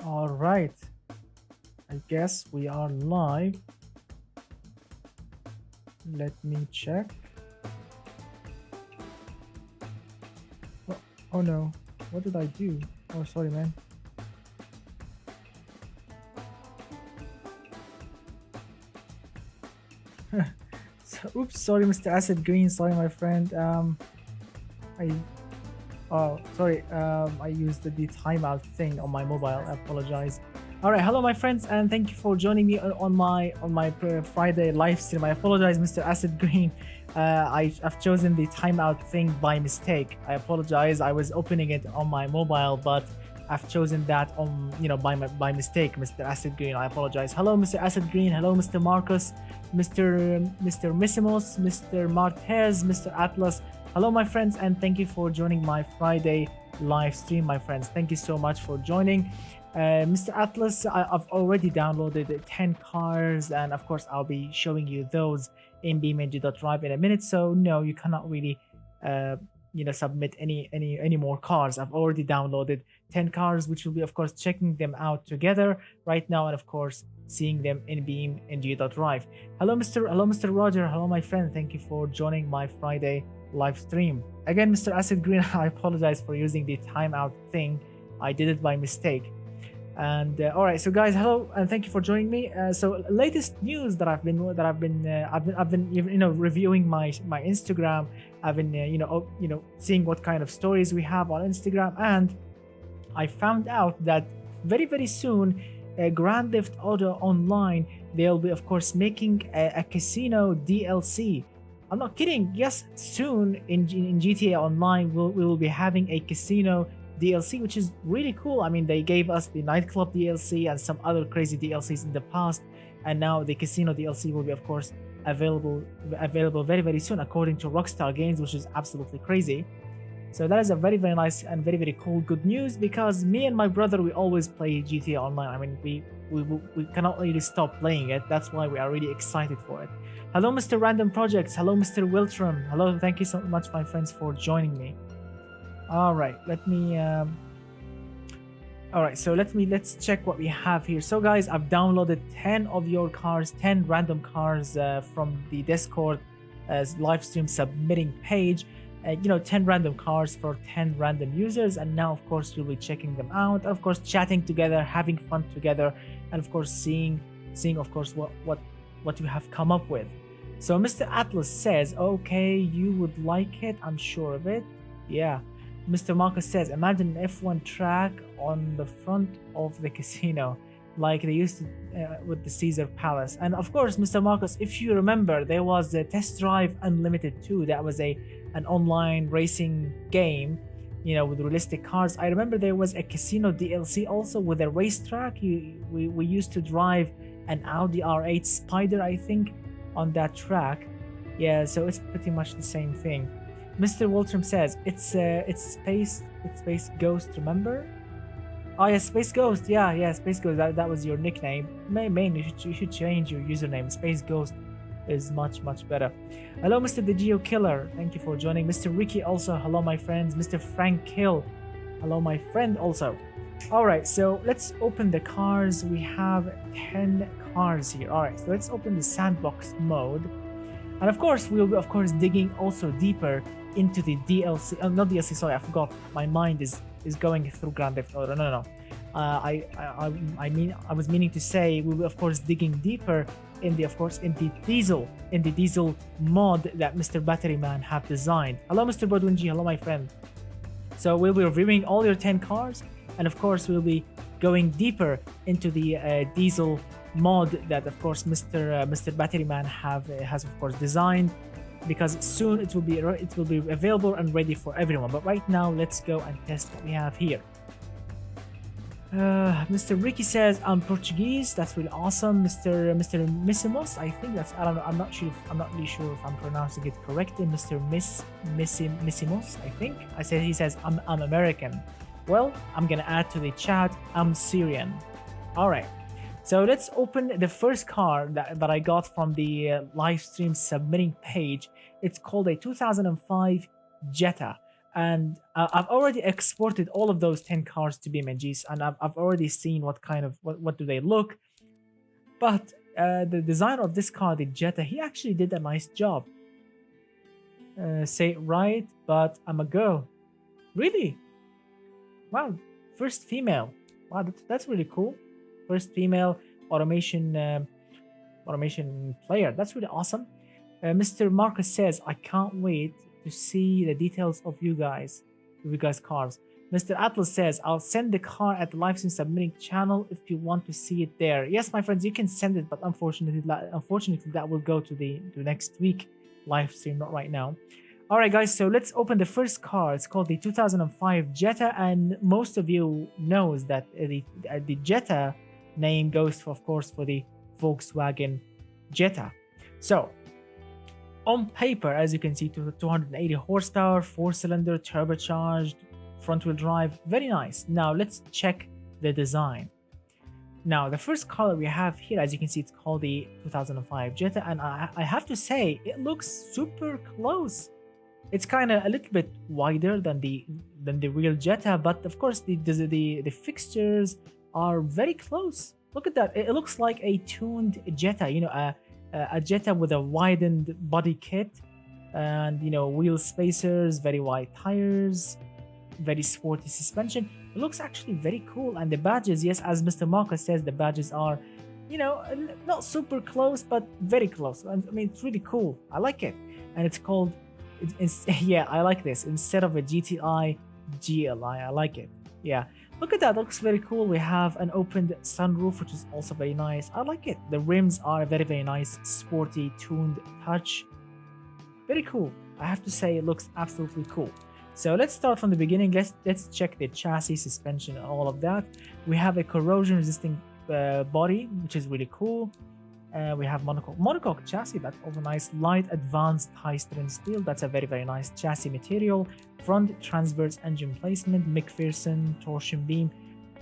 All right, I guess we are live. Let me check. Oh, oh no, what did I do? Oh, sorry, man. Oops, sorry, Mr. Acid Green. Sorry, my friend. I Oh, sorry. I used the timeout thing on my mobile. I apologize. All right, hello, my friends, and thank you for joining me on my Friday live stream. I apologize, Mr. Acid Green. I've chosen the timeout thing by mistake. I apologize. I was opening it on my mobile, but I've chosen that on by mistake, Mr. Acid Green. I apologize. Hello, Mr. Acid Green. Hello, Mr. Marcus, Mr. Missimos, Mr. Martez, Mr. Atlas. Hello, my friends, and thank you for joining my Friday live stream, my friends. Thank you so much for joining. Mr. Atlas, I've already downloaded 10 cars, and of course, I'll be showing you those in BeamNG.drive in a minute. So, no, you cannot really, submit any more cars. I've already downloaded 10 cars, which will be, of course, checking them out together right now, and of course, seeing them in BeamNG.drive. Hello, Mr. Roger. Hello, my friend. Thank you for joining my Friday live stream. Again, Mr. Acid Green, I apologize for using the timeout thing. I did it by mistake. And all right, so guys, hello and thank you for joining me. So latest news that I've been reviewing my Instagram. I've been seeing what kind of stories we have on Instagram, and I found out that very soon, Grand Theft Auto Online, they'll be of course making a casino DLC. I'm not kidding. Yes, soon in GTA Online, we will be having a casino DLC, which is really cool. I mean, they gave us the nightclub DLC and some other crazy DLCs in the past, and now the casino DLC will be, of course, available very soon, according to Rockstar Games, which is absolutely crazy. So that is a very nice and very cool good news, because me and my brother, we always play GTA Online. I mean, we cannot really stop playing it. That's why we are really excited for it. Hello, Mr. Random Projects. Hello, Mr. Wiltram. Hello, thank you so much, my friends, for joining me. All right, let's check what we have here. So guys, I've downloaded 10 of your cars, 10 random cars from the Discord live stream submitting page. 10 random cars for 10 random users, and now of course we'll be checking them out, of course chatting together, having fun together, and of course seeing of course what you have come up with. So Mr. Atlas says, okay, you would like it, I'm sure of it. Yeah. Mr. Marcus says, imagine an F1 track on the front of the casino, like they used to with the Caesar Palace. And of course, Mr. Marcus, if you remember, there was the Test Drive Unlimited 2. That was an online racing game, with realistic cars. I remember there was a casino DLC also with a racetrack. We used to drive an Audi R8 Spider, I think, on that track. Yeah, so it's pretty much the same thing. Mr. Waltram says it's Space Ghost. Remember? Oh yeah, Space Ghost. Yeah, Space Ghost. That was your nickname. Mainly, you should change your username. Space Ghost is much better. Hello, Mr. The Geo Killer. Thank you for joining. Mr. Ricky also. Hello, my friends. Mr. Frank Kill. Hello, my friend also. All right, so let's open the cars. We have 10 cars here. All right, so let's open the sandbox mode. And of course, we'll be, of course, digging also deeper into the DLC. Not DLC, sorry, I forgot. My mind is going through Grand Theft Auto. No. I was meaning to say we will, of course, digging deeper in the diesel mod that Mr. Batteryman have designed. Hello, Mr. Bodwinji. Hello, my friend. So we'll be reviewing all your 10 cars, and of course, we'll be going deeper into the diesel mod that of course Mr. Batteryman has of course designed, because soon it will be available and ready for everyone. But right now, let's go and test what we have here. Mr. Ricky says I'm Portuguese. That's really awesome. Mr. Missimos, I think that's, I don't know, I'm not really sure if I'm pronouncing it correctly. Mr. Missimos, I think. He says I'm American. Well, I'm gonna add to the chat, I'm Syrian. All right. So let's open the first car that I got from the live stream submitting page. It's called a 2005 Jetta. And I've already exported all of those 10 cars to BeamNGs, and I've already seen what kind of what do they look. But the designer of this car, the Jetta, he actually did a nice job. Say it right, but I'm a girl. Really? Wow, first female. Wow, that's really cool. First female automation automation player. That's really awesome. Mr. Marcus says, I can't wait to see the details of you guys cars. Mr. Atlas says, I'll send the car at the live stream submitting channel if you want to see it there. Yes, my friends, you can send it, but unfortunately that will go to the next week live stream, not right now. All right, guys, so let's open the first car. It's called the 2005 Jetta, and most of you knows that the Jetta name goes, of course, for the Volkswagen Jetta. So, on paper, as you can see, 280 horsepower, 4-cylinder, turbocharged, front-wheel drive, very nice. Now, let's check the design. Now, the first color we have here, as you can see, it's called the 2005 Jetta, and I have to say, it looks super close. It's kind of a little bit wider than the real Jetta, but of course the fixtures are very close. Look at that! It looks like a tuned Jetta, you know, a Jetta with a widened body kit, and you know, wheel spacers, very wide tires, very sporty suspension. It looks actually very cool, and the badges, yes, as Mr. Marcus says, the badges are, you know, not super close, but very close. I mean, it's really cool. I like it, and it's called. Yeah, I like this. Instead of a GTI, GLI. I like it. Yeah, look at that. Looks very cool. We have an opened sunroof, which is also very nice. I like it. The rims are very, very nice, sporty, tuned touch. Very cool. I have to say, it looks absolutely cool. So let's start from the beginning. Let's check the chassis, suspension, and all of that. We have a corrosion-resisting body, which is really cool. We have monocoque chassis. That's also nice. Light advanced high-strength steel. That's a very, very nice chassis material. Front transverse engine placement. McPherson torsion beam.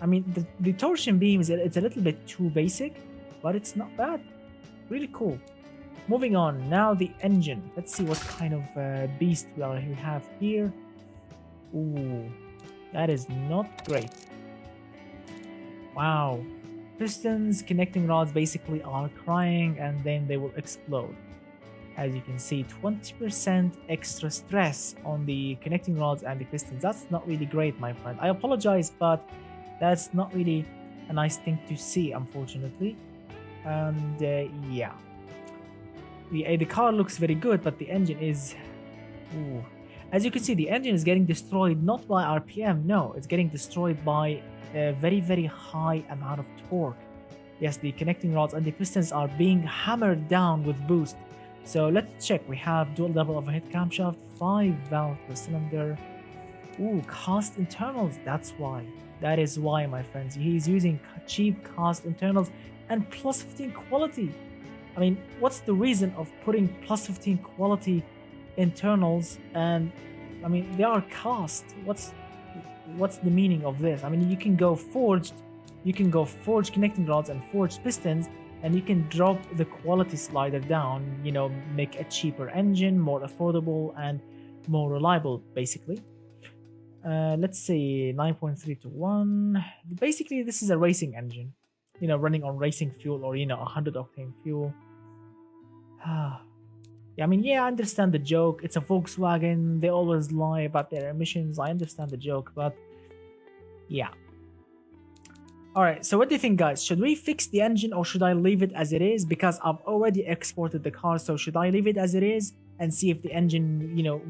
I mean, the torsion beam it's a little bit too basic, but it's not bad. Really cool. Moving on. Now the engine. Let's see what kind of beast we have here. Ooh, that is not great. Wow. Pistons, connecting rods basically are crying and then they will explode. As you can see, 20% extra stress on the connecting rods and the pistons. That's not really great, my friend. I apologize, but that's not really a nice thing to see, unfortunately. And yeah. The car looks very good, but the engine is... Ooh. As you can see, the engine is getting destroyed not by RPM, no, it's getting destroyed by a very, very high amount of torque. Yes, the connecting rods and the pistons are being hammered down with boost. So let's check. We have dual double overhead camshaft, 5 valve per cylinder. Ooh, cast internals, that's why. That is why, my friends. He's using cheap cast internals and plus 15 quality. I mean, what's the reason of putting plus 15 quality internals? And I mean, they are cast. What's the meaning of this? I mean, you can go forged connecting rods and forged pistons, and you can drop the quality slider down, you know, make a cheaper engine, more affordable and more reliable, basically. Let's see, 9.3 to 1. Basically, this is a racing engine, you know, running on racing fuel or, you know, 100 octane fuel. Yeah, I mean, yeah, I understand the joke. It's a Volkswagen. They always lie about their emissions. I understand the joke, but yeah. All right, so what do you think, guys? Should we fix the engine or should I leave it as it is? Because I've already exported the car, so should I leave it as it is and see if the engine, you know,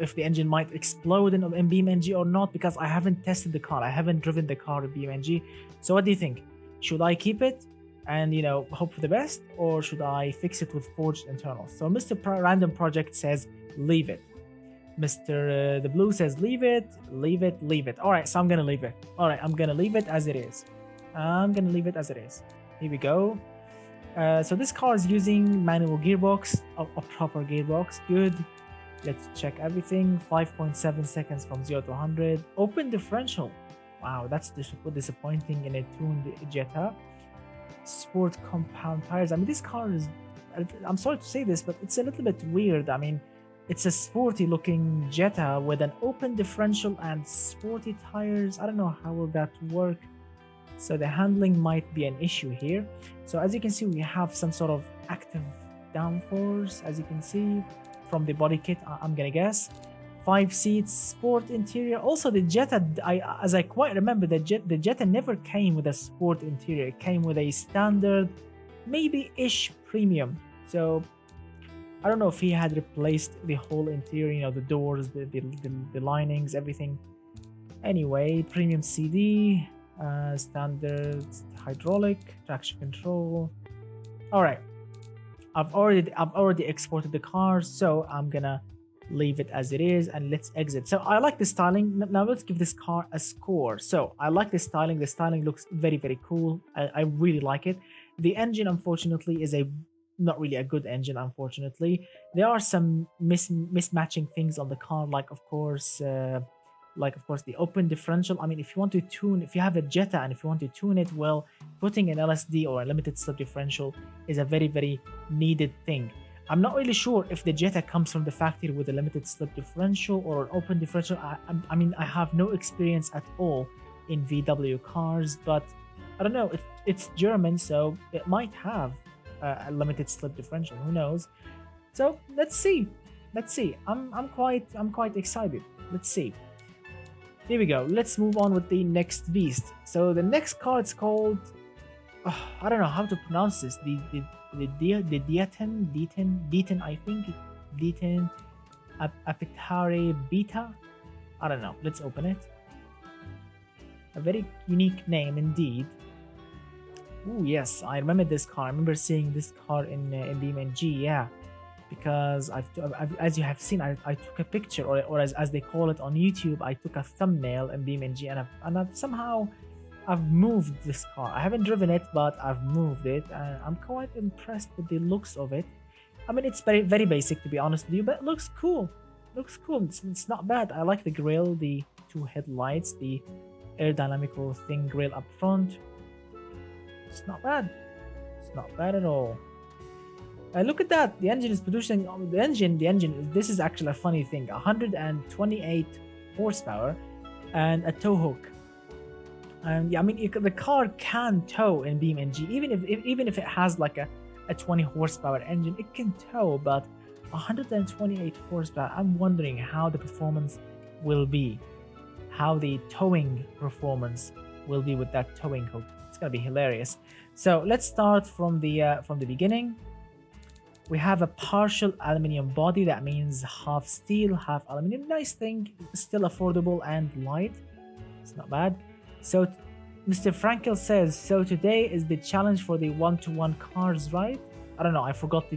if the engine might explode in BeamNG or not? Because I haven't tested the car. I haven't driven the car in BeamNG. So what do you think? Should I keep it and, you know, hope for the best, or should I fix it with forged internals? So Mr. Random Project says leave it. Mr. The Blue says leave it. All right, so I'm gonna leave it. All right, I'm gonna leave it as it is. Here we go. So this car is using manual gearbox, a proper gearbox. Good. Let's check everything. 5.7 seconds from 0 to 100. Open differential. Wow, that's disappointing in a tuned Jetta. Sport compound tires. I mean, this car is, I'm sorry to say this, but it's a little bit weird. I mean, It's a sporty looking Jetta with an open differential and sporty tires. I don't know how will that work. So the handling might be an issue here. So as you can see, we have some sort of active downforce, as you can see from the body kit, I'm gonna guess. 5 seats, sport interior. Also the Jetta, as I quite remember, the Jetta never came with a sport interior. It came with a standard, maybe-ish premium. So I don't know if he had replaced the whole interior, you know, the doors, the linings, everything. Anyway, premium CD, standard hydraulic, traction control. All right, I've already exported the car, so I'm gonna leave it as it is and let's exit. So I like the styling. Now let's give this car a score. So I like the styling. The styling looks very cool. I really like it. The engine, unfortunately, is not really a good engine. Unfortunately, there are some mismatching things on the car, like of course the open differential. I mean, if you want to tune, if you have a Jetta and if you want to tune it, well, putting an LSD or a limited slip differential is a very needed thing. I'm not really sure if the Jetta comes from the factory with a limited slip differential or an open differential. I mean, I have no experience at all in VW cars, but I don't know. It's German, so it might have a limited slip differential. Who knows? So let's see. Let's see. I'm quite excited. Let's see. Here we go. Let's move on with the next beast. So the next car, it's called, I don't know how to pronounce this. The Dieten, I think. Dieten Apitare Beta. I don't know. Let's open it. A very unique name indeed. Oh yes, I remember this car. I remember seeing this car in BeamNG. Yeah. Because as you have seen, I took a picture, or as they call it on YouTube, I took a thumbnail in BeamNG, and I've moved this car. I haven't driven it, but I've moved it, and I'm quite impressed with the looks of it. I mean, it's very basic, to be honest with you, but it looks cool. Looks cool. It's not bad. I like the grille, the 2 headlights, the aerodynamical thin grille up front. It's not bad. It's not bad at all. Look at that. The engine is producing. The engine. This is actually a funny thing. 128 horsepower and a tow hook. And yeah, I mean, the car can tow in BeamNG, even if it has like a 20 horsepower engine, it can tow. But 128 horsepower. I'm wondering how the performance will be, how the towing performance will be with that towing hook. It's gonna be hilarious. So let's start from the beginning. We have a partial aluminium body. That means half steel, half aluminium. Nice thing, still affordable and light. It's not bad. So Mr. Frankel says, so today is the challenge for the 1-to-1 cars, right? I don't know. I forgot the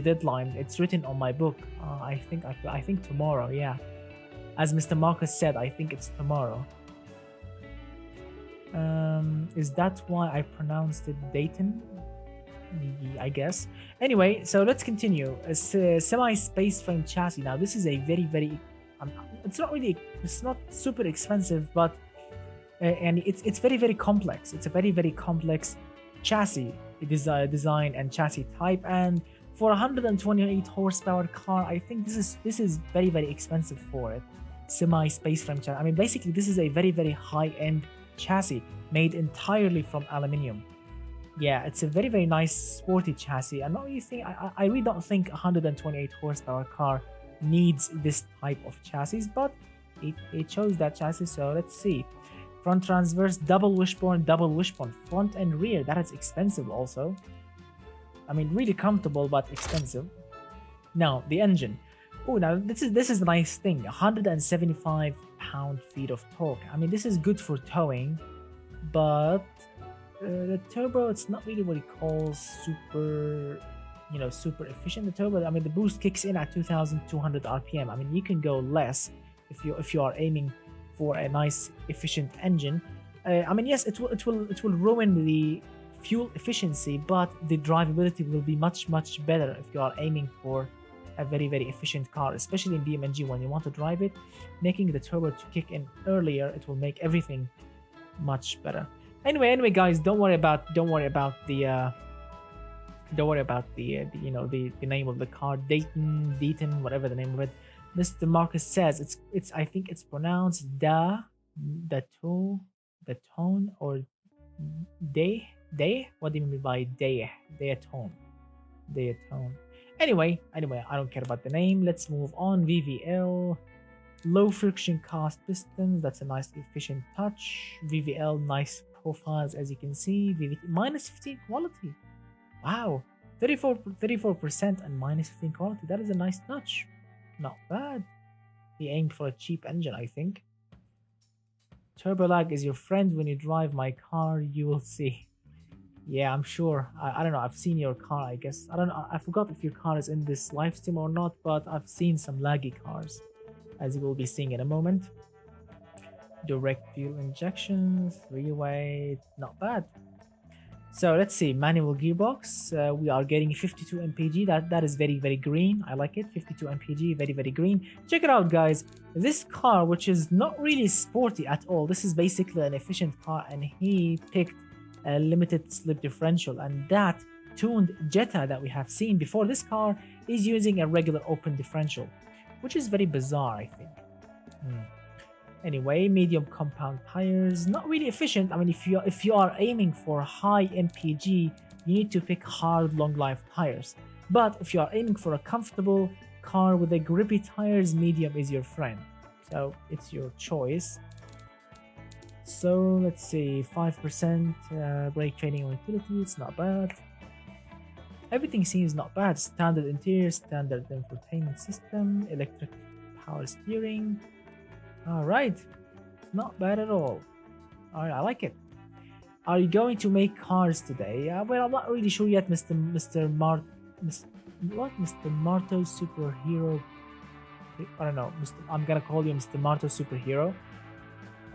deadline. It's written on my book. I think tomorrow. Yeah. As Mr. Marcus said, I think it's tomorrow. Is that why I pronounced it Dayton? I guess. Anyway, so let's continue. A semi-space frame chassis. Now this is a very it's not super expensive, but and it's very complex. It's a very complex chassis design and chassis type, and for a 128 horsepower car, I think this is very expensive for it. Semi-space frame chassis. I mean, basically this is a very high-end chassis made entirely from aluminium. Yeah, it's a very nice sporty chassis. I really don't think 128 horsepower car needs this type of chassis, but it chose that chassis. So let's see. Front transverse, double wishbone, front and rear. That is expensive also. I mean, really comfortable but expensive. Now the engine. Oh, now this is a nice thing. 175 pound-feet of torque. I mean, this is good for towing, but the turbo, it's not really what he calls super efficient. The turbo, I mean, the boost kicks in at 2,200 RPM. I mean, you can go less if you are aiming for a nice efficient engine. I mean, yes, it will ruin the fuel efficiency, but the drivability will be much better if you are aiming for a very efficient car, especially in BeamNG. When you want to drive it, making the turbo to kick in earlier, it will make everything much better. Anyway, guys, don't worry about the Don't worry about the name of the car, Dayton, whatever the name of it. Mr. Marcus says it's I think it's pronounced the to, the tone, or day. What do you mean by day? Tone, tone. Anyway, I don't care about the name. Let's move on. VVL. Low friction cast pistons. That's a nice efficient touch. VVL, nice profiles as you can see. VVT minus 15 quality. Wow, 34% and minus 15 quality. That is a nice touch. Not bad. He aimed for a cheap engine, I think. Turbo lag is your friend when you drive my car. You will see. Yeah, I'm sure. I don't know. I've seen your car, I guess. I don't know. I forgot if your car is in this live stream or not, but I've seen some laggy cars, as you will be seeing in a moment. Direct fuel injections, three-way, not bad. So let's see, manual gearbox. We are getting 52 mpg. That is very green. I like it. 52 mpg, very green. Check it out, guys. This car, which is not really sporty at all, this is basically an efficient car, and he picked a limited slip differential, and that tuned Jetta that we have seen before this car is using a regular open differential, which is very bizarre, I think. Anyway, medium compound tires, not really efficient. I mean, if you are aiming for high mpg, you need to pick hard long life tires. But if you are aiming for a comfortable car with a grippy tires, medium is your friend. So it's your choice. So let's see, 5% brake training on utility. It's not bad. Everything seems not bad. Standard interior, standard infotainment system, electric power steering. All right, it's not bad at all. All right, I like it. Are you going to make cars today? Well, I'm not really sure yet, Mr. Marto Superhero. I don't know. I'm gonna call you Mr. Marto Superhero.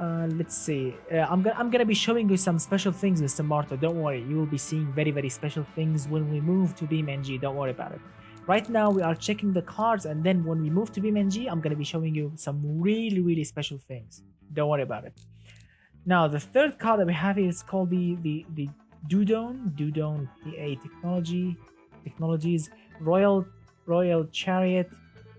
Let's see. I'm gonna be showing you some special things, Mr. Marto. Don't worry, you will be seeing very special things when we move to BeamNG. Don't worry about it. Right now, we are checking the cars, and then when we move to BeamNG, I'm going to be showing you some really special things. Don't worry about it. Now, the third car that we have here is called the Dudon PA Technologies Royal Chariot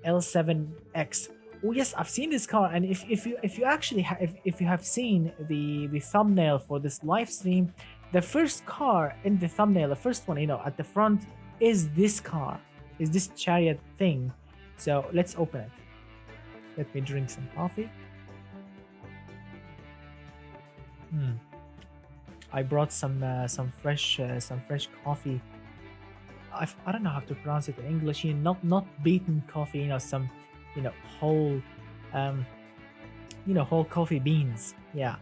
L7X. Oh yes, I've seen this car, and if you have seen the thumbnail for this live stream, the first car in the thumbnail, the first one, at the front, is this car. Is this chariot thing. So let's open it. Let me drink some coffee. I brought some fresh coffee. I don't know how to pronounce it in English. Not beaten coffee. Some whole whole coffee beans. Yeah.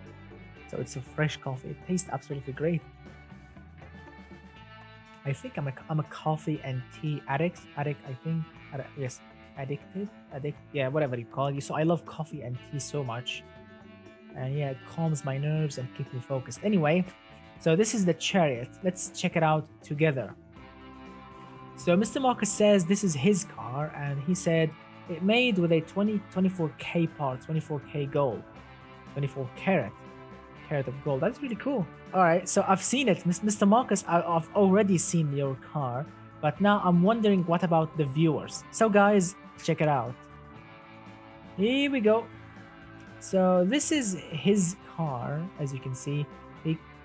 So it's a fresh coffee. It tastes absolutely great. I think I'm a coffee and tea addict. I think. Yes, addicted. Yeah, whatever you call it. So I love coffee and tea so much, and yeah, it calms my nerves and keeps me focused. Anyway, so this is the chariot. Let's check it out together. So Mr. Marcus says this is his car, and he said it made with a 24K part, 24K gold, 24 carat of gold. That's really cool. All right, so I've seen it, Mr. Marcus. I've already seen your car, but now I'm wondering what about the viewers. So guys, check it out. Here we go. So this is his car, as you can see.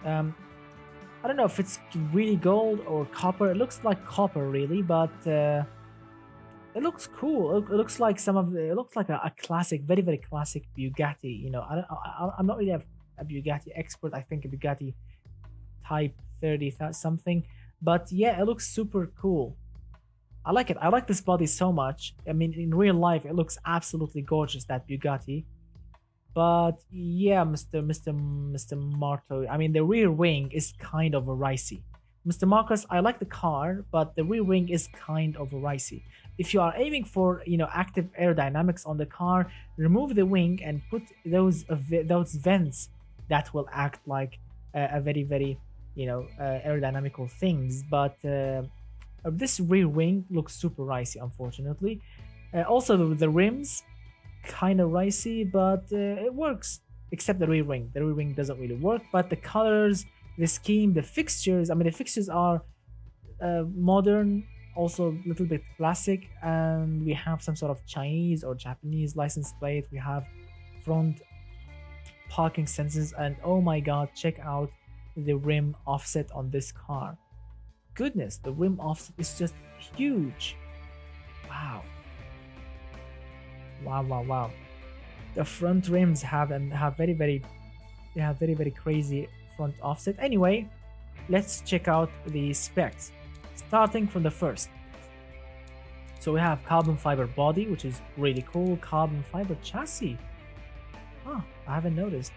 I don't know if it's really gold or copper. It looks like copper, really, but it looks cool. It looks like it looks like a classic, very classic Bugatti. I'm not really a Bugatti expert. I think a Bugatti Type 30 something, but yeah, it looks super cool. I like it. I like this body so much. I mean, in real life, it looks absolutely gorgeous, that Bugatti. But yeah, Mr. Marto, I mean, the rear wing is kind of a ricey. Mr. Marcus, I like the car, but the rear wing is kind of ricey. If you are aiming for active aerodynamics on the car, remove the wing and put those vents that will act like a very aerodynamical things. But this rear wing looks super ricey, unfortunately. Also, the rims kind of ricey, but it works, except the rear wing. The rear wing doesn't really work, but the colors, the scheme, the fixtures, I mean, the fixtures are modern, also a little bit classic, and we have some sort of Chinese or Japanese license plate. We have front parking sensors, and oh my god, check out the rim offset on this car. Goodness, the rim offset is just huge. Wow. Wow, wow, wow. The front rims have very crazy front offset. Anyway, let's check out the specs. Starting from the first. So we have carbon fiber body, which is really cool. Carbon fiber chassis. Huh, I haven't noticed.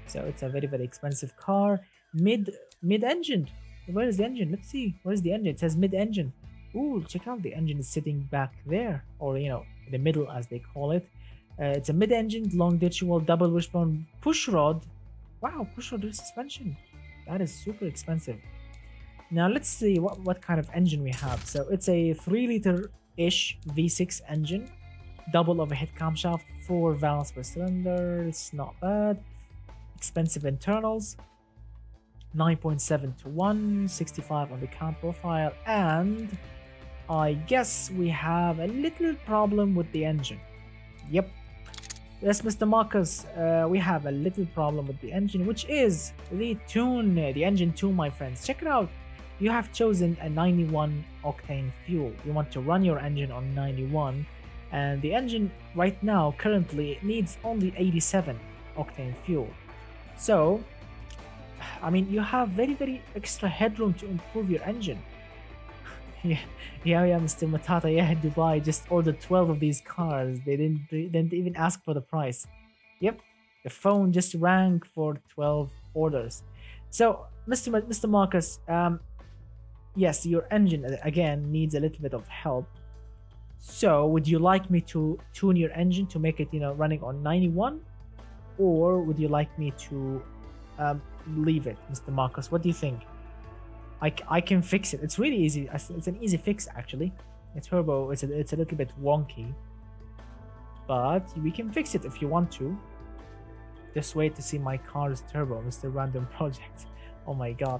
So it's a very expensive car. Mid engine. Where is the engine? Let's see. Where is the engine? It says mid engine. Ooh, check out, the engine is sitting back there, or in the middle as they call it. It's a mid-engine, longitudinal double wishbone push rod. Wow, push rod suspension. That is super expensive. Now let's see what kind of engine we have. So it's a 3-liter-ish V6 engine, double overhead camshaft, 4 valves per cylinder. It's not bad. Expensive internals. 9.7 to 1, 65 on the cam profile, and I guess we have a little problem with the engine. Yep. Yes, Mr. Marcus, we have a little problem with the engine, which is the tune, the engine tune, my friends. Check it out. You have chosen a 91 octane fuel. You want to run your engine on 91, and the engine right now, currently, needs only 87 octane fuel. So, I mean, you have very extra headroom to improve your engine. Yeah, Mr. Matata. Yeah, Dubai just ordered 12 of these cars. They didn't even ask for the price. Yep, the phone just rang for 12 orders. So, Mr. Marcus, yes, your engine again needs a little bit of help. So, would you like me to tune your engine to make it, running on 91, or would you like me to leave it, Mr. Marcus? What do you think? I can fix it. It's really easy. It's an easy fix, actually. The turbo, it's a little bit wonky, but we can fix it if you want to. Just wait to see my car's turbo, Mr. Random Project. Oh my god.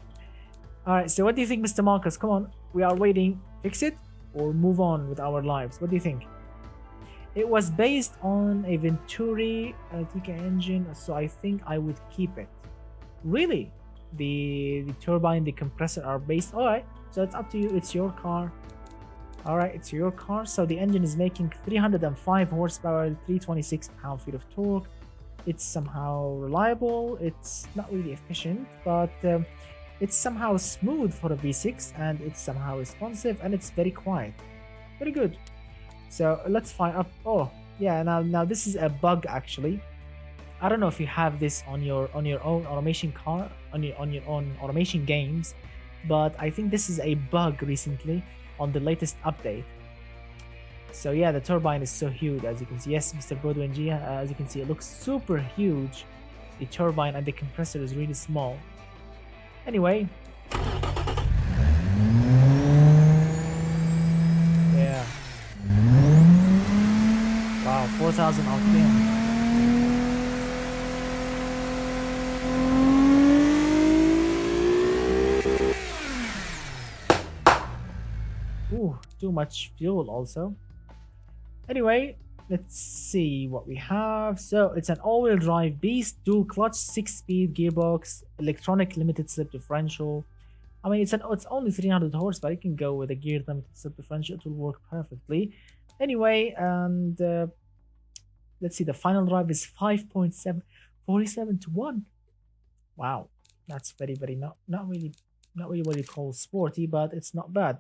Alright, so what do you think, Mr. Marcus? Come on, we are waiting. Fix it or move on with our lives? What do you think? It was based on a Venturi TK engine, so I think I would keep it. Really? The turbine, the compressor are based. All right, so it's up to you. It's your car. All right, it's your car. So the engine is making 305 horsepower, 326 pound-feet of torque. It's somehow reliable. It's not really efficient, but it's somehow smooth for a V6, and it's somehow responsive, and it's very quiet. Very good. So let's fire up. Oh yeah, now this is a bug actually. I don't know if you have this on your own automation car, on your own automation games, but I think this is a bug recently on the latest update. So yeah, the turbine is so huge, as you can see. Yes, Mr. BeamNG, as you can see, it looks super huge. The turbine and the compressor is really small. Anyway. Yeah. Wow, 4,000 RPM. Ooh, too much fuel also. Anyway, let's see what we have. So it's an all-wheel drive beast, dual clutch, 6-speed gearbox, electronic limited slip differential. I mean, it's only 300 horsepower. You can go with a gear limited slip differential. It will work perfectly. Anyway, and let's see. The final drive is 5.7, 47 to 1. Wow, that's very not really what you call sporty, but it's not bad.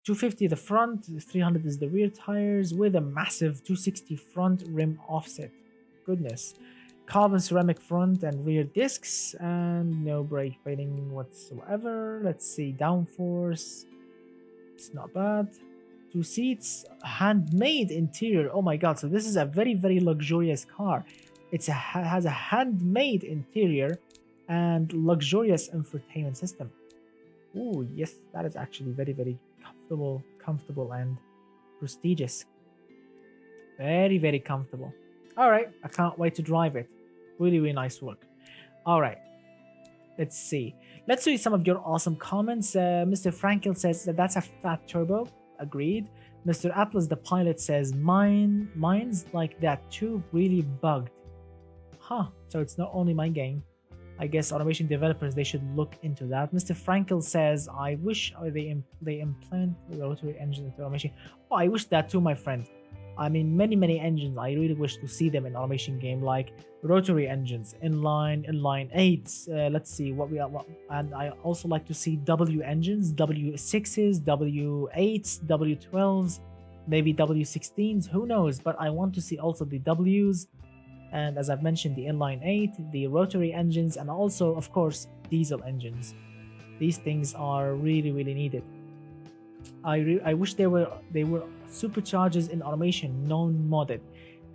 250 the front, 300 is the rear tires with a massive 260 front rim offset. Goodness. Carbon ceramic front and rear discs, and no brake padding whatsoever. Let's see, downforce. It's not bad. 2 seats, handmade interior. Oh my god, so this is a very luxurious car. Has a handmade interior and luxurious infotainment system. Oh yes, that is actually very comfortable and prestigious. Very comfortable. All right, I can't wait to drive it. Really nice work. All right, Let's see. Let's see some of your awesome comments. Mr. Frankel says that that's a fat turbo. Agreed. Mr. Atlas the pilot says mine's like that too, really bugged. Huh. So it's not only my game. I guess automation developers they should look into that. Mr. Frankel says I wish they implant rotary engine into automation. Oh, I wish that too, my friend. I mean, many engines. I really wish to see them in automation game, like rotary engines, inline eights. Let's see what we are. And I also like to see W engines, W6s, W8s, W12s, maybe W16s. Who knows? But I want to see also the Ws. And as I've mentioned, the inline eight, the rotary engines, and also, of course, diesel engines. These things are really needed. I wish they were superchargers in automation, non-modded.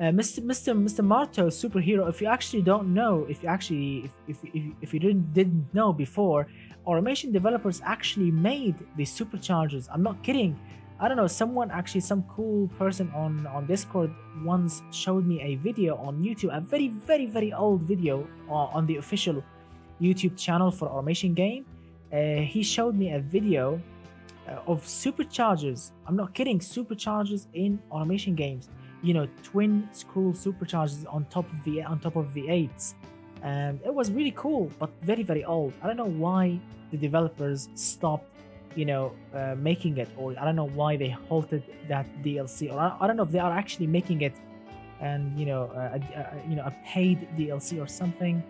Mr. Marto superhero, if you actually don't know, if you didn't know before, automation developers actually made the superchargers. I'm not kidding. I don't know, someone actually, some cool person on Discord once showed me a video on YouTube, a very old video on the official YouTube channel for automation game. He showed me a video of superchargers. I'm not kidding, superchargers in automation games. You know, twin scroll superchargers on top of V8s, and it was really cool, but very old. I don't know why the developers stopped, making it, or I don't know why they halted that DLC, or I don't know if they are actually making it, and a paid DLC or something.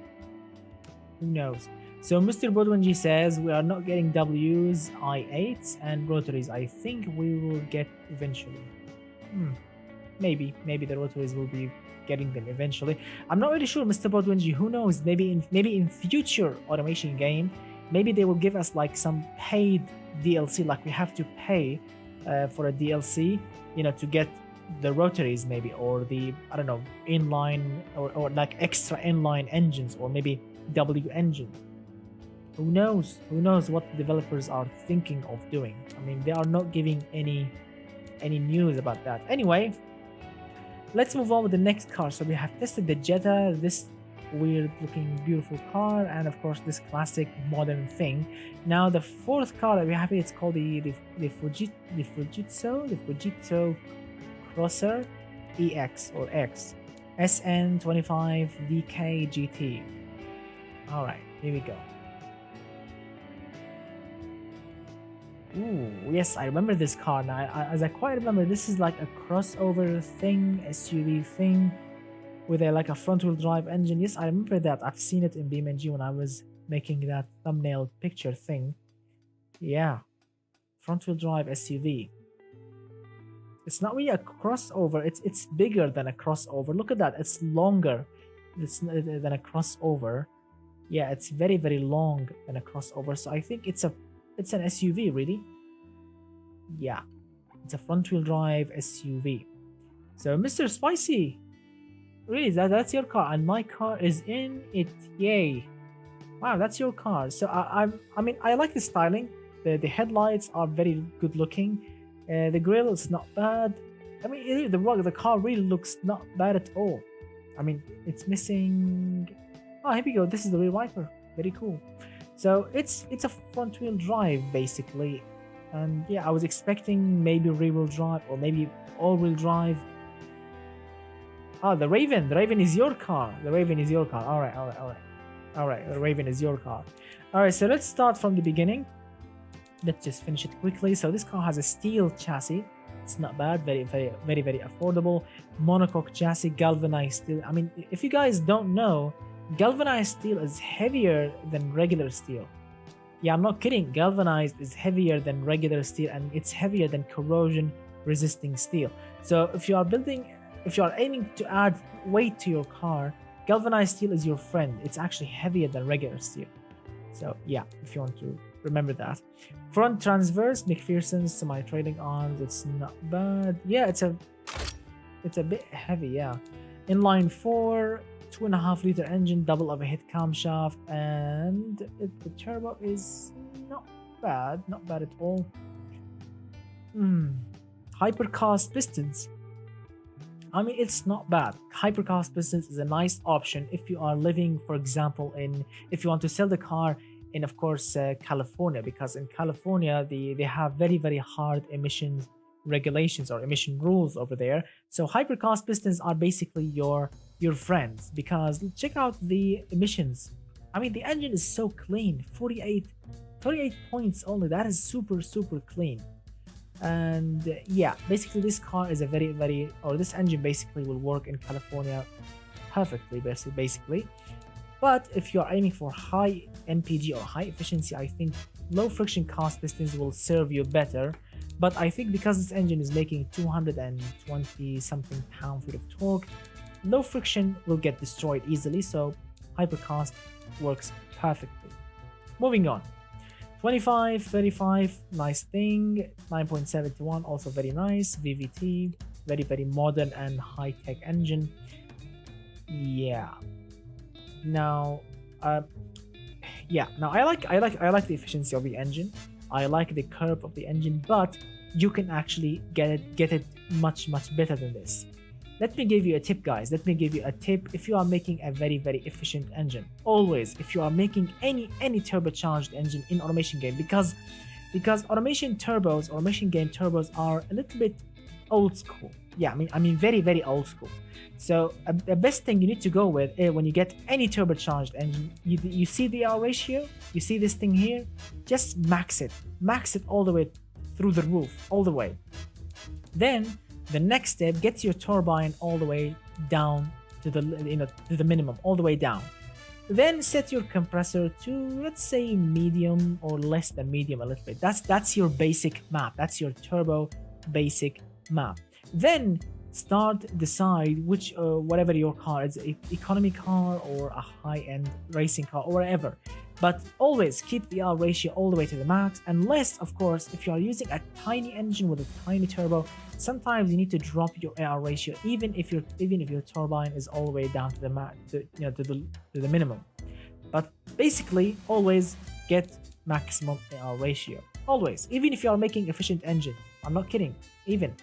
Who knows? So Mr. BeamNG says we are not getting Ws, I8s, and rotaries. I think we will get eventually. Maybe the rotaries will be getting them eventually. I'm not really sure, Mr. BeamNG. Who knows? Maybe in future automation game, maybe they will give us like some paid DLC, like we have to pay for a DLC, to get the rotaries maybe, or the, I don't know, inline or like extra inline engines, or maybe W engine. Who knows what the developers are thinking of doing. I mean, they are not giving any news about that. Anyway, let's move on with the next car. So we have tested the Jetta, this weird looking beautiful car, and of course this classic modern thing. Now the fourth car that we have here, it's called the Fujitsu Crosser EX or X SN25 DK GT. All right, here we go. Ooh, yes, I remember this car now. As I quite remember, this is like a crossover thing, SUV thing, with like a front-wheel drive engine. Yes, I remember that. I've seen it in BeamNG when I was making that thumbnail picture thing. Yeah, front-wheel drive SUV. It's not really a crossover. It's bigger than a crossover. Look at that. It's longer. Than a crossover. Yeah, it's very long than a crossover. So I think it's an SUV, really. Yeah, it's a front-wheel drive SUV. So Mr. Spicy, really, that's your car, and my car is in it. Yay! Wow, that's your car. So I mean, I like the styling. The headlights are very good looking. The grille is not bad. I mean, the car really looks not bad at all. I mean, it's missing. Oh, here we go. This is the rear wiper. Very cool. So it's a front wheel drive basically, and yeah, I was expecting maybe rear wheel drive or maybe all wheel drive. Ah, the Raven is your car. The Raven is your car. All right. The Raven is your car. All right. So let's start from the beginning. Let's just finish it quickly. So this car has a steel chassis. It's not bad. Very affordable. Monocoque chassis, galvanized steel. I mean, if you guys don't know, galvanized steel is heavier than regular steel. Yeah, I'm not kidding. Galvanized is heavier than regular steel, and it's heavier than corrosion resisting steel. So if you are aiming to add weight to your car, galvanized steel is your friend. It's actually heavier than regular steel. So yeah, if you want to remember that. Front transverse, McPherson's semi-trailing arms. It's not bad. Yeah, it's a bit heavy. Yeah, inline 4. 2.5 liter engine, double overhead camshaft, and the turbo is not bad at all. Hypercast pistons. I mean, it's not bad. Hypercast pistons is a nice option if you are living, for example, in if you want to sell the car in, of course, California, because in California they have very hard emissions regulations or emission rules over there. So hypercast pistons are basically your friends because check out the emissions. I mean, the engine is so clean, 48 points only. That is super clean. And yeah, basically this car is a or this engine basically will work in California perfectly, basically. But if you're aiming for high mpg or high efficiency, I think low friction cast pistons will serve you better. But I think because this engine is making 220 something pound-feet of torque, low friction will get destroyed easily, so hypercast works perfectly. Moving on. 25, 35, nice thing. 9.71, also very nice. VVT, very modern and high-tech engine. Yeah. Now, now I like the efficiency of the engine. I like the curve of the engine, but you can actually get it much better than this. Let me give you a tip, guys. Let me give you a tip. If you are making a very efficient engine, always, if you are making any turbocharged engine in automation game, because automation game turbos are a little bit old school. Yeah, I mean very old school. So the best thing you need to go with when you get any turbocharged engine, you see the R ratio, you see this thing here, just max it all the way through the roof, all the way. Then the next step, get your turbine all the way down to the to the minimum, all the way down. Then set your compressor to, let's say, medium or less than medium a little bit. That's your basic map. That's your turbo basic map. Then decide which whatever your car is, economy car or a high-end racing car or whatever. But always keep the R ratio all the way to the max, unless, of course, if you are using a tiny engine with a tiny turbo, sometimes you need to drop your AR ratio, even if your turbine is all the way down to the to the minimum. But basically, always get maximum AR ratio. Always, even if you are making efficient engine. I'm not kidding. Even.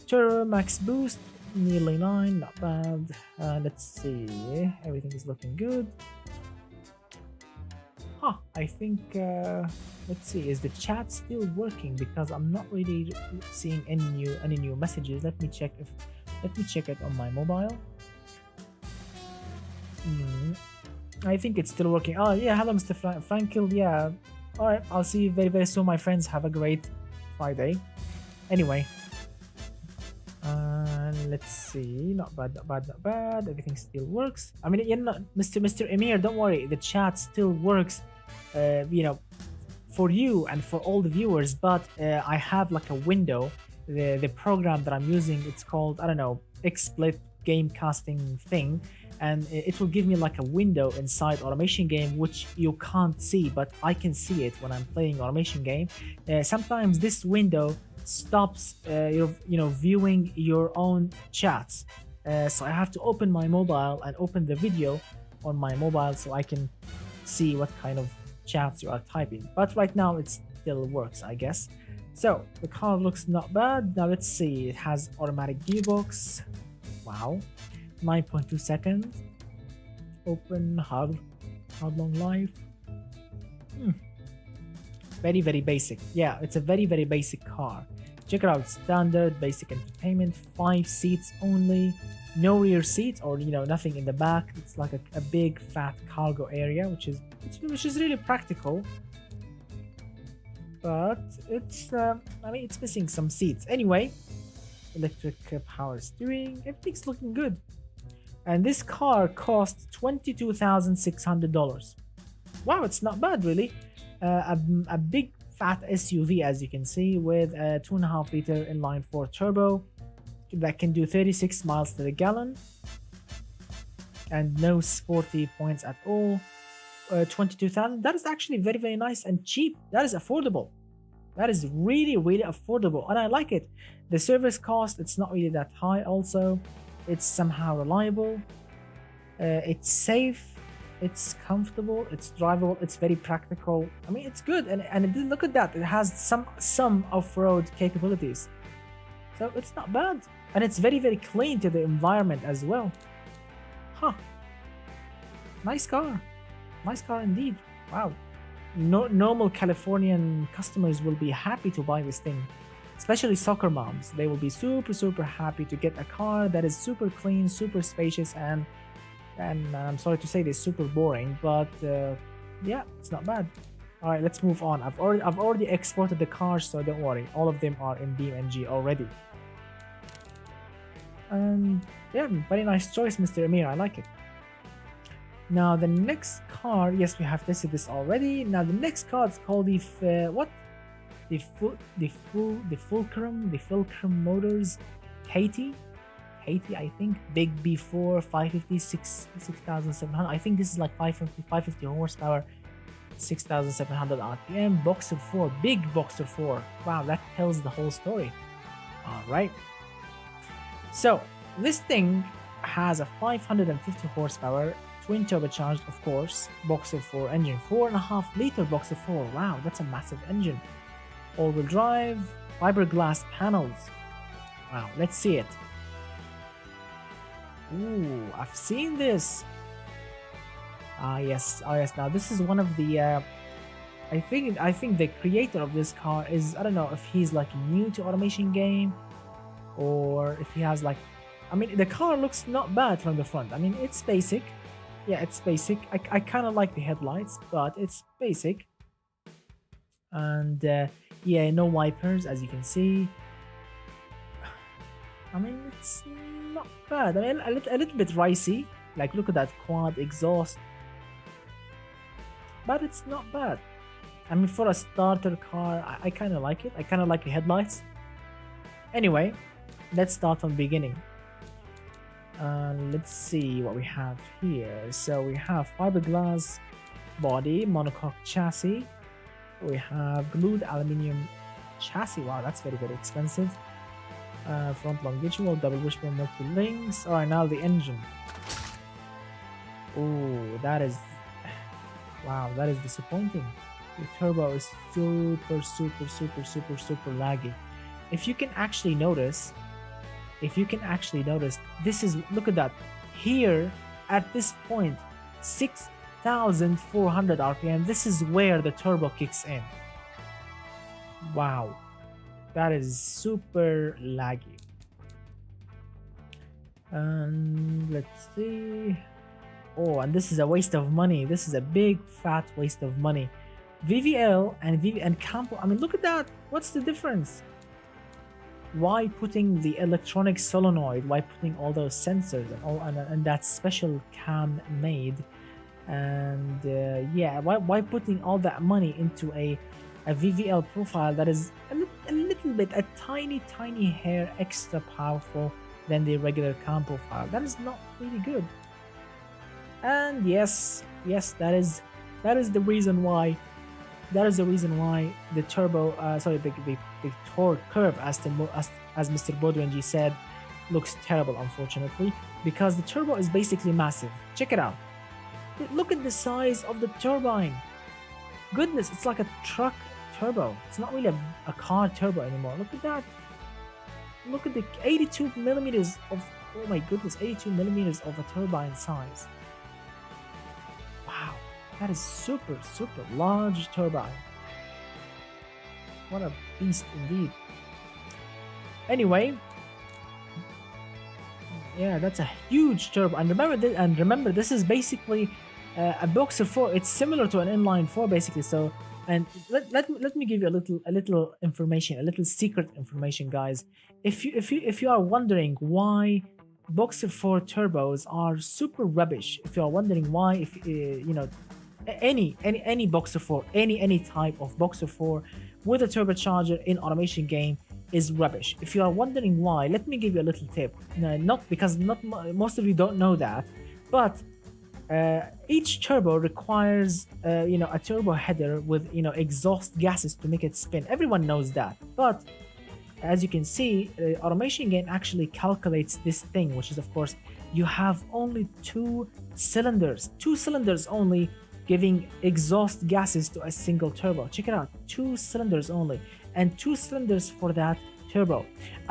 Turbo max boost, nearly 9, not bad. Let's see. Everything is looking good. I think, let's see, is the chat still working? Because I'm not really seeing any new messages. Let me check it on my mobile. I think it's still working. Oh yeah, hello Mr. Frankel. Yeah, all right, I'll see you very soon, my friends. Have a great Friday. Anyway, let's see. Not bad. Everything still works. I mean, Mr. Emir, don't worry. The chat still works. For you and for all the viewers, but I have like a window. The program that I'm using, it's called, I don't know, XSplit game casting thing, and it will give me like a window inside automation game which you can't see, but I can see it when I'm playing automation game. Sometimes this window stops viewing your own chats, so I have to open my mobile and open the video on my mobile so I can see what kind of chats you are typing. But right now it still works, I guess. So the car looks not bad. Now let's see, it has automatic gearbox. Wow, 9.2 seconds. Open, hard long life. Very basic. Yeah, it's a very basic car. Check it out. Standard basic entertainment, 5 seats only, no rear seats, or nothing in the back. It's like a big fat cargo area, which is really practical. But it's I mean, it's missing some seats. Anyway, electric power steering, everything's looking good. And this car cost $22,600. Wow, it's not bad really. A big fat SUV, as you can see, with a 2.5 liter inline 4 turbo that can do 36 miles to the gallon and no sporty points at all. 22,000. That is actually very nice and cheap. That is affordable. That is really affordable, and I like it. The service cost, it's not really that high. Also, it's somehow reliable. It's safe. It's comfortable. It's drivable. It's very practical. I mean, it's good, and look at that. It has some off-road capabilities, so it's not bad. and it's very, very clean to the environment as well. Huh. Nice car. Nice car indeed. Wow. No, normal Californian customers will be happy to buy this thing, especially soccer moms. They will be super, super happy to get a car that is super clean, super spacious, and I'm sorry to say this, super boring, but yeah, it's not bad. All right, let's move on. I've already exported the cars, so don't worry. All of them are in BeamNG already. And yeah, very nice choice, Mr. Amir. I like it. Now the next car, yes, we have tested this already. Now the next car is called the what? The Fulcrum Motors, Katie, I think. Big B4, 550, 6,700. I think this is like 550 horsepower, 6,700 RPM. Boxer 4, big Boxer 4. Wow, that tells the whole story. All right. So this thing has a 550 horsepower, twin turbocharged, of course, Boxer 4 engine, 4.5 liter Boxer 4. Wow, that's a massive engine. All-wheel drive, fiberglass panels. Wow, let's see it. Ooh, I've seen this. Yes. Now this is one of the. I think the creator of this car is, I don't know if he's like new to automation game, or if he has like. I mean, the car looks not bad from the front. I mean, it's basic. Yeah, it's basic. I kind of like the headlights, but it's basic. And yeah, no wipers, as you can see. I mean, it's not bad. I mean, a little bit ricey. Like, look at that quad exhaust. But it's not bad. I mean, for a starter car, I kind of like it. I kind of like the headlights. Anyway, let's start from the beginning. Let's see what we have here. So we have fiberglass body, monocoque chassis. We have glued aluminium chassis. Wow, that's very, very expensive. Front longitudinal, double wishbone multi-links. Alright, now the engine. Oh, that is... Wow, that is disappointing. The turbo is super, super, super, super, super laggy. If you can actually notice, this is, look at that. Here, at this point, 6,400 RPM. This is where the turbo kicks in. Wow. That is super laggy. And let's see. Oh, and this is a waste of money. This is a big fat waste of money. VVL and Campo. I mean, look at that. What's the difference? Why putting the electronic solenoid? Why putting all those sensors and all and that special cam made? And yeah, why putting all that money into a VVL profile that is a little bit, a tiny hair extra powerful than the regular cam profile? That is not really good. And yes, that is the reason why. That is the reason why the turbo, the torque curve, as Mr. BeamNG said, looks terrible, unfortunately, because the turbo is basically massive. Check it out. Look at the size of the turbine. Goodness, it's like a truck turbo. It's not really a car turbo anymore. Look at that. Look at the 82 millimeters of, oh my goodness, 82 millimeters of a turbine size. Wow, that is super, super large turbine. What a beast indeed. Anyway, yeah, that's a huge turbo. And remember, this is basically a Boxer 4. It's similar to an inline 4 basically. So, and let me give you a little information, a little secret information, guys. If you are wondering why Boxer 4 turbos are super rubbish, if you are wondering why, if you know, any Boxer 4, any type of Boxer 4 with a turbocharger in automation game is rubbish. If you are wondering why, let me give you a little tip. Not because most of you don't know that, but each turbo requires a turbo header with exhaust gases to make it spin. Everyone knows that, but as you can see, the automation game actually calculates this thing, which is, of course, you have only two cylinders only giving exhaust gases to a single turbo. Check it out, 2 cylinders only, and 2 cylinders for that turbo,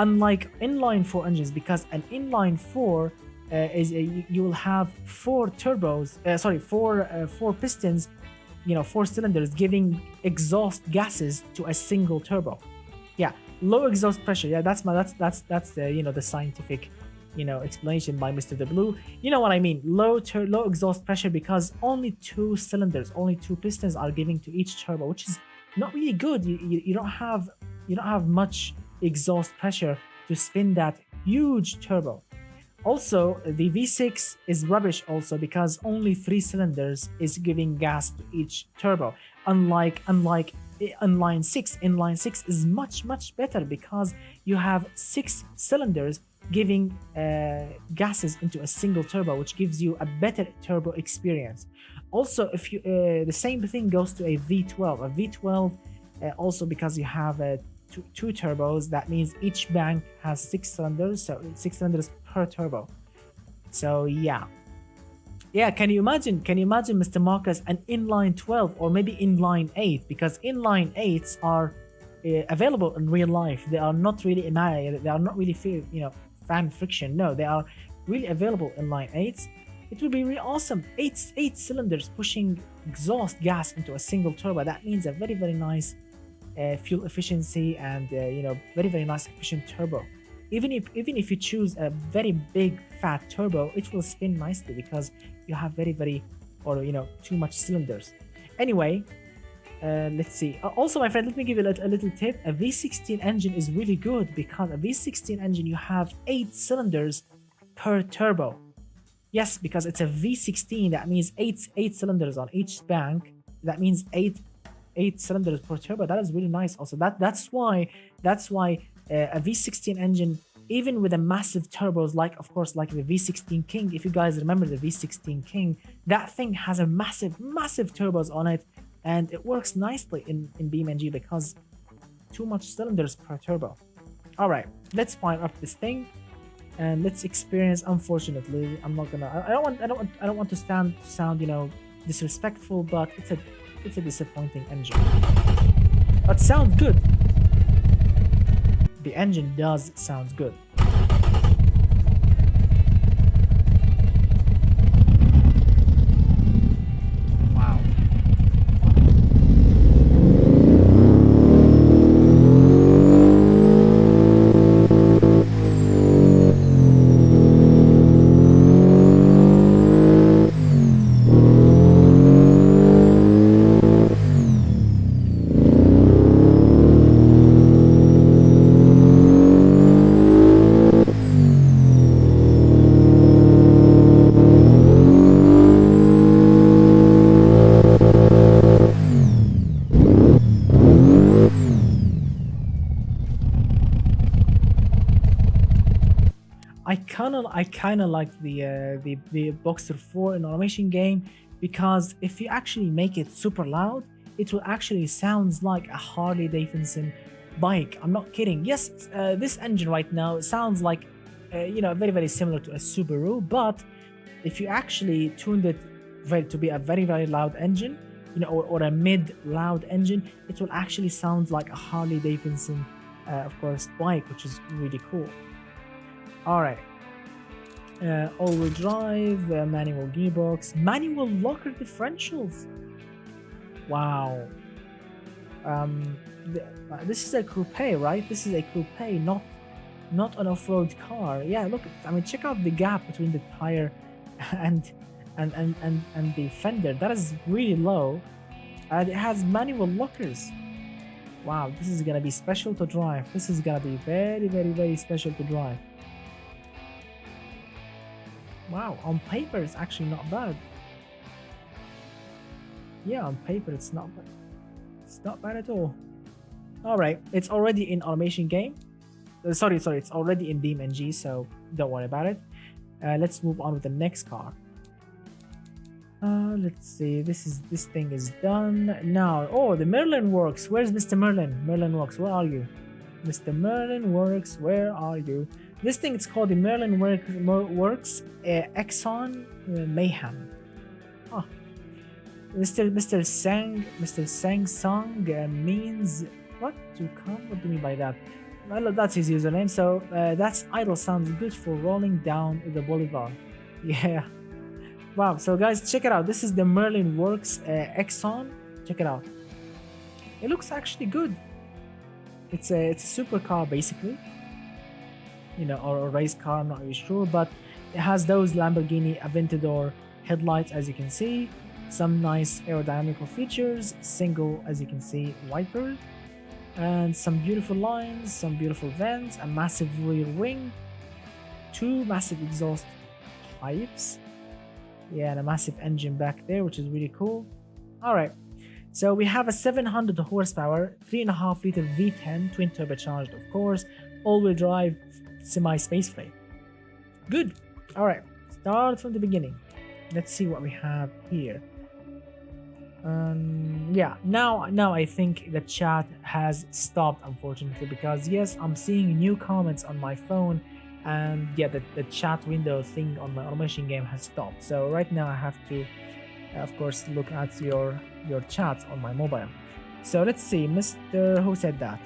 unlike inline four engines, because an inline four you will have four turbos, four pistons, four cylinders giving exhaust gases to a single turbo. Yeah, low exhaust pressure. Yeah, that's the the scientific explanation by Mr. The Blue. You know what I mean? Low exhaust pressure because only two cylinders, only two pistons are giving to each turbo, which is not really good. You don't have much exhaust pressure to spin that huge turbo. Also, the V6 is rubbish also because only three cylinders is giving gas to each turbo. Unlike inline 6, inline 6 is much better because you have six cylinders giving gases into a single turbo, which gives you a better turbo experience. Also, if you the same thing goes to a V12. A V12 also because you have two turbos, that means each bank has six cylinders, so six cylinders per turbo. So yeah, can you imagine, Mr. Marcus, an inline 12 or maybe inline 8, because inline 8s are available in real life. They are not really they are not really fan friction. No, they are really available in line 8s. It would be really awesome. Eight cylinders pushing exhaust gas into a single turbo. That means a very nice fuel efficiency and very nice efficient turbo. Even if you choose a very big fat turbo, it will spin nicely because you have very too much cylinders. Anyway, let's see. Also, my friend, let me give you a little tip. A V16 engine is really good because a V16 engine you have 8 cylinders per turbo. Yes, because it's a V16, that means eight cylinders on each bank. That means eight cylinders per turbo. That is really nice. Also, that's why a V16 engine, even with a massive turbos, like the V16 King. If you guys remember the V16 King, that thing has a massive turbos on it, and it works nicely in BeamNG because too much cylinders per turbo. All right, let's fire up this thing and let's experience. Unfortunately, I'm not gonna. I don't want to sound disrespectful, but it's a disappointing engine. But sounds good. The engine does sound good. Wow. I kind of like the Boxer 4 in automation game, because if you actually make it super loud, it will actually sounds like a Harley Davidson bike. I'm not kidding. Yes, this engine right now sounds like very similar to a Subaru, but if you actually tuned it to be a very loud engine, or a mid loud engine, it will actually sound like a Harley Davidson, of course, bike, which is really cool. All right. All-wheel drive, manual gearbox, manual locker differentials. Wow. This is a coupe, right? This is a coupe, not an off-road car. Yeah, look. I mean, check out the gap between the tire and the fender. That is really low. It has manual lockers. Wow, this is gonna be special to drive. This is gonna be very special to drive. Wow, on paper it's actually not bad. Yeah, on paper it's not bad. It's not bad at all. All right, it's already in automation game. Sorry, it's already in BeamNG, so don't worry about it. Let's move on with the next car. Let's see. This thing is done now. Oh, the Merlin works. Where's Mr. Merlin? Merlin works. Where are you? Mr. Merlin works. Where are you? This thing is called the Merlin works Exxon Mayhem. Oh. Mr. Sang Song means what? To come? What do you mean by that? Well, that's his username. So that's idle sounds good for rolling down the boulevard. Yeah. Wow. So guys, check it out. This is the Merlin Works Exxon. Check it out. It looks actually good. It's a supercar basically, or a race car. I'm not really sure, but it has those Lamborghini Aventador headlights, as you can see. Some nice aerodynamical features. Single, as you can see, wipers, and some beautiful lines, some beautiful vents, a massive rear wing, two massive exhaust pipes, yeah, and a massive engine back there, which is really cool. All right. So we have a 700 horsepower, 3.5 liter V10, twin turbocharged, of course, all-wheel drive, semi-space frame. Good. All right, start from the beginning. Let's see what we have here. Yeah, now I think the chat has stopped, unfortunately, because yes, I'm seeing new comments on my phone, and yeah, the chat window thing on my automation game has stopped. So right now I have to, of course, look at your chat on my mobile. So let's see, Mr. Who said that?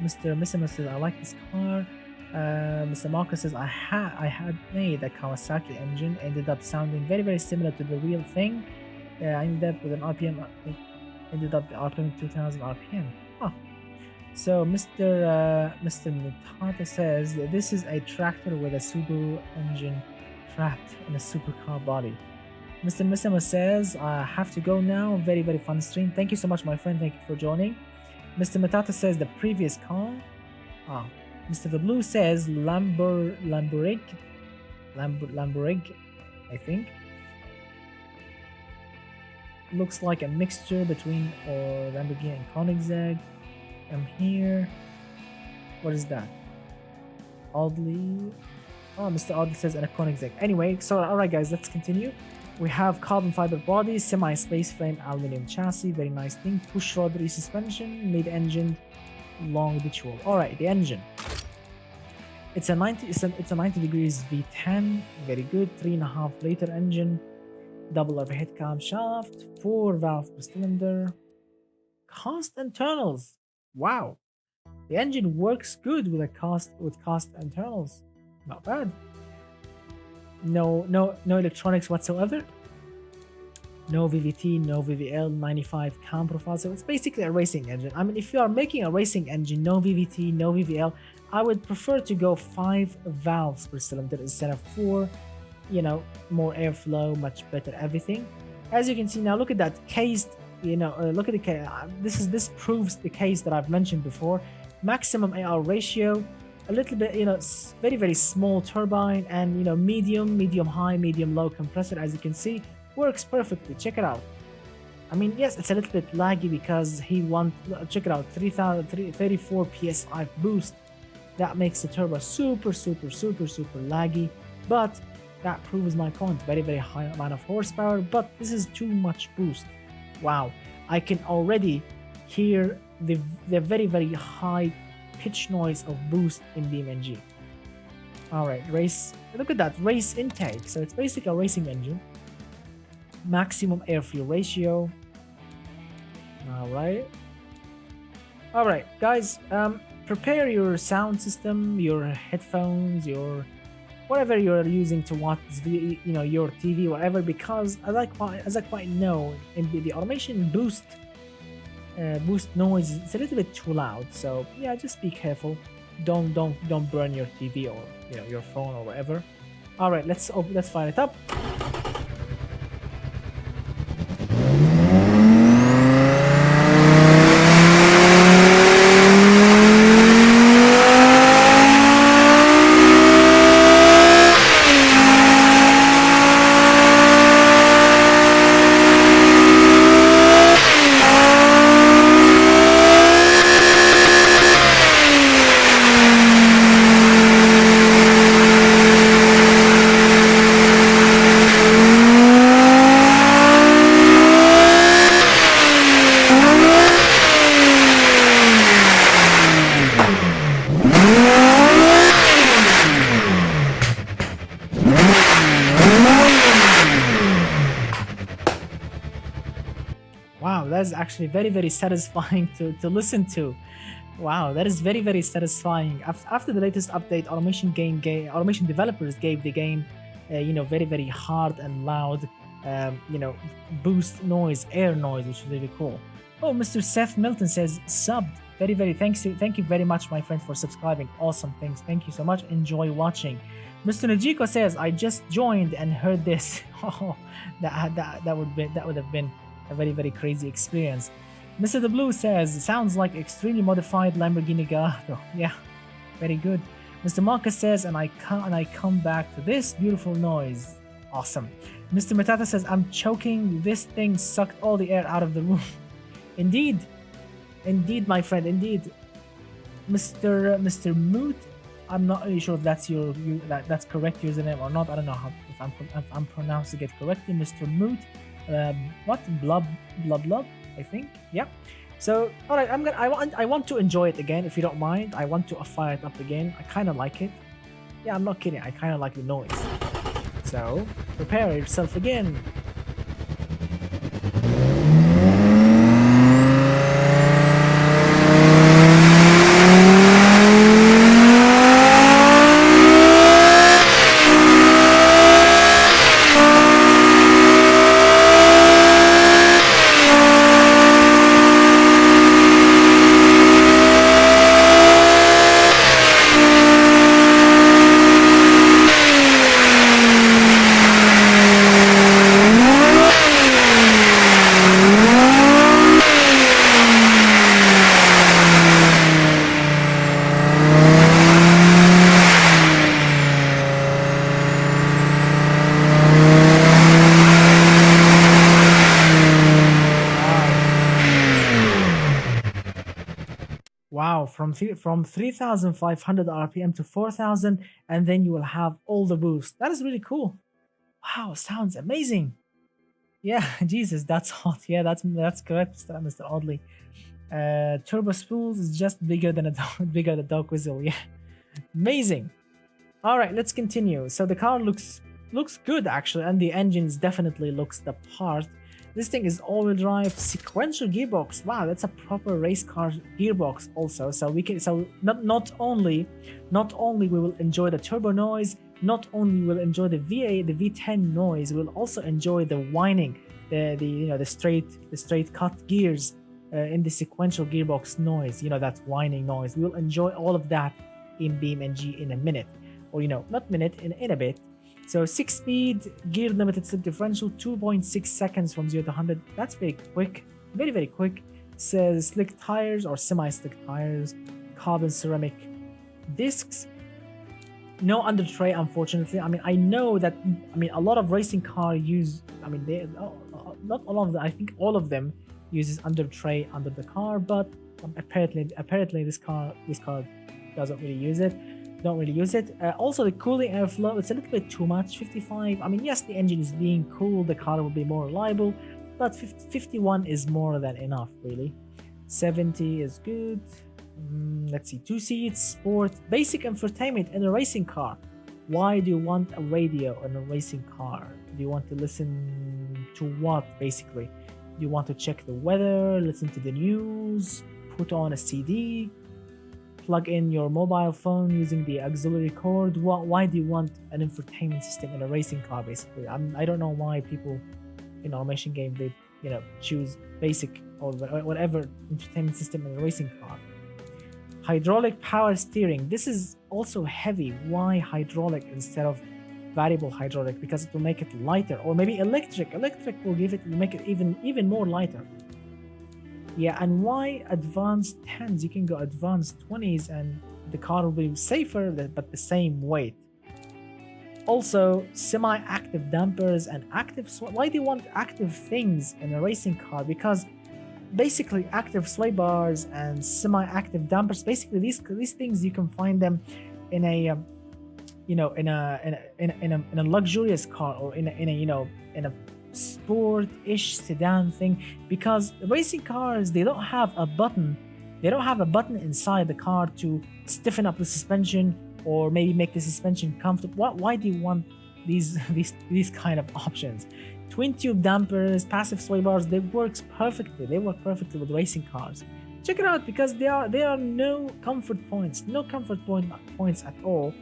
Mr. Missima says, I like this car. Mr. Marcus says, I had made a Kawasaki engine, ended up sounding very similar to the real thing. I ended up with an RPM, ended up the RPM 2000 RPM. Huh. So Mr. Mutata says that this is a tractor with a Subaru engine trapped in a supercar body. Mr. Missima says, I have to go now. Very fun stream. Thank you so much, my friend. Thank you for joining. Mr. Matata says the previous car. Mr. The Blue says Lamborghini, I think. Looks like a mixture between Lamborghini and Koenigsegg. I'm here. What is that? Oddly. Oh, Mr. Oddly says and a Koenigsegg. Anyway, so alright guys, let's continue. We have carbon fiber body, semi-space frame, aluminum chassis, very nice thing. Push rod suspension, mid-engine, long habitual. Alright, the engine. It's a 90 degrees V10, very good. 3.5 liter engine, double overhead camshaft, 4 valves per cylinder. Cast internals. Wow, the engine works good with cast internals. Not bad. No electronics whatsoever. No VVT, no VVL, 95 cam profile. So it's basically a racing engine. I mean, if you are making a racing engine, no VVT, no VVL, I would prefer to go 5 valves per cylinder instead of 4. More airflow, much better everything. As you can see now, look at that cased. Look at the case. This proves the case that I've mentioned before. Maximum AR ratio, a little bit, very small turbine, and medium high, medium low compressor. As you can see, works perfectly. Check it out. I mean, yes, it's a little bit laggy because check it out, 34 psi boost. That makes the turbo super laggy, but that proves my point. Very high amount of horsepower, but this is too much boost. Wow, I can already hear the very high pitch noise of boost in BeamNG. Alright, race. Look at that, race intake. So it's basically a racing engine. Maximum air fuel ratio. Alright, guys, prepare your sound system, your headphones, your whatever you're using to watch your TV, whatever, because as I quite know, in the automation boost noise, it's a little bit too loud. So yeah, just be careful. Don't burn your TV or your phone or whatever. All right, let's fire it up. Wow, that's actually very satisfying to listen to. Wow, that is very, very satisfying. After the latest update, automation developers gave the game, very, very hard and loud, boost noise, air noise, which is really cool. Oh, Mr. Seth Milton says subbed. Very, very thank you very much, my friend, for subscribing. Awesome, thanks. Thank you so much. Enjoy watching. Mr. Najiko says, I just joined and heard this. Oh, that would have been a very, very crazy experience. Mr. The Blue says, sounds like extremely modified Lamborghini Gallardo. Yeah, very good. Mr. Marcus says, and I come back to this beautiful noise. Awesome. Mr. Matata says, I'm choking. This thing sucked all the air out of the room. Indeed. Indeed, my friend. Indeed. Mr. Moot, I'm not really sure if that's that's correct username or not. I don't know if I'm pronouncing it correctly. Mr. Moot. What? Blub. I think. Yeah. So, all right, I want to enjoy it again, if you don't mind. I want to fire it up again. I kind of like it. Yeah, I'm not kidding. I kind of like the noise. So, prepare yourself again. Wow, from 3,500 RPM to 4,000, and then you will have all the boost. That is really cool. Wow, sounds amazing. Yeah, Jesus, that's hot. Yeah, that's correct, Mr. Oddly. Turbo spools is just bigger than bigger than a dog whistle. Yeah, amazing. All right, let's continue. So the car looks good actually, and the engines definitely looks the part. This thing is all-wheel drive, sequential gearbox. Wow, that's a proper race car gearbox also. So we can not only we will enjoy the turbo noise, not only will enjoy the V10 noise, we'll also enjoy the whining, the straight cut gears in the sequential gearbox noise. That whining noise. We'll enjoy all of that in BeamNG in a minute, or not minute, in a bit. So 6-speed, gear limited slip differential, 2.6 seconds from 0 to 100. That's very quick, very, very quick. Says slick tires or semi-slick tires, carbon ceramic discs. No under tray, unfortunately. I mean, I know that, a lot of racing car use, not all of them, I think all of them uses under tray under the car, but apparently this car doesn't really use it. Don't really use it. Also, the cooling airflow, it's a little bit too much. 55, yes, the engine is being cooled, the car will be more reliable, but 51 is more than enough, really. 70 is good. Let's see, 2 seats, sport, basic infotainment in a racing car. Why do you want a radio in a racing car? Do you want to listen to what, basically? Do you want to check the weather, listen to the news, put on a CD, plug in your mobile phone using the auxiliary cord? Why do you want an infotainment system in a racing car, basically? I don't know why people in automation game, they choose basic or whatever infotainment system in a racing car. Hydraulic power steering. This is also heavy. Why hydraulic instead of variable hydraulic? Because it will make it lighter. Or maybe electric. Electric will make it even more lighter. Yeah, and why advanced 10s? You can go advanced 20s and the car will be safer, but the same weight. Also, semi-active dampers and active sway. Why do you want active things in a racing car? Because basically active sway bars and semi-active dampers, basically these things, you can find them in a in a luxurious car or in a sport-ish sedan thing, because racing cars, they don't have a button inside the car to stiffen up the suspension or maybe make the suspension comfortable. Why do you want these kind of options? Twin tube dampers, passive sway bars, they work perfectly with racing cars. check it out, because there are no comfort points, points at all.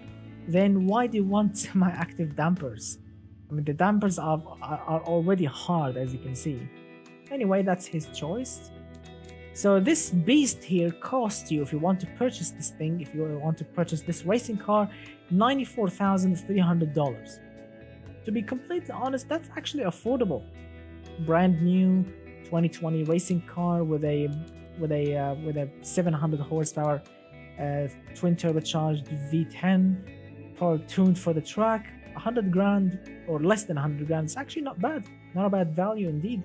Then why do you want semi-active dampers? I mean, the dampers are already hard, as you can see. Anyway, that's his choice. So this beast here costs you, if you want to purchase this thing, if you want to purchase this racing car, $94,300. To be completely honest, that's actually affordable. Brand new 2020 racing car with a 700 horsepower twin turbocharged V10, power tuned for the track. 100 grand or less than 100 grand. It's actually not bad. Not a bad value indeed.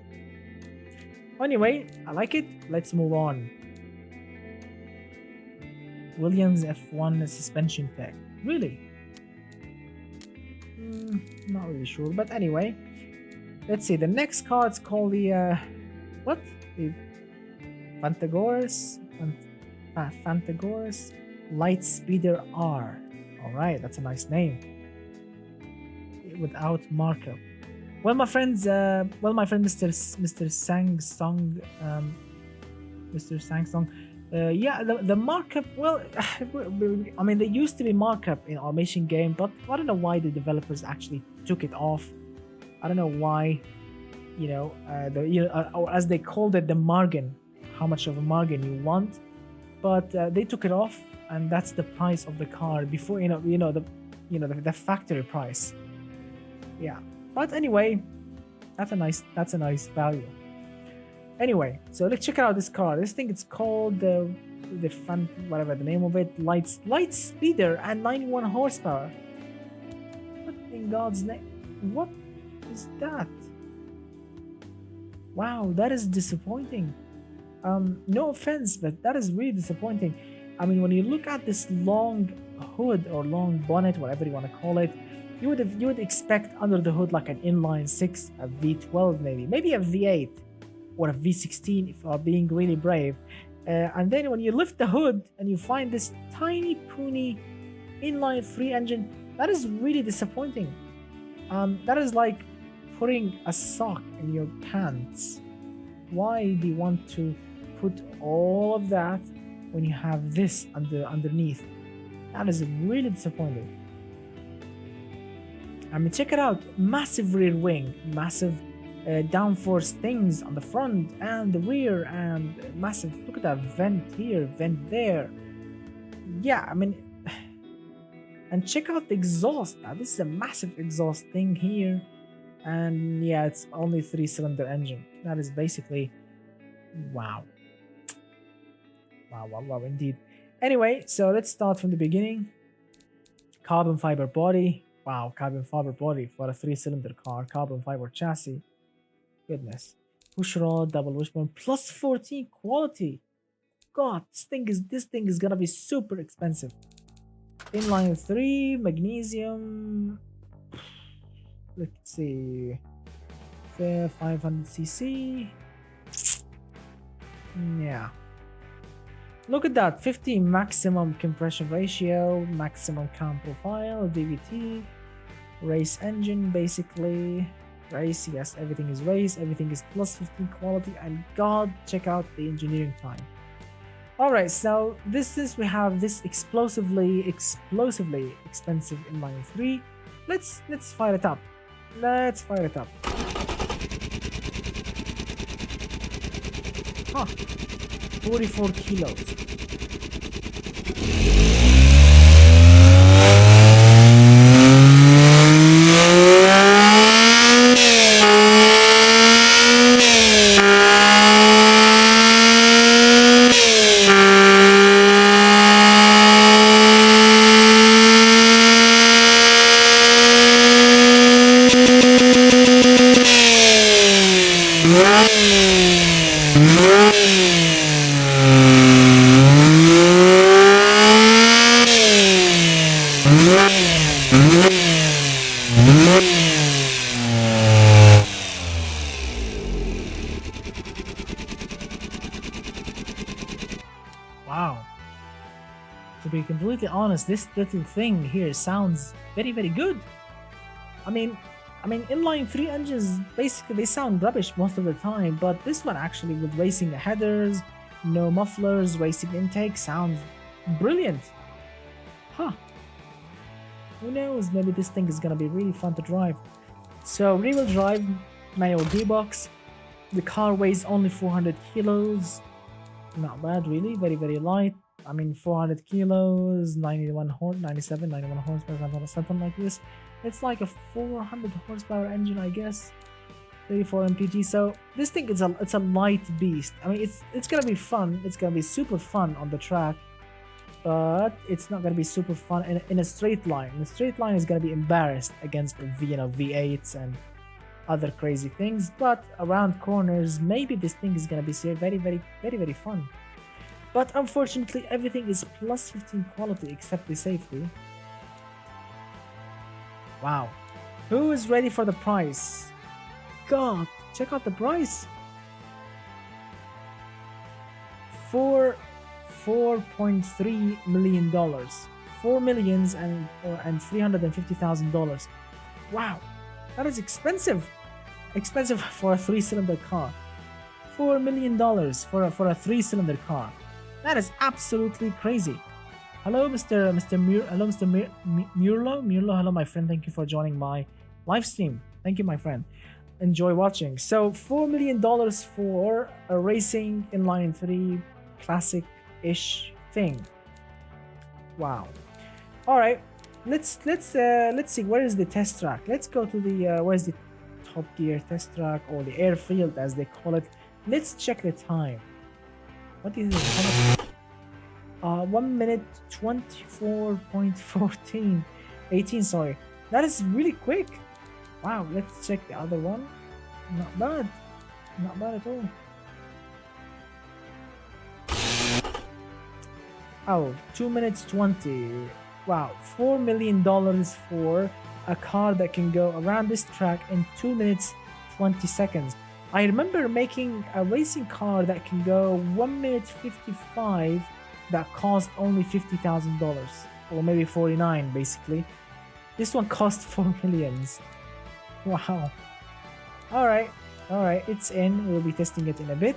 Anyway, I like it. Let's move on. Williams F1 suspension tech. Really? Not really sure. But anyway, let's see. The next car, it's called the what? The Fantagoras Light Speeder R. All right, that's a nice name. Without markup. Well, my friends, my friend Mr. Sangsong, yeah, the markup. Well, I mean, there used to be markup in automation game, but I don't know why the developers actually took it off. I don't know why, or as they called it, the margin. How much of a margin you want? But they took it off, and that's the price of the car before the factory price. Yeah, but anyway, that's a nice value. Anyway, so let's check out this car. This thing, it's called the whatever the name of it, light speeder and 91 horsepower. What in God's name? What is that? Wow, that is disappointing. No offense, but that is really disappointing. I mean, when you look at this long hood or long bonnet, whatever you want to call it, you would expect under the hood like an inline 6, a V12 maybe a V8 or a V16 if you are being really brave. And then when you lift the hood and you find this tiny puny inline 3 engine, that is really disappointing. That is like putting a sock in your pants. Why do you want to put all of that when you have this underneath? That is really disappointing. I mean, check it out. Massive rear wing, massive downforce things on the front and the rear, and massive, look at that vent here, vent there. Yeah, I mean, and check out the exhaust. Now, this is a massive exhaust thing here. And yeah, it's only 3-cylinder engine. That is basically, wow. Wow, indeed. Anyway, so let's start from the beginning. Carbon fiber body. Wow, carbon fiber body for a 3-cylinder car. Carbon fiber chassis. Goodness. Push rod, double wishbone, plus 14 quality. God, this thing is gonna be super expensive. Inline 3, magnesium. Let's see. 500cc. Yeah. Look at that, 50 maximum compression ratio, maximum cam profile, DVT, race engine, basically. Race, yes, everything is race, everything is plus 15 quality, and God, check out the engineering time. Alright, so since we have this explosively expensive inline 3, let's fire it up. Let's fire it up. Huh. 44 kilos. Wow. To be completely honest, this little thing here sounds very, very good. I mean, inline 3 engines, basically, they sound rubbish most of the time, but this one actually, with racing headers, no mufflers, racing intake, sounds brilliant. Huh. Who knows? Maybe this thing is gonna be really fun to drive. So rear-wheel drive, manual gearbox. The car weighs only 400 kilos. Not bad, really. Very, very light. I mean, 400 kilos, 91 horse, 97, 91 horsepower, something like this. It's like a 400 horsepower engine, I guess. 34 mpg. So this thing is it's a light beast. I mean, it's gonna be fun. It's gonna be super fun on the track, but it's not gonna be super fun in a straight line. In a straight line is gonna be embarrassed against V8s and other crazy things. But around corners, maybe this thing is gonna be very, very, very, very fun. But unfortunately, everything is plus 15 quality except the safety. Wow. Who is ready for the price? God, check out the price. $4.3 million. $4,350,000. Wow, that is expensive. Expensive for a 3-cylinder car. $4 million for a 3-cylinder car. That is absolutely crazy. Hello, Mr. Murlo. Hello, my friend. Thank you for joining my live stream. Thank you, my friend. Enjoy watching. So, $4 million for a racing inline 3 classic-ish thing. Wow. All right. Let's see. Where is the test track? Let's go to the where's the Top Gear test track, or the airfield as they call it. Let's check the time. What is it? 1 minute 24.14 18, sorry. That is really quick. Wow, let's check the other one. Not bad. Not bad at all. Oh, 2 minutes 20. Wow, $4 million for a car that can go around this track in 2 minutes 20 seconds. I remember making a racing car that can go 1 minute 55 that cost only $50,000, or maybe 49 basically. This one cost 4 millions. Wow. All right, it's in. We'll be testing it in a bit.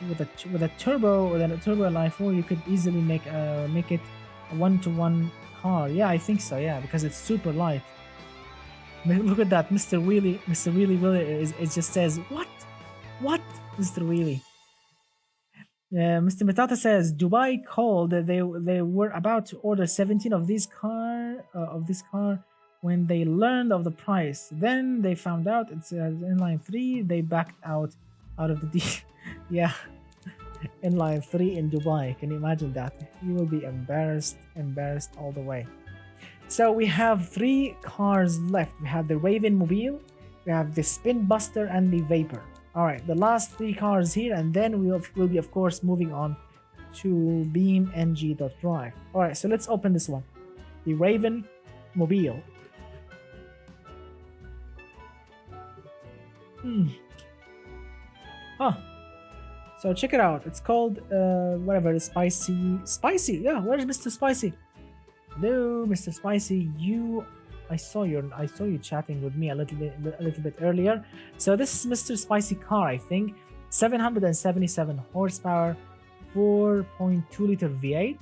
With a turbo, with a turbo inline 4, you could easily make it a 1-to-1 car. Yeah, I think so. Yeah, because it's super light. Look at that, Mr. Wheelie. Mr. Wheelie Willie it just says what, Mr. Wheelie. Mr. Matata says Dubai called. They were about to order 17 of this car when they learned of the price. Then they found out it's inline 3. They backed out of the deal. Yeah, inline 3 in Dubai. Can you imagine that? You will be embarrassed all the way. So we have 3 cars left. We have the Raven Mobile, we have the Spin Buster, and the Vapor. All right, the last 3 cars here, and then we'll be of course moving on to BeamNG.drive. All right, so let's open this one, the Raven Mobile. So check it out. It's called whatever, the Spicy. Yeah, where's Mr. Spicy? Hello, Mr. Spicy. I saw you chatting with me a little bit earlier. So this is Mr. Spicy car, I think. 777 horsepower, 4.2 liter V8,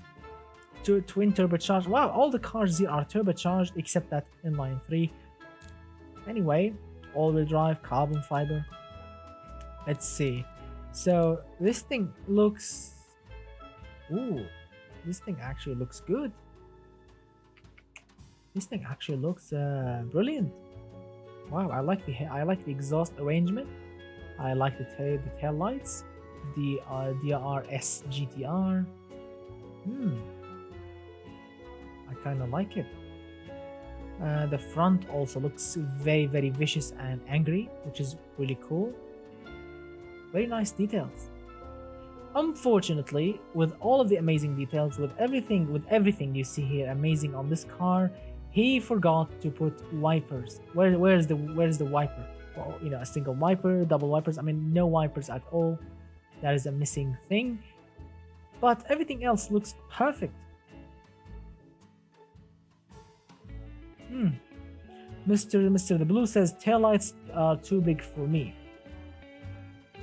twin turbocharged. Wow, all the cars here are turbocharged except that inline 3. Anyway, all-wheel drive, carbon fiber. Let's see. So this thing looks. Ooh, this thing actually looks good. This thing actually looks brilliant. Wow, I like the exhaust arrangement. I like the tail lights, the DRS GTR. I kind of like it. The front also looks very, very vicious and angry, which is really cool. Very nice details. Unfortunately, with all of the amazing details, with everything you see here amazing on this car, he forgot to put wipers. Where's the wiper? Well, you know, a single wiper, double wipers. I mean, no wipers at all. That is a missing thing. But everything else looks perfect. Mr. The Blue says taillights are too big for me.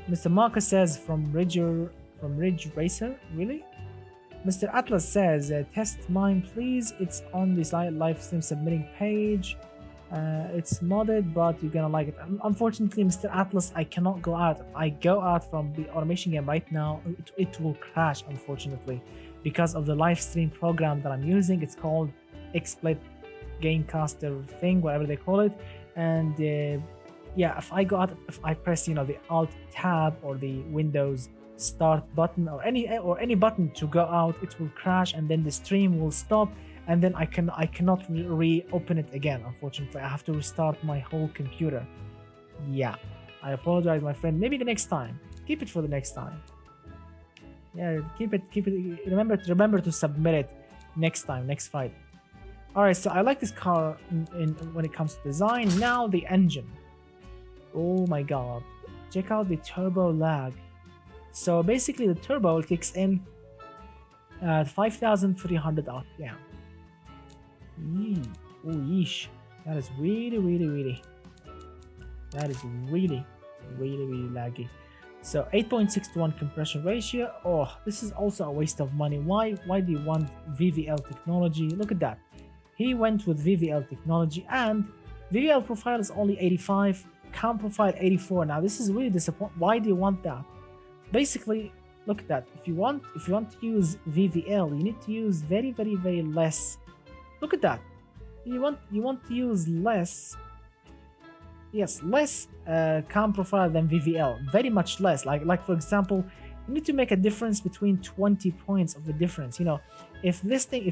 Mr. Marcus says from Ridge Racer, really? Mr. Atlas says test mine please. It's on this live stream submitting page. It's modded, but you're gonna like it. Unfortunately, Mr. Atlas, I cannot go out. If I go out from the automation game right now, it will crash, unfortunately, because of the live stream program that I'm using. It's called XSplit Gamecaster thing, whatever they call it. And yeah, if I go out, if I press, the Alt Tab or the Windows Start button or any button to go out, it will crash, and then the stream will stop. And then I cannot reopen it again. Unfortunately, I have to restart my whole computer. Yeah, I apologize, my friend. Maybe the next time. Keep it for the next time. Yeah, keep it. Remember to submit it next time, next Friday. All right. So I like this car when it comes to design. Now the engine. Oh my God! Check out the turbo lag. So basically, the turbo kicks in at 5,300 RPM. Oh, yeesh. That is really laggy. So 8.6 to 1 compression ratio. Oh, this is also a waste of money. Why do you want VVL technology? Look at that. He went with VVL technology, and VVL profile is only 85, cam profile 84. Now this is really disappointing. Why do you want that? Basically, look at that. If you want to use VVL, you need to use very less. Look at that. You want to use less cam profile than VVL. Very much less. Like for example, you need to make a difference between 20 points of the difference. If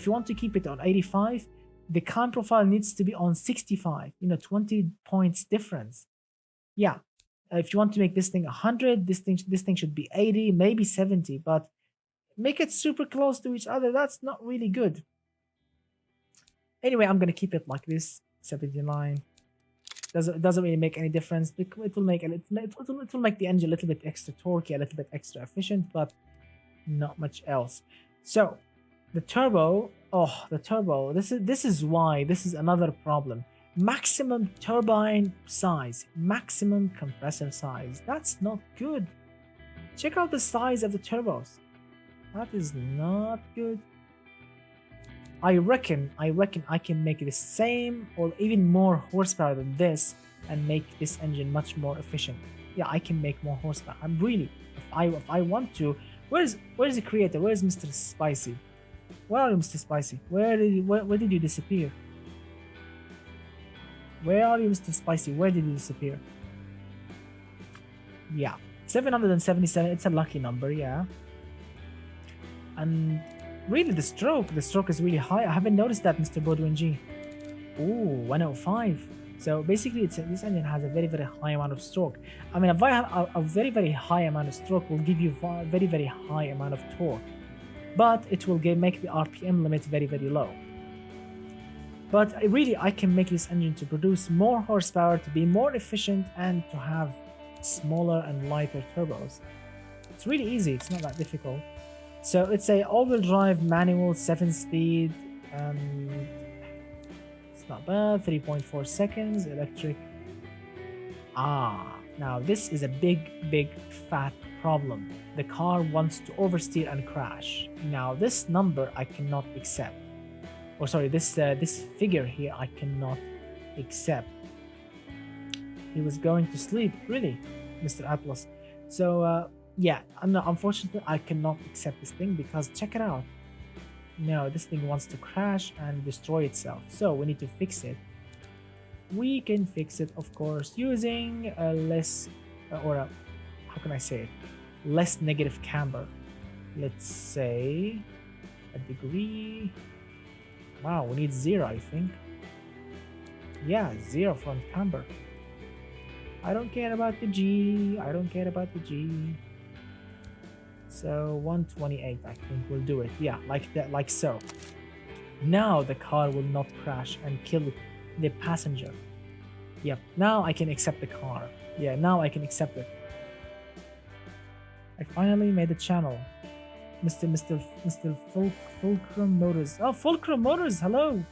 you want to keep it on 85, the cam profile needs to be on 65. 20 points difference. Yeah. If you want to make this thing 100, this thing should be 80, maybe 70, but make it super close to each other. That's not really good. Anyway, I'm gonna keep it like this, 79. Doesn't really make any difference. It will make the engine a little bit extra torquey, a little bit extra efficient, but not much else. So the turbo. This is why this is another problem. Maximum turbine size, maximum compressor size. That's not good. Check out the size of the turbos. That is not good. I reckon I can make the same or even more horsepower than this and make this engine much more efficient. Yeah, I can make more horsepower. I'm really, if I want to. Where's the creator? Where's Mr. Spicy? Where are you, Mr. Spicy? Where did you disappear? Where are you, Mr. Spicy? Where did you disappear? Yeah, 777. It's a lucky number, yeah. And really, the stroke is really high. I haven't noticed that, Mr. BeamNG. Ooh, 105. So basically, this engine has a very high amount of stroke. I mean, a very high amount of stroke will give you a very high amount of torque, but it will make the RPM limit very low. But really, I can make this engine to produce more horsepower, to be more efficient, and to have smaller and lighter turbos. It's really easy. It's not that difficult. So it's a all-wheel drive manual 7-speed. It's not bad. 3.4 seconds. Electric. Now this is a big fat problem. The car wants to oversteer and crash. Now this number I cannot accept. Or sorry, this figure here I cannot accept. He was going to sleep, really, Mr. Atlas. So yeah, unfortunately I cannot accept this thing because check it out. No, this thing wants to crash and destroy itself. So we need to fix it. We can fix it, of course, using a less, how can I say it? Less negative camber. Let's say a degree. Wow, we need 0, I think. Yeah, 0 front camber. I don't care about the G. So 128, I think we'll do it. Yeah, like that, like so. Now the car will not crash and kill the passenger. Yep, now I can accept the car. Yeah, now I can accept it. I finally made a channel. Mr. Fulcrum Motors. Oh, Fulcrum Motors, hello.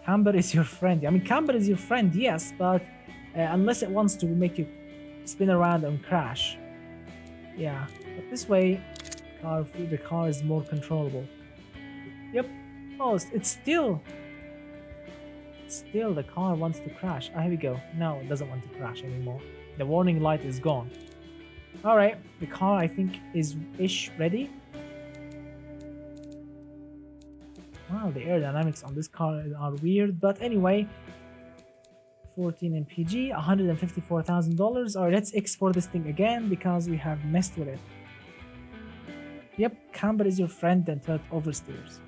Camber is your friend. I mean, camber is your friend, yes, but unless it wants to make you spin around and crash. Yeah, but this way, the car is more controllable. Yep. Oh, it's still the car wants to crash. Ah, here we go. No, it doesn't want to crash anymore. The warning light is gone. All right, the car I think is ish ready. Wow, the aerodynamics on this car are weird, but anyway, 14 mpg, $154,000. All right, let's export this thing again because we have messed with it. Yep, camber is your friend until it oversteers.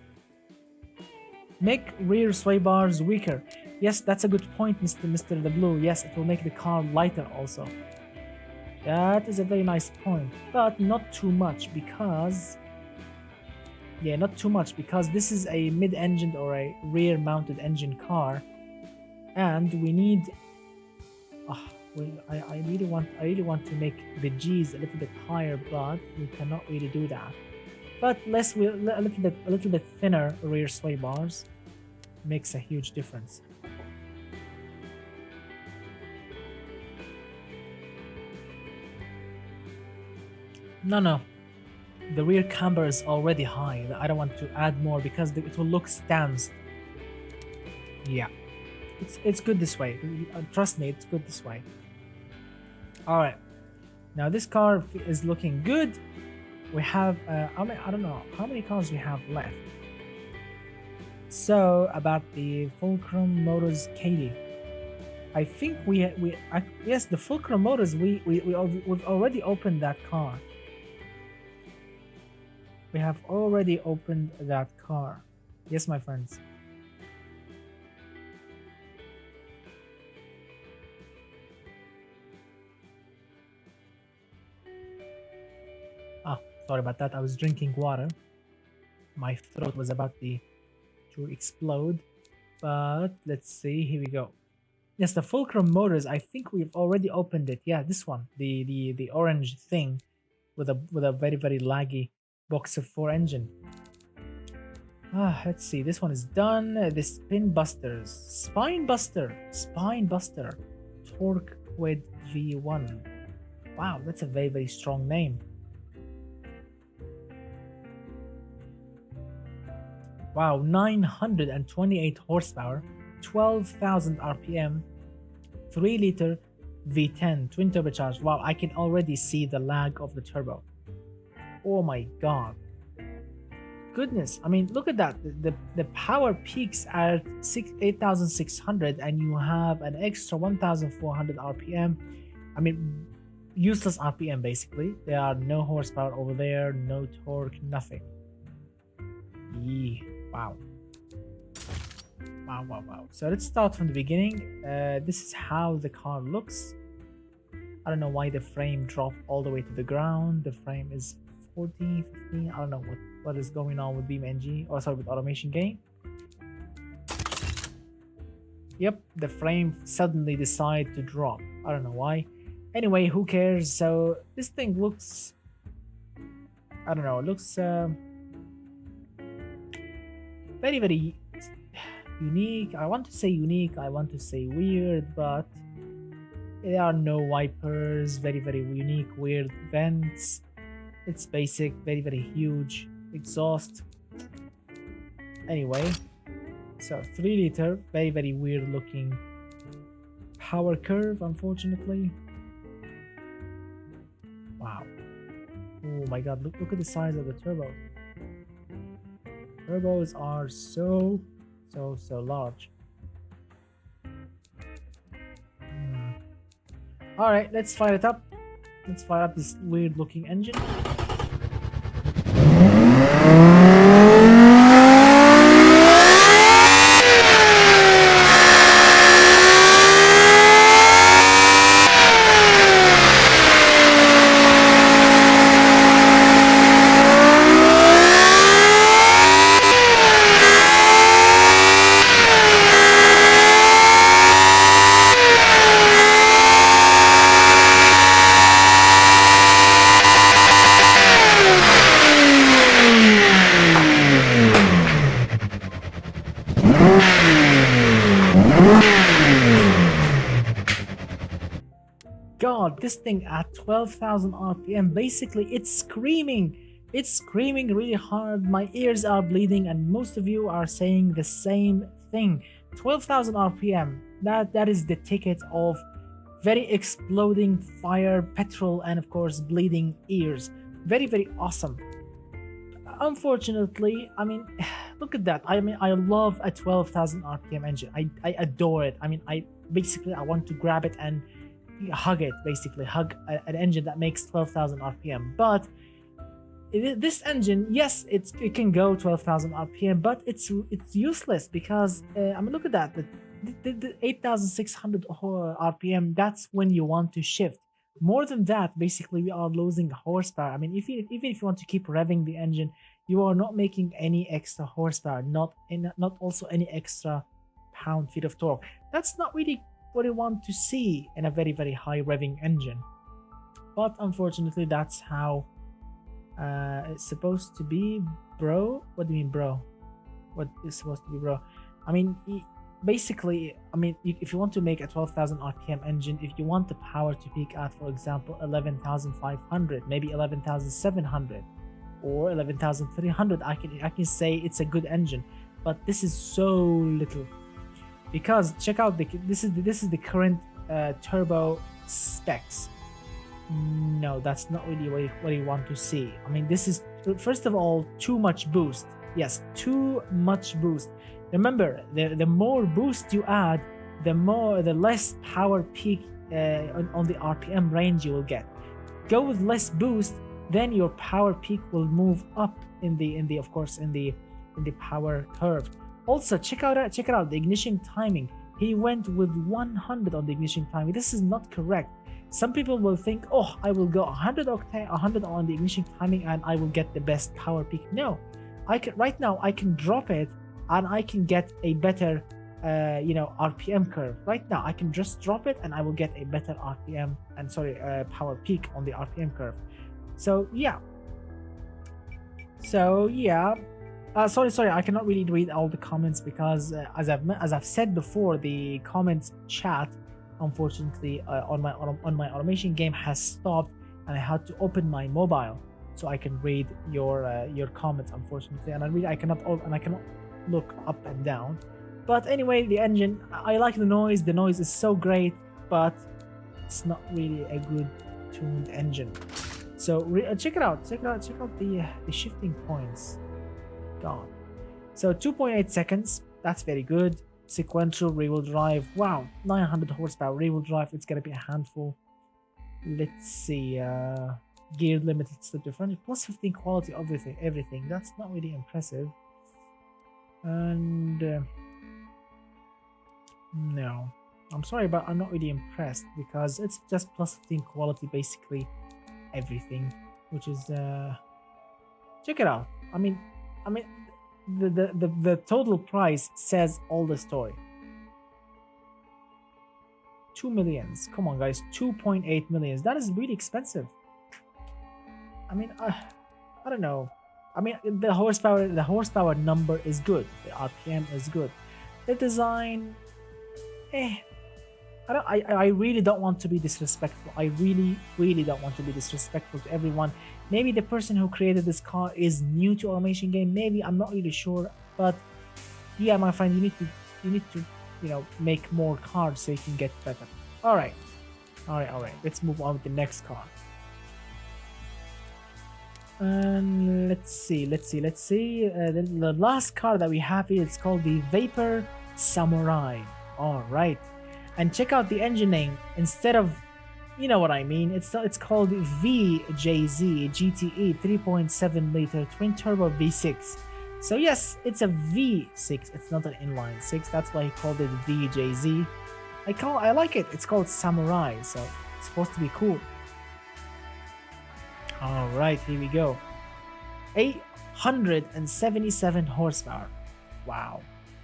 Make rear sway bars weaker. Yes, that's a good point, Mr. The Blue. Yes, it will make the car lighter also. That is a very nice point, but not too much because... Yeah, not too much because this is a mid-engined or a rear-mounted engine car, and we need... I really want to make the G's a little bit higher, but we cannot really do that. But a little bit thinner rear sway bars makes a huge difference. No. The rear camber is already high. I don't want to add more because it will look stanced. Yeah, it's good this way. Trust me, it's good this way. All right, now this car is looking good. We have I don't know how many cars we have left. So about the Fulcrum Motors Katie, I think yes, the Fulcrum Motors we've already opened that car. We have already opened that car. Yes, my friends. Ah, sorry about that. I was drinking water. My throat was about to explode. But let's see. Here we go. Yes, the Fulcrum Motors. I think we've already opened it. Yeah, this one, the orange thing, with a very very laggy Boxer 4 engine. Let's see. This one is done. The Spine Buster, Torque Quid V1. Wow, that's a very very strong name. Wow, 928 horsepower, 12,000 RPM, 3-liter V10 twin turbocharged. Wow, I can already see the lag of the turbo. Oh my god. Goodness, I mean, look at that. The power peaks at 8,600 and you have an extra 1,400 RPM. I mean, useless RPM basically. There are no horsepower over there, no torque, nothing. Yee, wow. Wow. So let's start from the beginning. This is how the car looks. I don't know why the frame dropped all the way to the ground. The frame is 14, 15, I don't know what is going on with BeamNG, or sorry, with Automation Game. Yep, the frame suddenly decided to drop. I don't know why. Anyway, who cares? So this thing looks, I don't know, it looks very very unique. I want to say unique, I want to say weird, but there are no wipers, very very unique weird vents. It's basic, very very huge exhaust. Anyway, so 3-liter, very very weird looking power curve, unfortunately. Wow. Oh my god, look at the size of the turbo. Turbos are so large. All right, let's fire it up. Let's fire up this weird looking engine. God, this thing at 12,000 RPM, basically it's screaming. It's screaming really hard. My ears are bleeding, and most of you are saying the same thing. 12,000 RPM, that is the ticket of very exploding fire, petrol, and of course bleeding ears. Very, very awesome. Unfortunately, I mean, look at that. I mean, I love a 12,000 RPM engine. I adore it. I mean, I want to grab it and hug it, basically hug an engine that makes 12,000 RPM. But this engine, yes, it can go 12,000 RPM, but it's useless because I mean, look at that. The 8,600 RPM. That's when you want to shift. More than that, basically, we are losing horsepower. I mean, even if you want to keep revving the engine, you are not making any extra horsepower, not also any extra pound-feet of torque. That's not really what you want to see in a very, very high revving engine. But unfortunately, that's how it's supposed to be, bro. What do you mean, bro? What is supposed to be, bro? I mean, basically, I mean, if you want to make a 12,000 RPM engine, if you want the power to peak at, for example, 11,500, maybe 11,700 or 11,300, I can say it's a good engine. But this is so little, because check out this is the current turbo specs. No, that's not really what you want to see. I mean, this is, first of all, too much boost. Yes, too much boost. Remember, the more boost you add, the less power peak on the RPM range you will get. Go with less boost, then your power peak will move up in the of course in the power curve. Also, check it out the ignition timing. He went with 100 on the ignition timing. This is not correct. Some people will think, oh, I will go 100 on the ignition timing and I will get the best power peak. No, right now I can drop it and I can get a better RPM curve. Right now I can just drop it and I will get a better RPM and power peak on the RPM curve. So yeah. Sorry, I cannot really read all the comments because as I've said before, the comments chat, unfortunately, on my automation game has stopped, and I had to open my mobile so I can read your comments, unfortunately, and I cannot look up and down. But anyway, the engine, I like the noise. The noise is so great, but it's not really a good tuned engine. So check it out. Check out the shifting points. God. So 2.8 seconds. That's very good. Sequential rear-wheel drive. Wow, 900 horsepower rear-wheel drive. It's gonna be a handful. Let's see. Gear limited slip differential. Plus 15 quality. Everything. That's not really impressive. And no, I'm sorry, but I'm not really impressed because it's just plus 15 quality, basically everything, which is check it out. I mean the total price says all the story. 2 millions. Come on, guys, 2.8 millions. That is really expensive. I mean, I don't know. I mean, the horsepower number is good. The RPM is good. The design, I really don't want to be disrespectful. I really don't want to be disrespectful to everyone. Maybe the person who created this car is new to automation game. Maybe, I'm not really sure. But yeah, my friend, you need to make more cars so you can get better. All right. Let's move on with the next car. And let's see. The last car that we have here, it's called the Vapor Samurai. All right, and check out the engine name. Instead of, you know what I mean, it's called VJZ GTE 3.7 liter twin turbo V6. So yes, it's a V6. It's not an inline six. That's why he called it VJZ. I like it. It's called Samurai, so it's supposed to be cool. All right, here we go. 877 horsepower. Wow.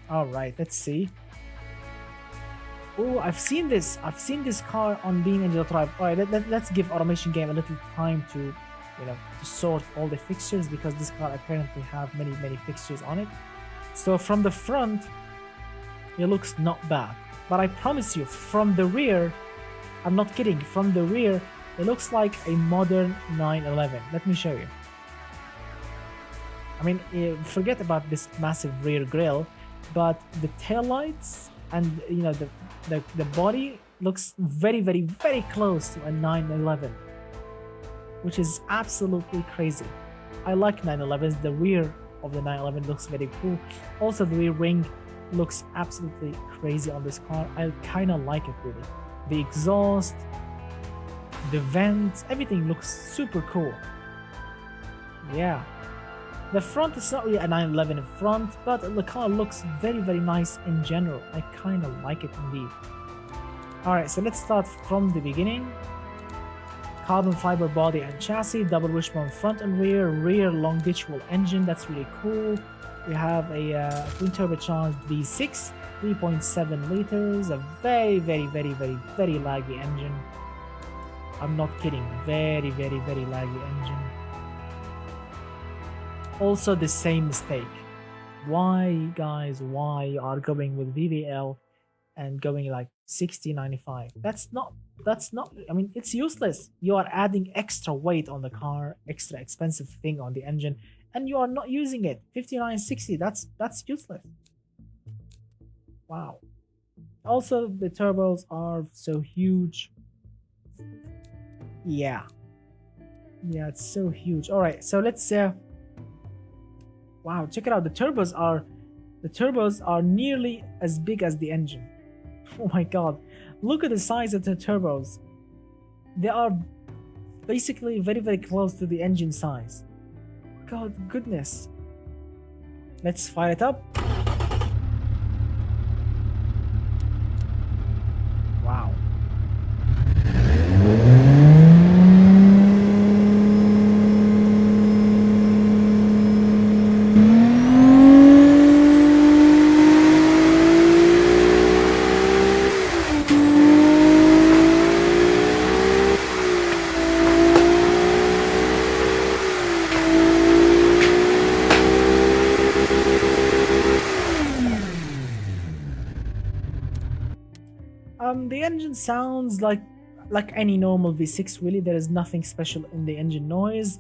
All right, let's see. Oh, I've seen this car on BeamNG Drive. All right, let's give automation game a little time to sort all the fixtures, because this car apparently have many fixtures on it. So from the front, it looks not bad. But I promise you, from the rear, I'm not kidding, from the rear, it looks like a modern 911. Let me show you. I mean, forget about this massive rear grille, but the taillights and the body looks very, very, very close to a 911, which is absolutely crazy. I like 911s. The rear of the 911 looks very cool. Also, the rear wing looks absolutely crazy on this car. I kind of like it, really. The exhaust, the vents, everything looks super cool. Yeah. The front is not really a 911 in front, but the car looks very, very nice in general. I kind of like it indeed. Alright, so let's start from the beginning. Carbon fiber body and chassis, double wishbone front and rear long ditch wall engine, that's really cool. We have a twin turbocharged V6, 3.7 liters, a very, very, very, very, very laggy engine. I'm not kidding, very, very, very laggy engine. Also the same mistake. Why, guys, why you are going with VVL and going like 6095? That's not, I mean, it's useless. You are adding extra weight on the car, extra expensive thing on the engine, and you are not using it. 5960, that's useless. Wow. Also, the turbos are so huge. Yeah, it's so huge. All right, so let's wow, check it out. The turbos are nearly as big as the engine. Oh my god, look at the size of the turbos. They are basically very, very close to the engine size. God goodness. Let's fire it up. Wow. The engine sounds like any normal V6 really. There is nothing special in the engine noise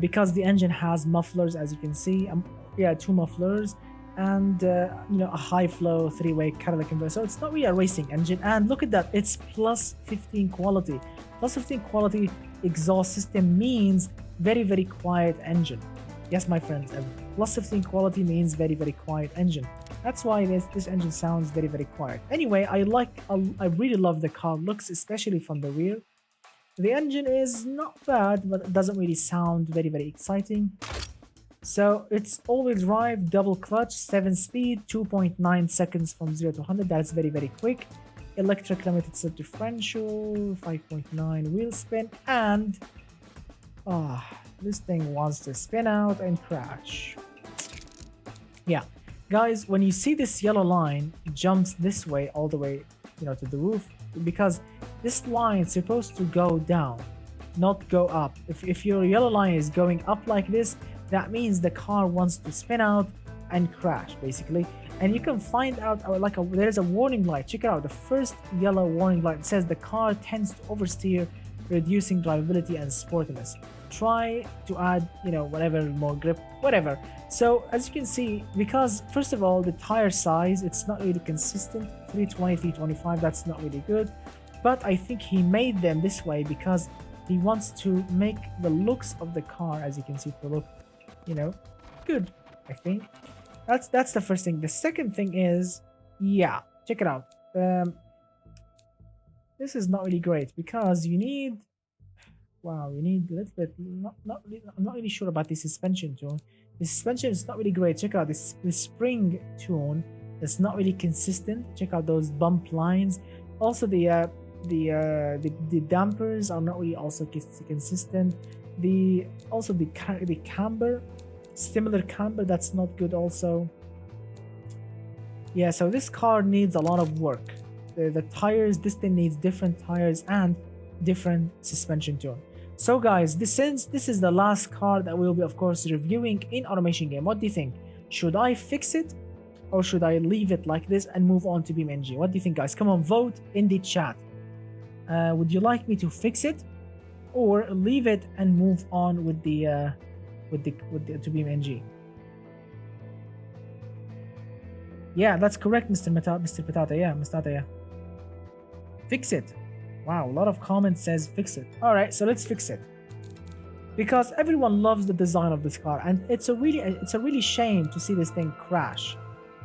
because the engine has mufflers, as you can see. Yeah, 2 mufflers and a high flow 3-way catalytic converter. So it's not really a racing engine. And look at that, it's plus 15 quality. Plus 15 quality exhaust system means very, very quiet engine. Yes, my friends, plus 15 quality means very, very quiet engine. That's why this engine sounds very, very quiet. Anyway, I really love the car looks, especially from the rear. The engine is not bad, but it doesn't really sound very, very exciting. So it's all-wheel drive, double clutch, 7-speed, 2.9 seconds from 0 to 100. That's very, very quick. Electric limited slip differential, 5.9 wheel spin, and this thing wants to spin out and crash. Yeah. Guys, when you see this yellow line jumps this way all the way, to the roof, because this line is supposed to go down, not go up. If your yellow line is going up like this, that means the car wants to spin out and crash, basically. And you can find out, there's a warning light. Check it out. The first yellow warning light says the car tends to oversteer, reducing drivability and sportiness. Try to add, whatever, more grip, whatever. So as you can see, because first of all, the tire size, it's not really consistent. 320, 325, that's not really good. But I think he made them this way because he wants to make the looks of the car, as you can see, to look, good, I think. That's the first thing. The second thing is, yeah, check it out. This is not really great because you need a little bit, I'm not really sure about the suspension tune. The suspension is not really great. Check out this spring tune. It's not really consistent. Check out those bump lines. Also the dampers are not really also consistent. The camber, similar camber, that's not good also. Yeah, so this car needs a lot of work. The tires, this thing needs different tires and different suspension tune. So guys, since this is the last car that we'll be of course reviewing in Automation Game, what do you think? Should I fix it or should I leave it like this and move on to BeamNG? What do you think, guys? Come on, vote in the chat. Would you like me to fix it or leave it and move on with the to BeamNG? Yeah, that's correct, Mr. Patata. Yeah, Mr. Patata. Yeah. Fix it. Wow, a lot of comments says fix it. All right, so let's fix it. Because everyone loves the design of this car, and it's a really shame to see this thing crash.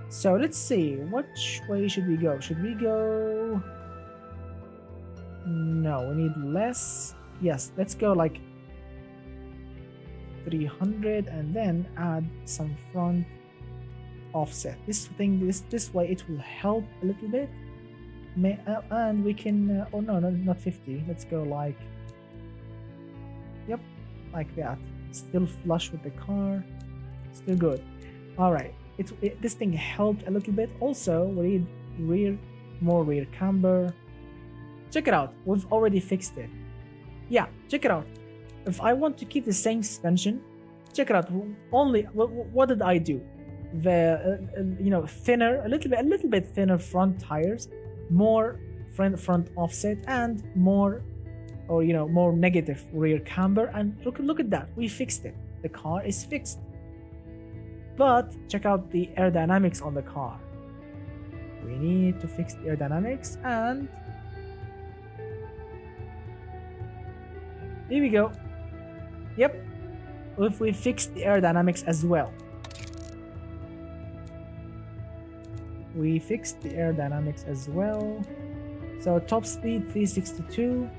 So let's see, which way should we go? Should we go? No, we need less. Yes, let's go like 300 and then add some front offset. This way it will help a little bit. And we can oh no, not 50. Let's go like, yep, like that. Still flush with the car, still good. All right, this thing helped a little bit. Also, we need more rear camber. Check it out, we've already fixed it. Yeah, check it out. If I want to keep the same suspension, check it out. Only what did I do? The thinner, a little bit thinner front tires, more front offset, and more negative rear camber. And look at that, we fixed it. The car is fixed. But check out the aerodynamics on the car. We need to fix the aerodynamics, and here we go. Yep, if we fix the aerodynamics as well. We fixed the aerodynamics as well. So top speed 362.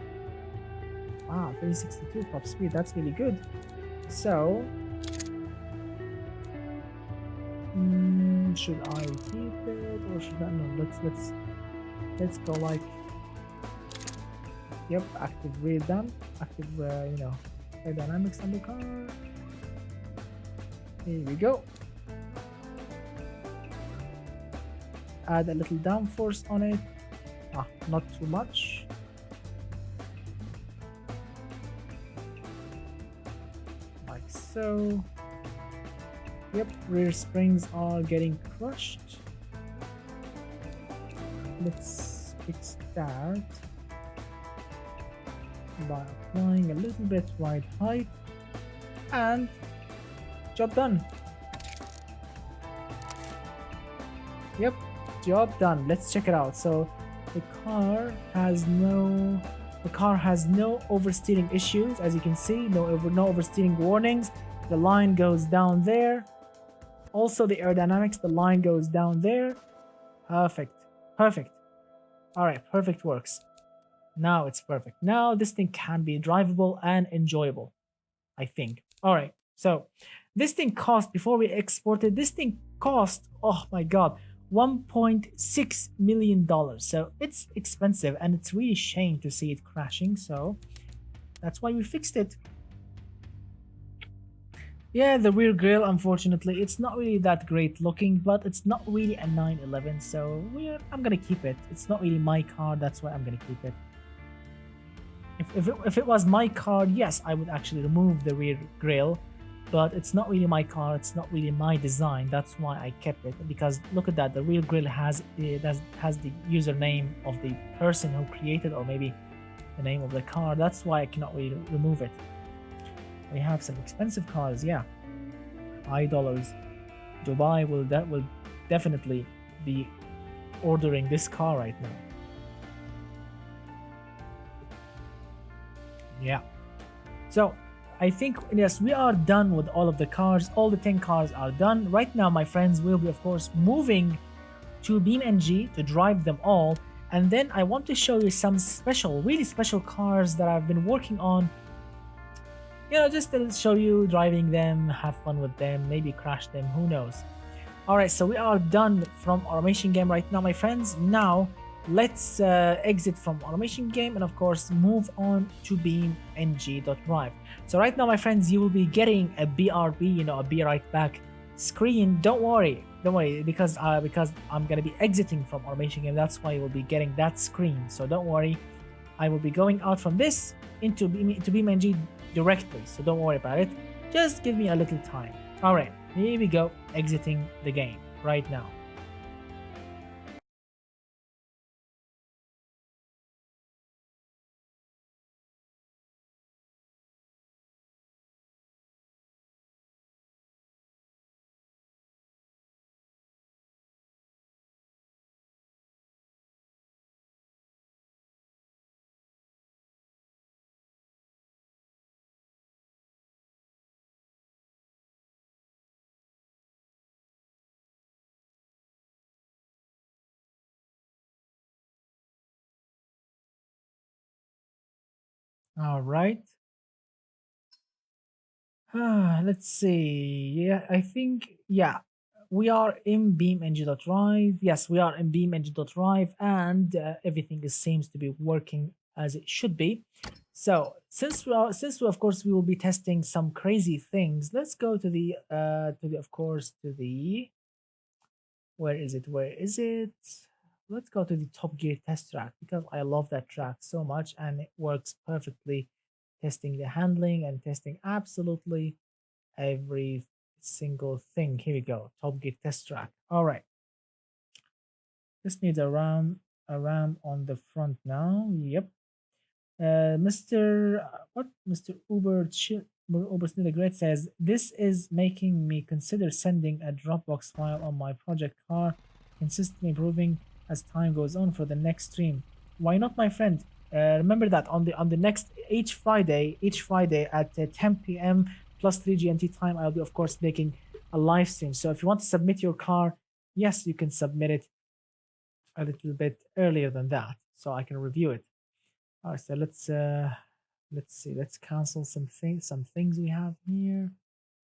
Wow, 362 top speed, that's really good. So should I keep it or should I? No, let's go like, yep, active rear dump, active aerodynamics on the car. Here we go. Add a little downforce on it. Not too much. Like so. Yep, rear springs are getting crushed. Let's fix that by applying a little bit ride height, and job done. Yep, job done. Let's check it out. So the car has no oversteering issues, as you can see. No oversteering warnings. The line goes down there. Also the aerodynamics, the line goes down there. Perfect. All right, perfect, works. Now it's perfect. Now this thing can be drivable and enjoyable, I think. All right, so this thing cost, before we exported, this thing cost, oh my god, $1.6 million. So it's expensive, and it's really a shame to see it crashing. So that's why we fixed it. Yeah, the rear grille, unfortunately, it's not really that great looking, but it's not really a 911, so I'm gonna keep it. It's not really my car, that's why I'm gonna keep it. If it was my car, yes, I would actually remove the rear grille, but it's not really my car, it's not really my design, that's why I kept it. Because look at that, the rear grille has the username of the person who created, or maybe the name of the car. That's why I cannot really remove it. We have some expensive cars, yeah. High dollars. Dubai will definitely be ordering this car right now. Yeah. So I think, yes, we are done with all of the cars. All the 10 cars are done. Right now, my friends, will be, of course, moving to BeamNG to drive them all. And then I want to show you some really special cars that I've been working on. Just to show you driving them, have fun with them, maybe crash them, who knows. All right, so we are done from Automation Game right now, my friends. Now let's exit from Automation Game and of course move on to BeamNG.drive. So right now, my friends, you will be getting a BRB, a be right back screen. Don't worry, because I'm gonna be exiting from Automation Game. That's why you will be getting that screen. So don't worry, I will be going out from this into BeamNG directly, so don't worry about it. Just give me a little time. All right, here we go, exiting the game right now. All right. Let's see. Yeah, I think, yeah, we are in BeamNG.Drive. Yes, we are in BeamNG.Drive, and everything seems to be working as it should be. So since we of course we will be testing some crazy things, let's go to the of course to the where is it? Where is it? Let's go to the Top Gear test track because I love that track so much and it works perfectly testing the handling and testing absolutely every single thing. Here we go. Top Gear test track. All right. This needs a RAM on the front now. Yep. Mr. What? Mr. Uber Sniller Great says this is making me consider sending a Dropbox file on my project car, consistently improving as time goes on for the next stream. Why not, my friend? Remember that on the next each Friday at 10 p.m. plus 3 GMT time, I'll be of course making a live stream. So if you want to submit your car, yes, you can submit it a little bit earlier than that, so I can review it. All right, so let's see. Let's cancel some things we have here.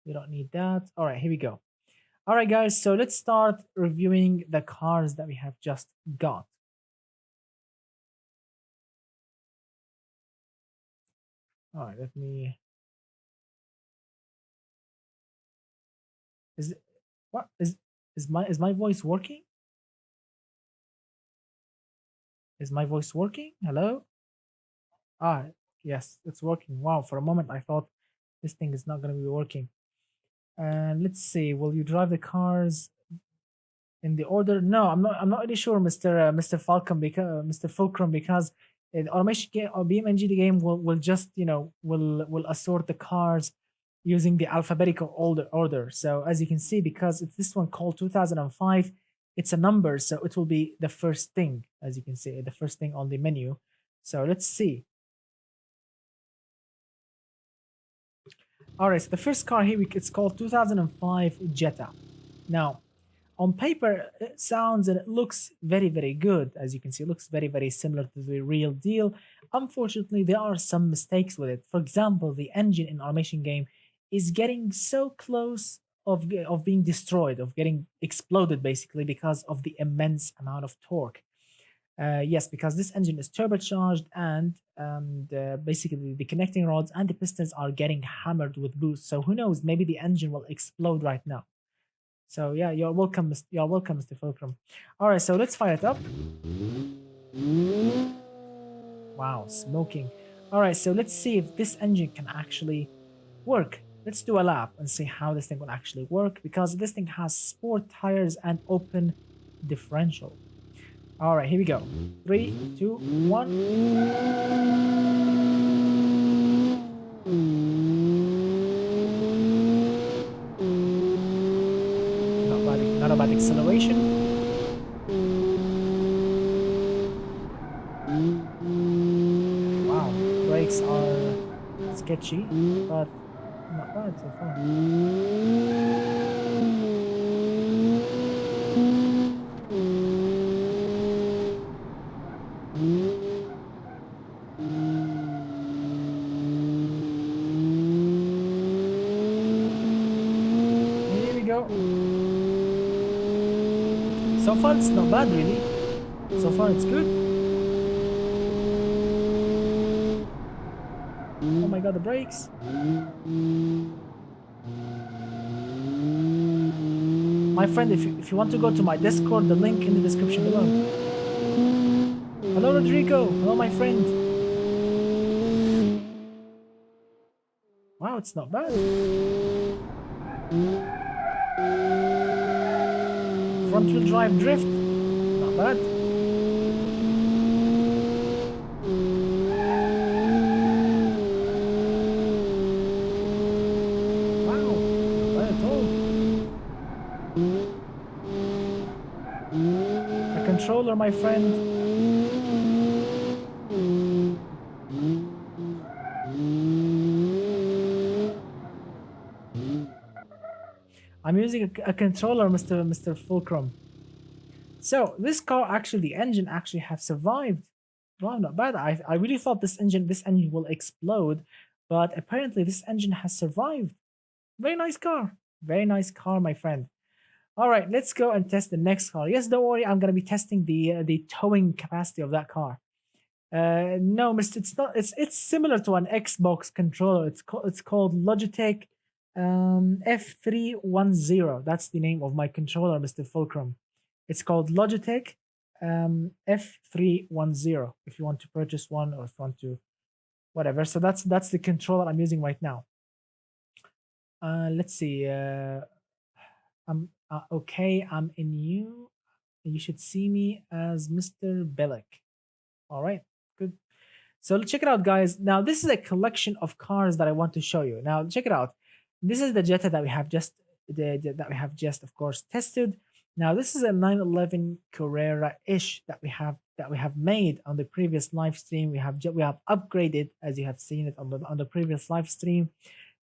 We don't need that. All right, here we go. All right, guys. So let's start reviewing the cars that we have just got. All right, let me. Is it what is my voice working? Is my voice working? Hello. Ah, yes, it's working. Wow, for a moment I thought this thing is not going to be working. And let's see. Will you drive the cars in the order? No, I'm not really sure, Mr. Falcon, because Mr. Fulcrum, because the automation game or BeamNG the game will just will assort the cars using the alphabetical order. So as you can see, because it's this one called 2005, it's a number, so it will be the first thing, as you can see, the first thing on the menu. So let's see. All right, so the first car here, it's called 2005 Jetta. Now, on paper it sounds and it looks very very good. As you can see, it looks very very similar to the real deal. Unfortunately, there are some mistakes with it. For example, the engine in automation game is getting so close of being destroyed, of getting exploded basically, because of the immense amount of torque. Yes, because this engine is turbocharged, and basically the connecting rods and the pistons are getting hammered with boost. So who knows, maybe the engine will explode right now. So yeah, you're welcome, Mr. Fulcrum. All right, so let's fire it up. Wow, smoking. All right, so let's see if this engine can actually work. Let's do a lap and see how this thing will actually work, because this thing has sport tires and open differential. All right, here we go. 3, 2, 1. Not about acceleration. Wow, brakes are sketchy, but not bad so far. Here we go. So far it's not bad really. So far it's good. Oh my god, the brakes. My friend, if you want to go to my Discord, the link in the description below. Hello, Rodrigo. Hello, my friend. Wow, it's not bad. Front wheel drive drift. Not bad. Wow, not bad at all. A controller, my friend. I'm using a controller, Mr. Fulcrum. So this car, actually, the engine actually have survived Wow, not bad. I really thought this engine will explode, but apparently this engine has survived. Very nice car. Very nice car, my friend. All right, let's go and test the next car. Yes, don't worry, I'm gonna be testing the towing capacity of that car. No, Mister, it's not. It's similar to an Xbox controller. It's called Logitech F310. That's the name of my controller, Mister Fulcrum. It's called Logitech F310. If you want to purchase one, or if you want to whatever. So that's the controller I'm using right now. Let's see. I'm okay. I'm in you. You should see me as Mr. Bellic. All right, good. So check it out, guys. Now this is a collection of cars that I want to show you. Now check it out. This is the Jetta that we have just that we have just, of course, tested. Now this is a 911 Carrera-ish that we have made on the previous live stream. We have upgraded, as you have seen it on the previous live stream.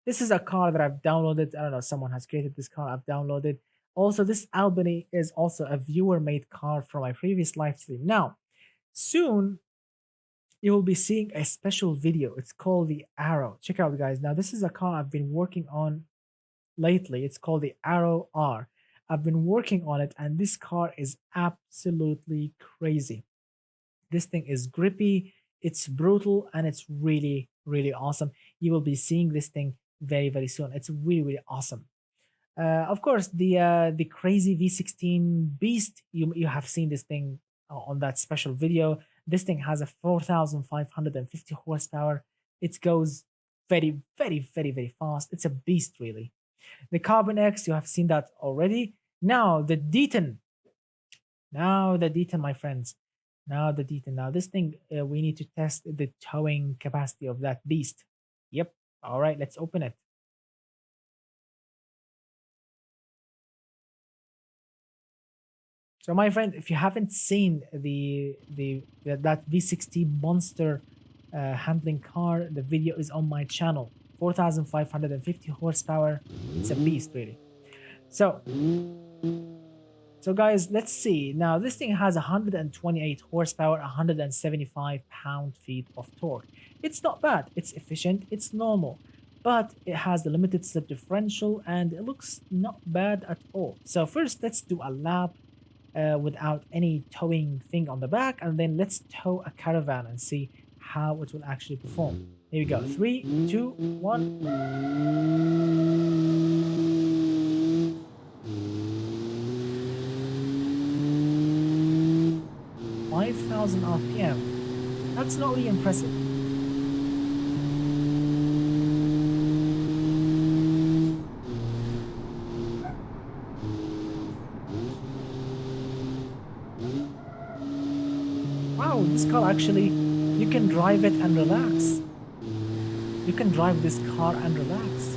This is a car that I've downloaded. I don't know, someone has created this car. I've downloaded. Also, this Albany is also a viewer-made car from my previous live stream. Now, soon you will be seeing a special video. It's called the Arrow. Check it out, guys. Now, this is a car I've been working on lately. It's called the Arrow R. I've been working on it, and this car is absolutely crazy. This thing is grippy, it's brutal, and it's really, really awesome. You will be seeing this thing very, very soon. It's really, really awesome. Of course, the crazy V16 Beast. You have seen this thing on that special video. This thing has a 4,550 horsepower. It goes very, very, very, very fast. It's a beast, really. The Carbon X, you have seen that already. Now the Deaton. Now the Deaton, my friends. Now the Deaton. Now this thing, we need to test the towing capacity of that beast. Yep. All right, let's open it. So, my friend, if you haven't seen that V60 monster handling car, the video is on my channel. 4,550 horsepower. It's a beast, really. So, guys, let's see. Now, this thing has 128 horsepower, 175 pound-feet of torque. It's not bad. It's efficient. It's normal. But it has the limited slip differential, and it looks not bad at all. So first, let's do a lap without any towing thing on the back, and then let's tow a caravan and see how it will actually perform. Here we go. 3, 2, 1. 5,000 RPM. That's not really impressive. Wow, this car actually, you can drive it and relax. You can drive this car and relax.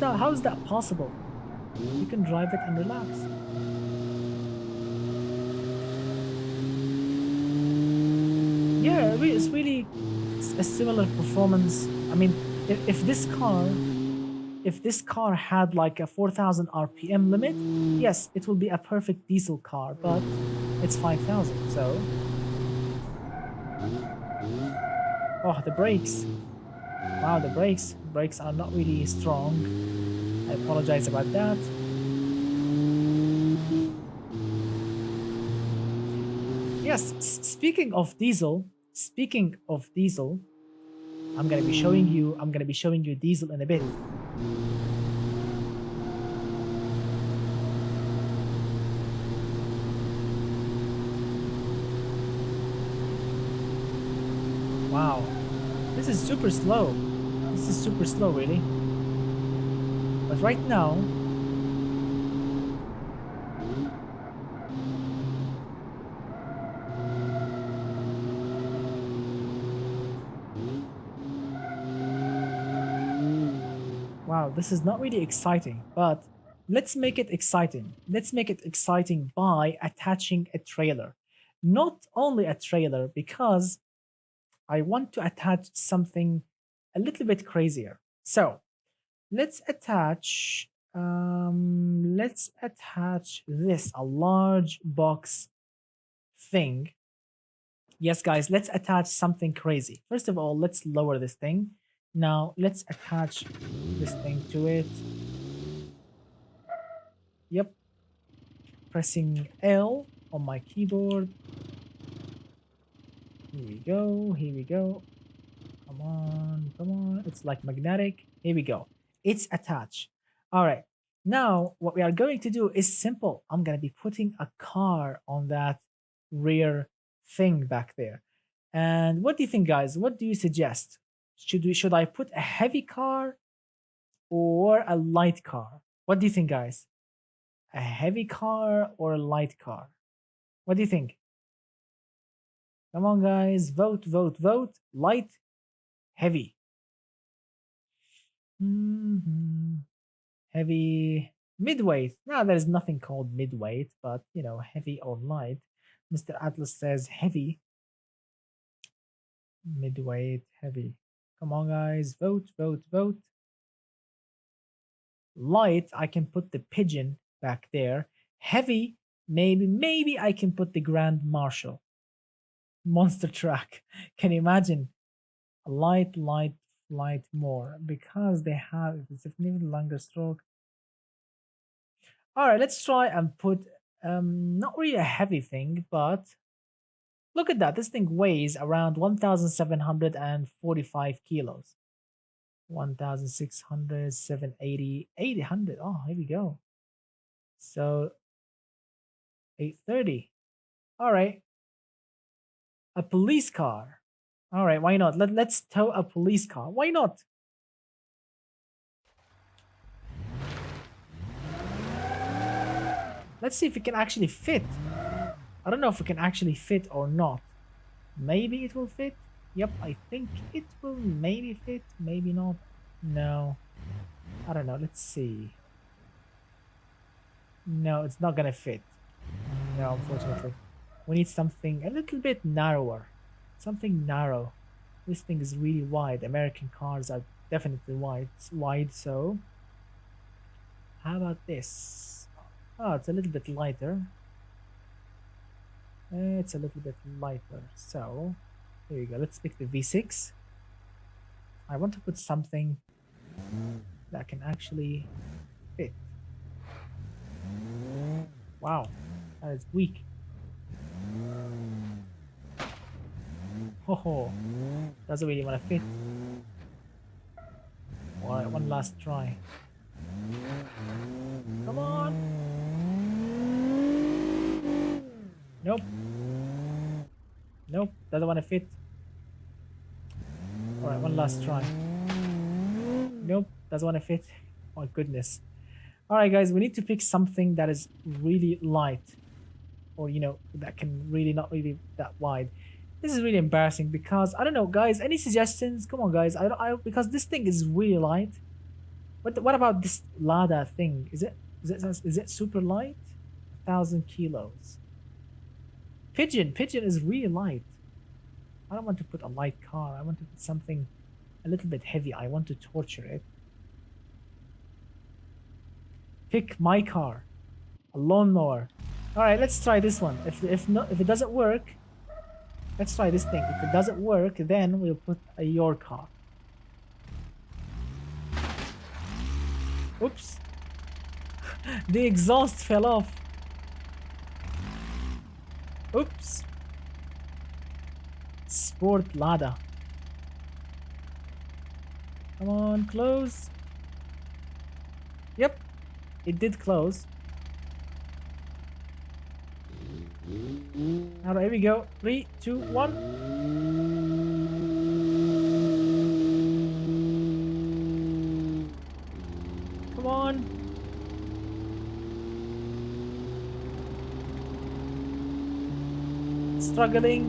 How is that possible? You can drive it and relax. Yeah, it's really a similar performance. I mean, if this car had like a 4,000 RPM limit, yes, it will be a perfect diesel car, but it's 5,000, so. Oh, the brakes. Wow, the brakes are not really strong. I apologize about that. Yes, speaking of diesel, I'm gonna be showing you diesel in a bit. Wow, this is super slow. This is super slow, really. But right now, wow, this is not really exciting, but let's make it exciting. Let's make it exciting by attaching a trailer. Not only a trailer, because I want to attach something a little bit crazier. So let's attach this, a large box thing. Yes, guys, let's attach something crazy. First of all, let's lower this thing. Now, let's attach this thing to it. Yep, pressing L on my keyboard. Here we go, here we go. Come on, come on. It's like magnetic. Here we go. It's attached. All right. Now, what we are going to do is simple. I'm going to be putting a car on that rear thing back there. And what do you think, guys? What do you suggest? Should I put a heavy car or a light car? What do you think, guys? A heavy car or a light car? What do you think? Come on, guys. Vote, vote, vote. Light, heavy. Heavy, midweight. Now there is nothing called midweight, but you know, heavy or light. Mr. Atlas says heavy, midweight, heavy. Come on, guys, vote, vote, vote. Light, I can put the pigeon back there. Heavy, maybe I can put the Grand Marshal. Monster truck. Can you imagine? Light, light more because they have a significantly longer stroke. All right, let's try and put not really a heavy thing, but look at that. This thing weighs around 1,745 kilos. 1,600, 780, 800. Oh, here we go. So 830. All right. A police car. All right, why not? Let's tow a police car. Why not? Let's see if it can actually fit. I don't know if it can actually fit or not. Maybe it will fit. Yep, I think it will maybe fit, maybe not. No, I don't know. Let's see. No, it's not gonna fit. No, unfortunately. We need something a little bit narrower. Something narrow. This thing is really wide. American cars are definitely wide, so how about this? Oh, it's a little bit lighter. It's a little bit lighter. So here we go. Let's pick the V6. I want to put something that can actually fit. Wow, that is weak. Oh, doesn't really want to fit. Alright, one last try. Come on. Nope. Nope, doesn't want to fit. Alright, one last try. Nope, doesn't want to fit. Oh goodness. Alright guys, we need to pick something that is really light. Or you know, that can really not really that wide. This is really embarrassing because I don't know, guys. Any suggestions? Come on, guys. Because this thing is really light. What about this Lada thing? Is it super light? 1,000 kilos. Pigeon is really light. I don't want to put a light car. I want to put something a little bit heavy. I want to torture it. Pick my car. A lawnmower. All right, let's try this one. If it doesn't work, let's try this thing. If it doesn't work, then we'll put your car. Oops. The exhaust fell off. Oops. Sport Lada. Come on, close. Yep, it did close. All right, here we go. 3, 2, 1. Come on. Struggling.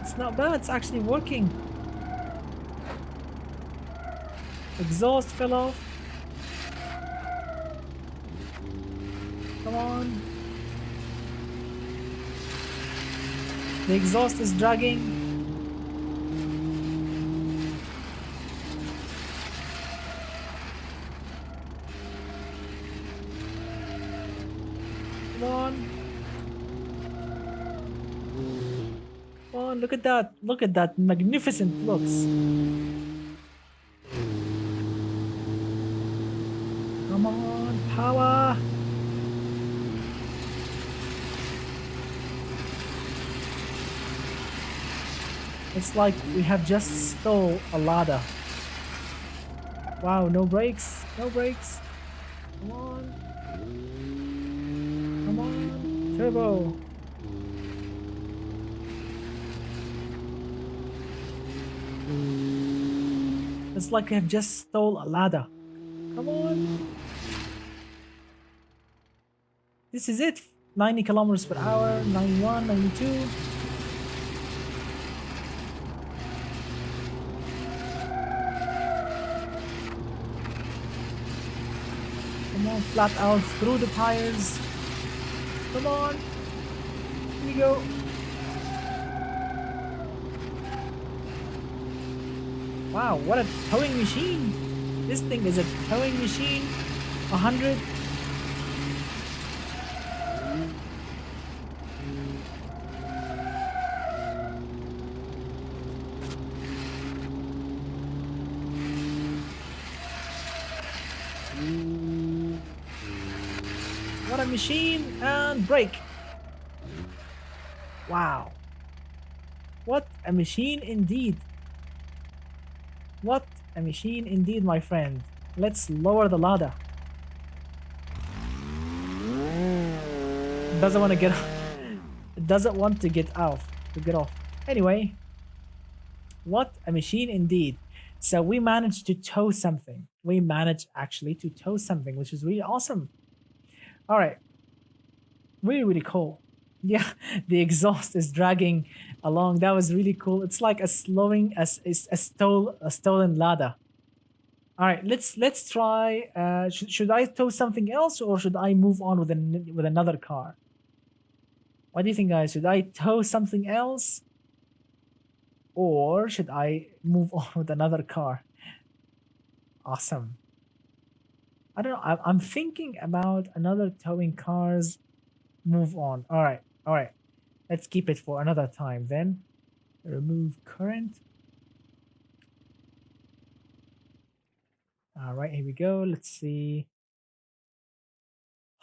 It's not bad, it's actually working. Exhaust fell off. Come on. The exhaust is dragging. Look at that. Look at that magnificent looks. Come on, power. It's like we have just stole a ladder. Wow, no brakes. No brakes. Come on. Come on. Turbo. It's like we have just stole a ladder. Come on. This is it. 90 kilometers per hour, 91, 92. Come on, flat out through the tires. Come on. Here we go. Wow, what a towing machine. This thing is a towing machine. 100. What a machine, and brake. Wow. What a machine indeed. What a machine indeed, my friend. Let's lower the ladder. Doesn't want to get it doesn't want to get off. Anyway, what a machine indeed. So we managed to tow something. We managed actually to tow something, which is really awesome. All right. Really, really cool. Yeah, the exhaust is dragging along. That was really cool. It's like a stolen ladder. All right, let's try. Should I tow something else, or should I move on with another car? What do you think, guys? Should I tow something else, or should I move on with another car? Awesome. I don't know. I'm thinking about another towing cars. Move on. All right. All right. Let's keep it for another time then. Remove current. All right, here we go. Let's see.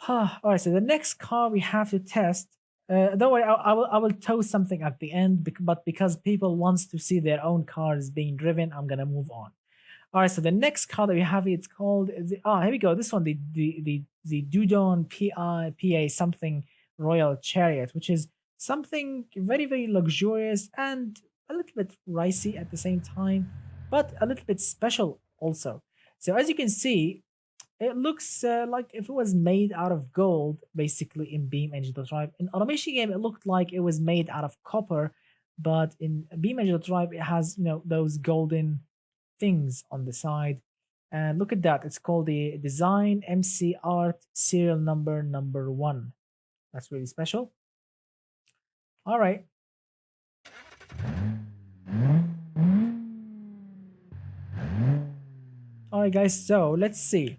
All right, so the next car we have to test. Don't worry, I will tow something at the end, but because people wants to see their own cars being driven, I'm gonna move on. All right, so the next car that we have, it's called. Here we go. This one, the Dudon PA something Royal Chariot, which is something very, very luxurious and a little bit ricey at the same time, but a little bit special also. So as you can see, it looks like if it was made out of gold, basically in BeamNG Drive. In Automation Game, it looked like it was made out of copper, but in BeamNG Drive, it has those golden things on the side. And look at that, it's called the Design MC Art serial number 1. That's really special. All right. All right, guys, so let's see.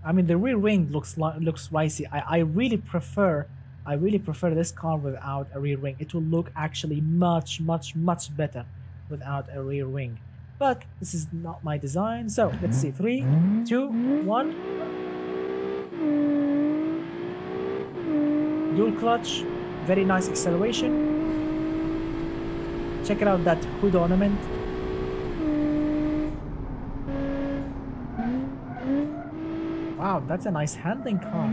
I mean, the rear wing looks ricey. I really prefer this car without a rear wing. It will look actually much better without a rear wing. But this is not my design. So let's see. 3, 2, 1. Dual clutch, very nice acceleration. Check it out, that hood ornament. Wow, that's a nice handling car.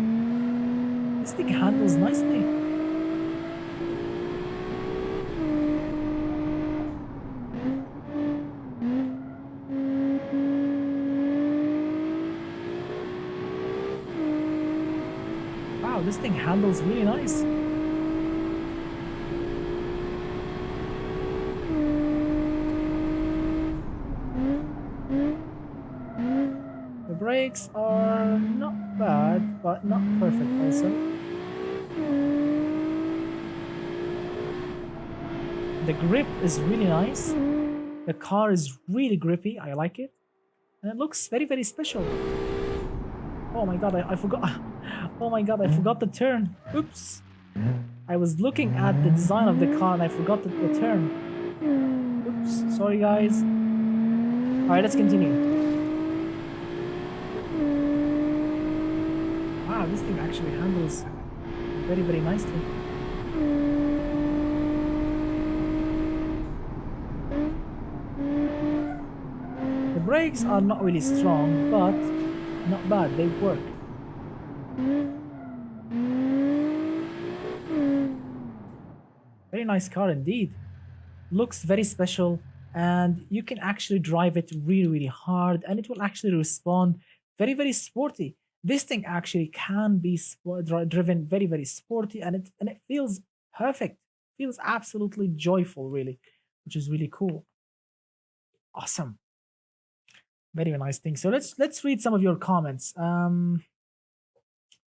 This thing handles nicely. Wow, this thing handles really nice. Brakes are not bad, but not perfect also. The grip is really nice. The car is really grippy. I like it. And it looks very, very special. Oh my god, I forgot. Oh my god, I forgot the turn. Oops. I was looking at the design of the car and I forgot the turn. Oops, sorry guys. Alright, let's continue. Wow, this thing actually handles very, very nicely. The brakes are not really strong, but not bad, they work. Very nice car indeed. Looks very special, and you can actually drive it really, really hard, and it will actually respond very, very sporty. This thing actually can be driven very, very sporty, and it feels perfect. Feels absolutely joyful, really, which is really cool. Awesome. Very nice thing. So let's read some of your comments.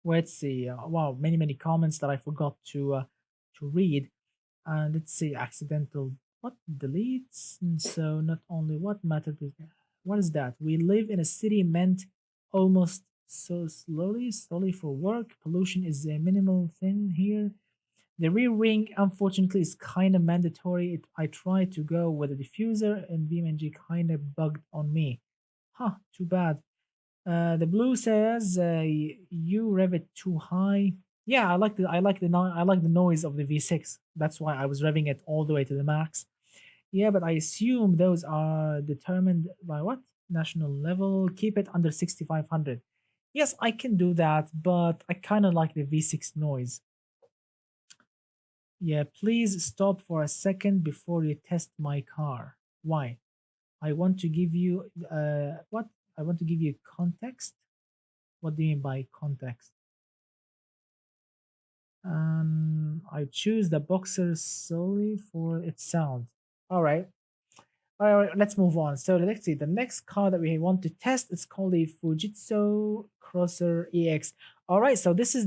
Let's see. Wow, many comments that I forgot to read. And let's see, accidental what deletes. And so not only what mattered is what is that? We live in a city meant almost so slowly for work. Pollution is a minimal thing here. The rear wing, unfortunately, is kind of mandatory. I tried to go with a diffuser, and BeamNG kind of bugged on me. Huh, too bad. The blue says you rev it too high. Yeah, I like the noise of the V6. That's why I was revving it all the way to the max. Yeah, but I assume those are determined by what? National level. Keep it under 6500. Yes, I can do that, but I kind of like the V6 noise. Yeah, please stop for a second before you test my car. Why? I want to give you what? I want to give you context. What do you mean by context? I choose the boxer solely for its sound. All right. All right, let's move on. So let's see. The next car that we want to test is called the Fujitsu Crosser EX. All right. So this is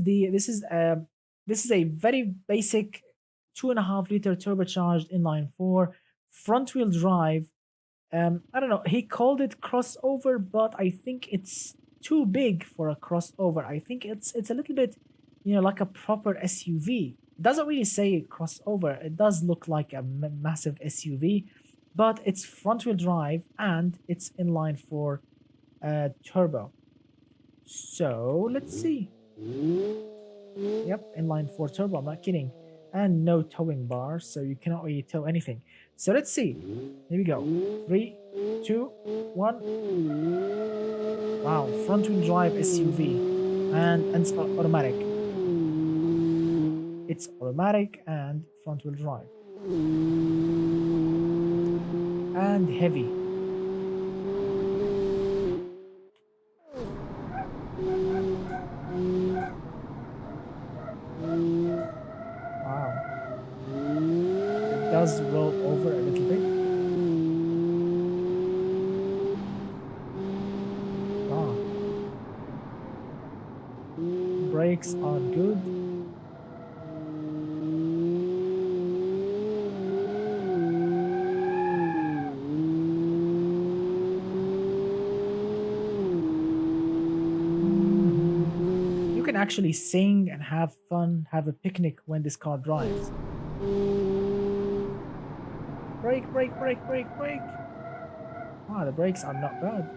a very basic 2.5 liter turbocharged inline four front wheel drive. I don't know. He called it crossover, but I think it's too big for a crossover. I think it's a little bit, like a proper SUV. It doesn't really say crossover. It does look like a massive SUV, but it's front wheel drive and it's inline for turbo. So let's see. Yep, inline four turbo. I'm not kidding. And no towing bar, so you cannot really tow anything. So let's see. Here we go. 3, 2, 1. Wow, front wheel drive SUV. And it's automatic. It's automatic and front wheel drive. And heavy. Wow. It does roll over a little bit. Wow. Brakes are good. You can actually sing and have fun, have a picnic when this car drives. Brake, brake, brake, brake, brake. Wow, the brakes are not bad.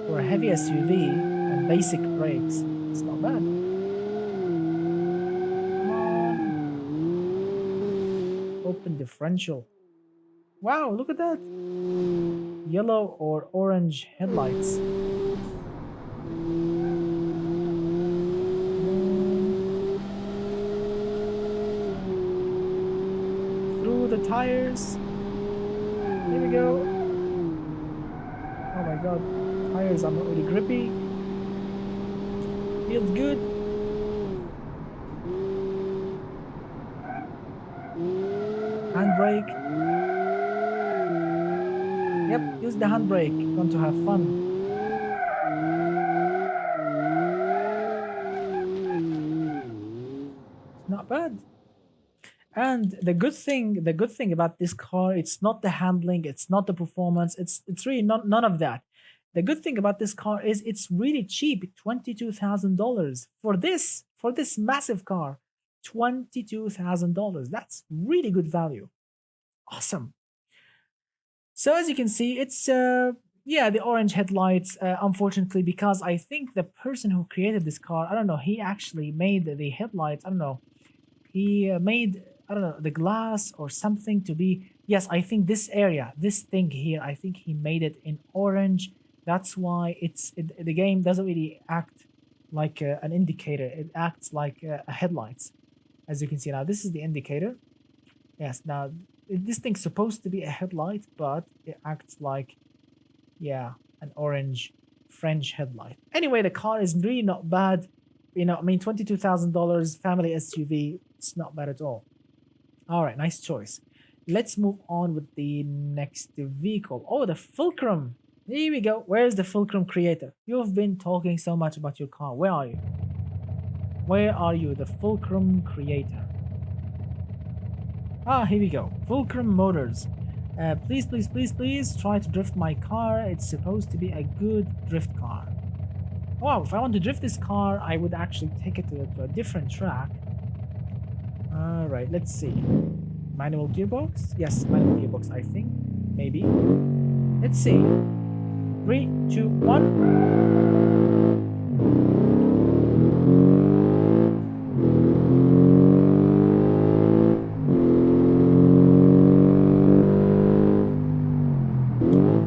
For a heavy SUV and basic brakes, it's not bad. Come on. Open differential. Wow, look at that. Yellow or orange headlights. Through the tires. Here we go. Oh my god. Tires are not really grippy. Feels good. Handbrake. Yep, use the handbrake. Want to have fun. It's not bad. And the good thing about this car, it's not the handling, it's not the performance, it's really none of that. The good thing about this car is it's really cheap, $22,000. for this massive car. $22,000. That's really good value. Awesome. So as you can see, it's yeah, the orange headlights. Unfortunately, because I think the person who created this car, I don't know, he actually made the headlights. I don't know, he made, I don't know, the glass or something to be. Yes, I think this area, this thing here, I think he made it in orange. That's why the game doesn't really act like an indicator. It acts like a headlights. As you can see now, this is the indicator. Yes, now this thing's supposed to be a headlight, but it acts like, yeah, an orange French headlight. Anyway, the car is really not bad. You know, I mean, $22,000 family SUV. It's not bad at all. All right, nice choice. Let's move on with the next vehicle. Oh, the Fulcrum. Here we go. Where's the Fulcrum creator? You've been talking so much about your car. Where are you? Where are you, the Fulcrum creator? Ah, here we go. Fulcrum Motors. Please, please, please, please try to drift my car. It's supposed to be a good drift car. Wow, if I want to drift this car, I would actually take it to a different track. Alright, let's see. Manual gearbox? Yes, manual gearbox, I think. Maybe. Let's see. 3, 2, 1.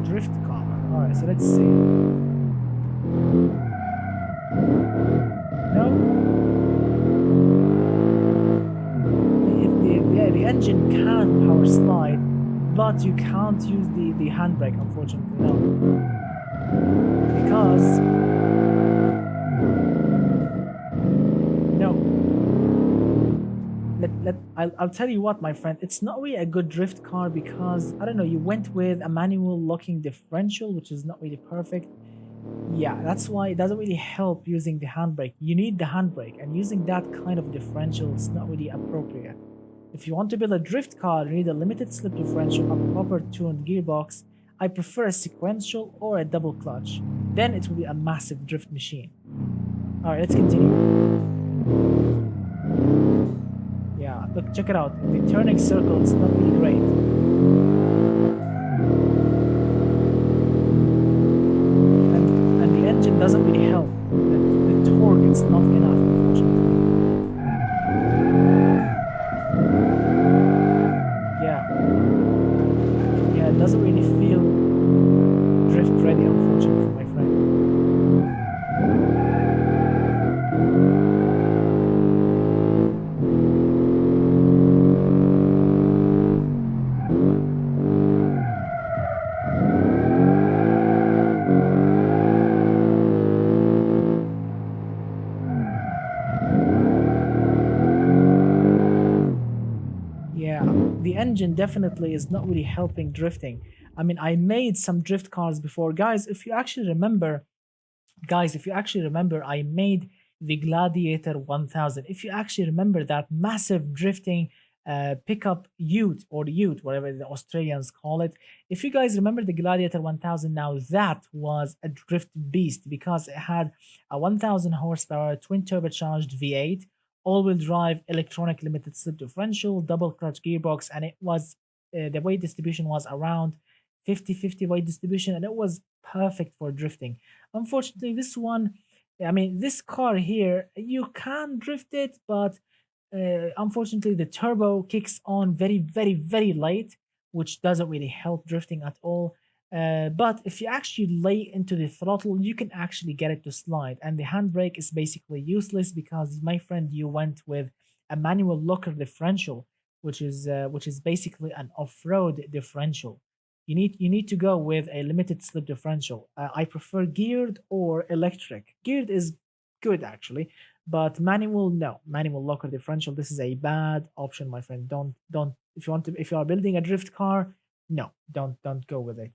Drift car. Alright, so let's see. No? The engine can power slide, but you can't use the handbrake, unfortunately, no. Because no. I'll tell you what, my friend, it's not really a good drift car because, I don't know, you went with a manual locking differential, which is not really perfect. Yeah, that's why it doesn't really help using the handbrake. You need the handbrake, and using that kind of differential is not really appropriate. If you want to build a drift car, you need a limited slip differential, a proper tuned gearbox. I prefer a sequential or a double clutch. Then it will be a massive drift machine. Alright, let's continue. Yeah, look, check it out. The turning circle is not really great. And the engine doesn't really help. The torque is not enough, unfortunately. Yeah, it doesn't really feel drift ready, unfortunately, my friend. Yeah, the engine definitely is not really helping drifting. I mean, I made some drift cars before. Guys, if you actually remember, I made the Gladiator 1000. If you actually remember that massive drifting pickup ute or ute, whatever the Australians call it. If you guys remember the Gladiator 1000, now that was a drift beast because it had a 1000 horsepower twin turbocharged V8, all-wheel drive, electronic limited slip differential, double clutch gearbox, and it was the weight distribution was around 50-50 weight distribution, and it was perfect for drifting. Unfortunately, this one, I mean, this car here, you can drift it, but unfortunately, the turbo kicks on very, very, very late, which doesn't really help drifting at all. But if you actually lay into the throttle, you can actually get it to slide. And the handbrake is basically useless because, my friend, you went with a manual locker differential, which is basically an off-road differential. You need to go with a limited slip differential. I prefer geared or electric. Geared is good actually, but manual, no. Manual locker differential, this is a bad option, my friend. Don't if you are building a drift car, no, don't go with it.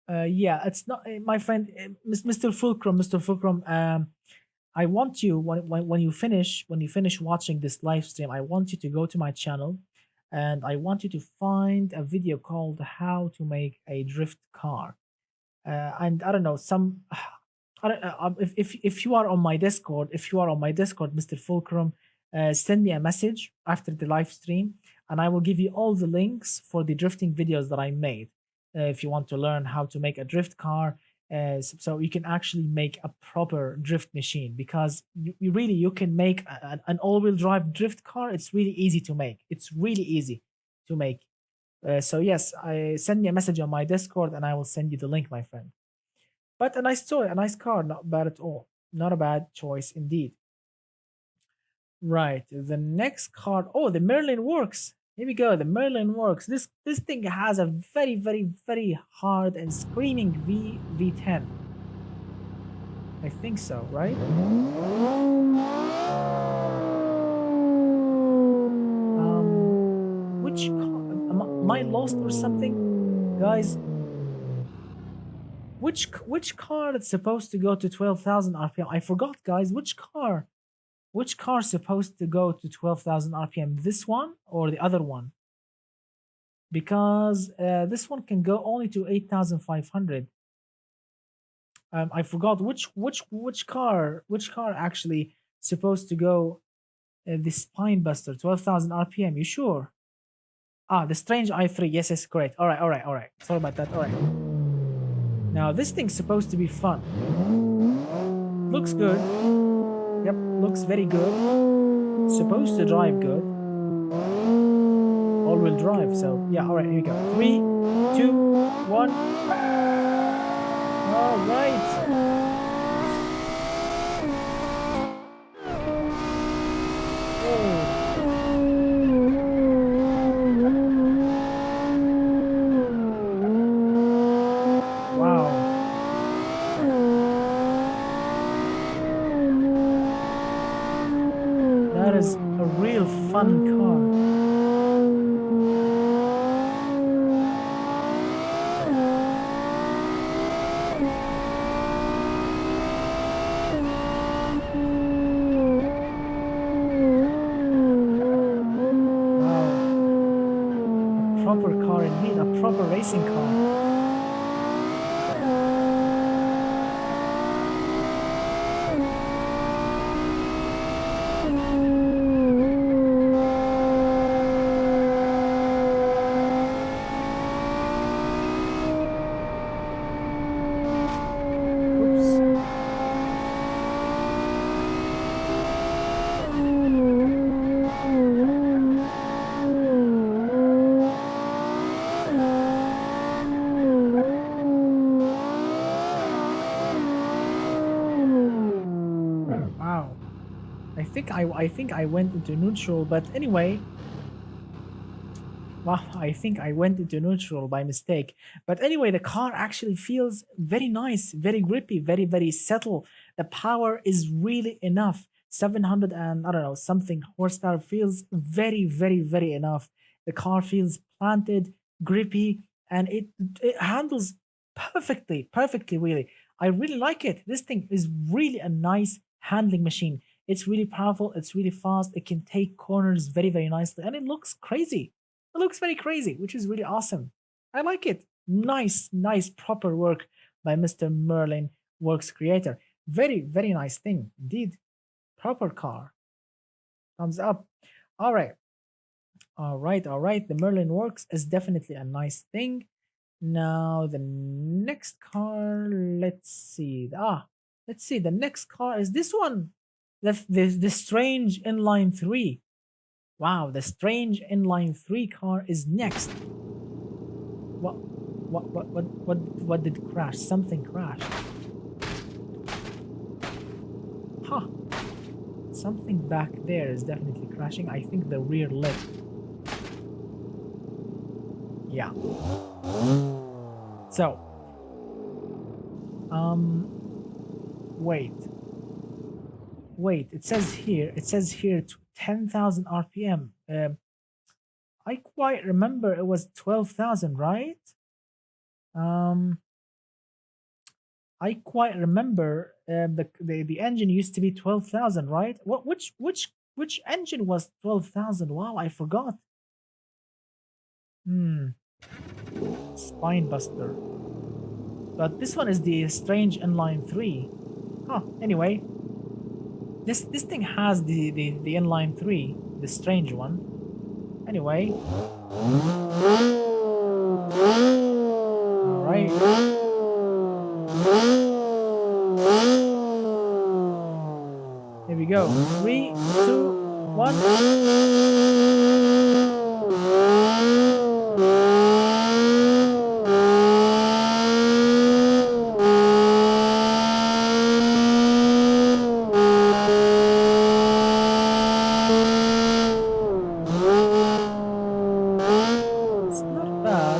Yeah, it's not my friend, Mr. Fulcrum. Mr. Fulcrum, I want you when you finish watching this live stream, I want you to go to my channel, and I want you to find a video called "How to Make a Drift Car." And I don't know, some If you are on my Discord, if you are on my Discord, Mr. Fulcrum, send me a message after the live stream, and I will give you all the links for the drifting videos that I made. If you want to learn how to make a drift car, so you can actually make a proper drift machine, because you really you can make an all-wheel drive drift car. It's really easy to make. It's really easy to make. So yes, I send me a message on my Discord, and I will send you the link, my friend. But a nice toy, a nice car, not bad at all. Not a bad choice indeed. Right, the next card. Oh, the Merlin works. Here we go. The Merlin works. This thing has a very hard and screaming V10. I think so, right? Which car? Am I lost or something, guys? Which car is supposed to go to 12,000 RPM? I forgot, guys. Which car? Which car is supposed to go to 12,000 RPM? This one or the other one? Because this one can go only to 8,500. I forgot which car actually supposed to go the Spine Buster 12,000 RPM. You sure? Ah, the Strange i3. Yes, yes, correct. All right. Sorry about that. All right. Now this thing's supposed to be fun. Looks good. Yep, looks very good. Supposed to drive good. All-wheel drive. So yeah, all right. Here we go. 3, 2, 1. All right. That is a real fun car. Wow. A proper car indeed, a proper racing car. Wow. I think I went into neutral, but anyway. Wow, I think I went into neutral by mistake. But anyway, the car actually feels very nice, very grippy, very settled. The power is really enough. 700 and I don't know, something horsepower feels very enough. The car feels planted, grippy, and it handles perfectly, really. I really like it. This thing is really a nice handling machine. It's really powerful, it's really fast, it can take corners very nicely, and it looks crazy. It looks very crazy, which is really awesome. I like it. Nice, proper work by Mr. Merlin Works creator. Very nice thing indeed. Proper car. Thumbs up. All right. The Merlin Works is definitely a nice thing. Now the next car, let's see. Let's see. The next car is this one. The Strange Inline 3. Wow, the Strange Inline 3 car is next. What did crash? Something crashed. Huh. Something back there is definitely crashing. I think the rear lift. Yeah. So, wait, it says here 10,000 RPM. I quite remember it was 12,000, right? I quite remember the engine used to be 12,000, right? Which engine was 12,000? Wow, I forgot. Spine Buster. But this one is the Strange Inline 3. Anyway, this thing has the inline three, the strange one. Anyway, all right. Here we go. Three, two, one. It's not bad.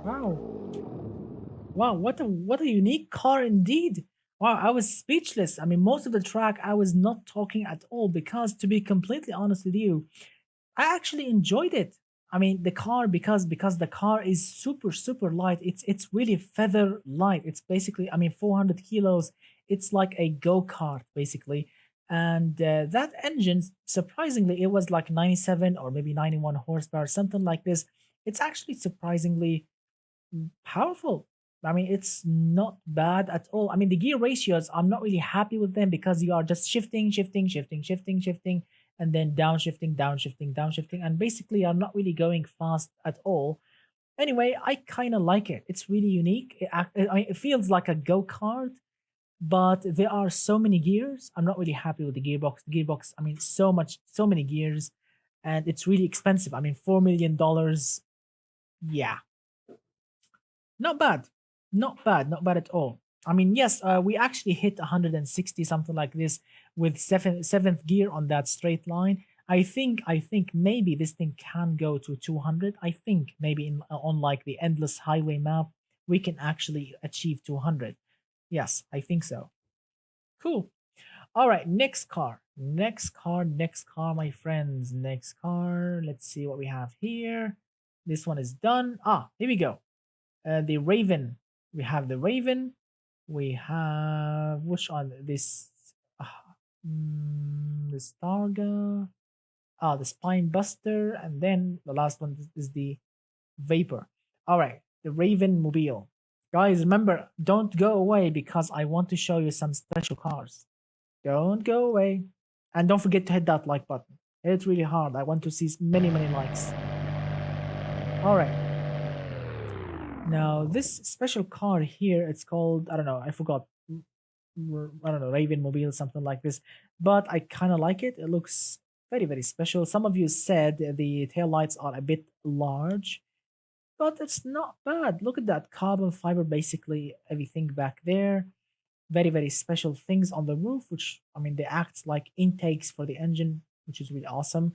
Wow. Wow, what a unique car indeed. Wow, I was speechless. I mean, most of the track I was not talking at all because to be completely honest with you, I actually enjoyed it. I mean, the car because the car is super light. It's really feather light. It's basically, I mean, 400 kilos. It's like a go-kart basically. And that engine, surprisingly, it was like 97 or maybe 91 horsepower, something like this. It's actually surprisingly powerful. I mean, it's not bad at all. I mean, the gear ratios, I'm not really happy with them because you are just shifting, and then downshifting, and basically are not really going fast at all. Anyway, I kind of like it. It's really unique. It feels like a go kart, but there are so many gears. I'm not really happy with the gearbox. The gearbox, I mean, so many gears, and it's really expensive. I mean, $4 million. Yeah, not bad. Not bad at all. I mean, yes, we actually hit 160 something like this with seventh gear on that straight line. I think maybe this thing can go to 200. I think maybe on like the endless highway map we can actually achieve 200. Yes, I think so. Cool. All right, next car. Next car, my friends. Next car. Let's see what we have here. This one is done. Here we go. The Raven. We have the Raven. We have which one? Uh, the Starga. The Spine Buster, and then the last one is the Vapor. All right, the Raven Mobile. Guys, remember, don't go away because I want to show you some special cars. Don't go away, and don't forget to hit that like button. It's really hard. I want to see many likes. All right. Now, this special car here, it's called, I don't know, I forgot. I don't know, Raven Mobile, something like this. But I kind of like it. It looks very special. Some of you said the tail lights are a bit large, but it's not bad. Look at that carbon fiber, basically everything back there. Very special things on the roof, which, I mean, they act like intakes for the engine, which is really awesome.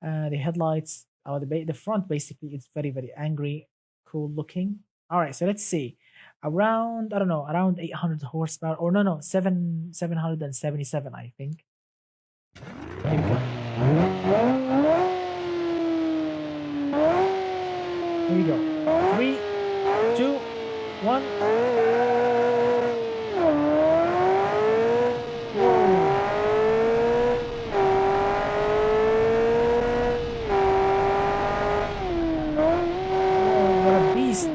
The headlights, the front basically, it's very angry, cool looking. All right, so let's see. Around, I don't know, around 800 horsepower, or no, 777, I think. Here we go. Here we go. Three, two, one. What a beast.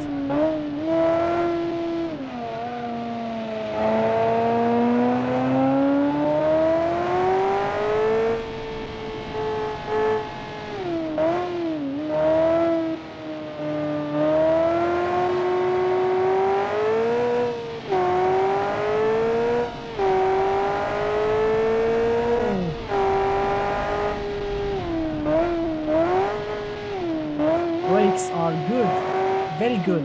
brakes are good, very good.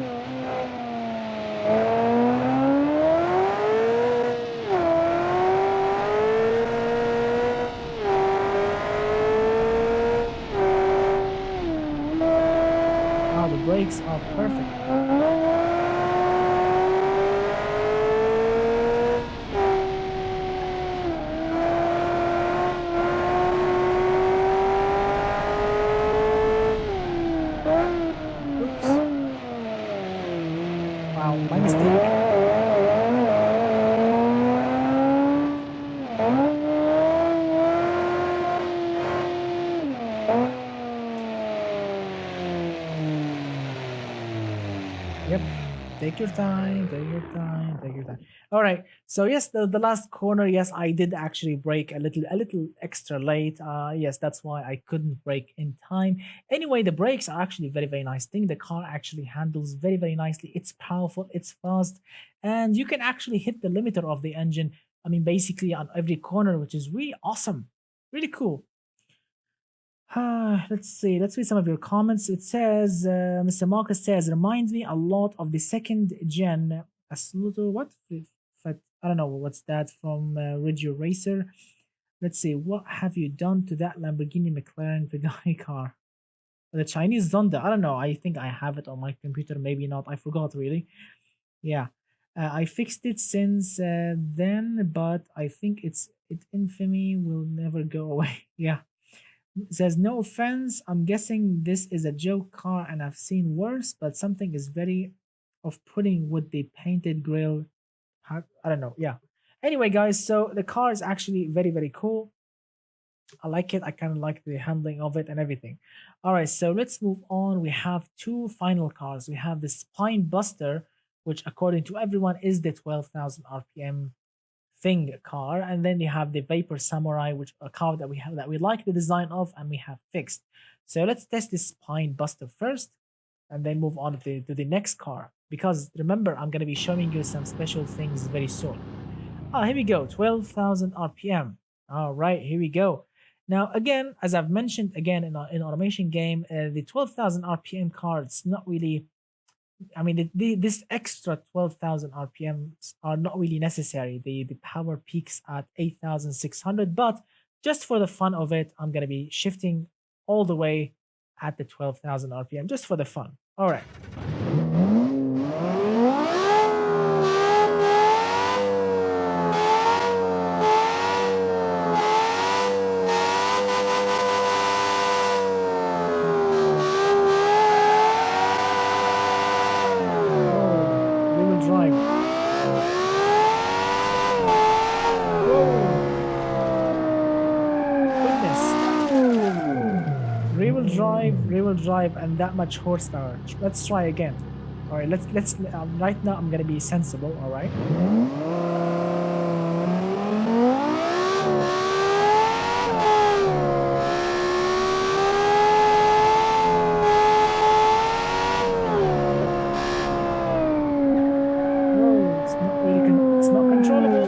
Wow, the brakes are perfect. Oops. Wow, my mistake. Yep. Take your time, take your time, take your time. All right. So yes, the last corner, yes, I did actually brake a little extra late. Yes, that's why I couldn't brake in time. Anyway, the brakes are actually very, very nice thing. The car actually handles very, very nicely. It's powerful, it's fast, and you can actually hit the limiter of the engine. I mean, basically on every corner, which is really awesome. Really cool. Let's see. Let's read some of your comments. It says, Mr. Marcus says, reminds me a lot of the second gen. What? I don't know what's that from Regio Racer. Let's see. What have you done to that Lamborghini McLaren Pagani car? The Chinese Zonda. I don't know. I think I have it on my computer. Maybe not. I forgot really. Yeah. I fixed it since then, but I think it infamy will never go away. Yeah. It says, no offense, I'm guessing this is a joke car and I've seen worse, but something is very off-putting with the painted grille. I don't know. Yeah. Anyway, guys, so the car is actually very, very cool. I like it. I kind of like the handling of it and everything. All right, so let's move on. We have two final cars. We have the Spine Buster, which according to everyone is the 12,000 RPM thing car, and then you have the Vapor Samurai, which a car that we have that we like the design of and we have fixed. So let's test this Spine Buster first and then move on to the next car, because remember, I'm going to be showing you some special things very soon. Here we go, 12,000 RPM. All right, here we go. Now again, as I've mentioned again in automation game, the 12,000 RPM car, it's not really, I mean, this extra 12,000 RPMs are not really necessary. The power peaks at 8,600, but just for the fun of it, I'm going to be shifting all the way at the 12,000 RPM, just for the fun. All right. Rear-wheel drive. Whoa! Goodness. Rear-wheel drive, and that much horsepower. Let's try again. All right, let's. Right now, I'm gonna be sensible. All right. Whoa! It's not really. It's not controllable.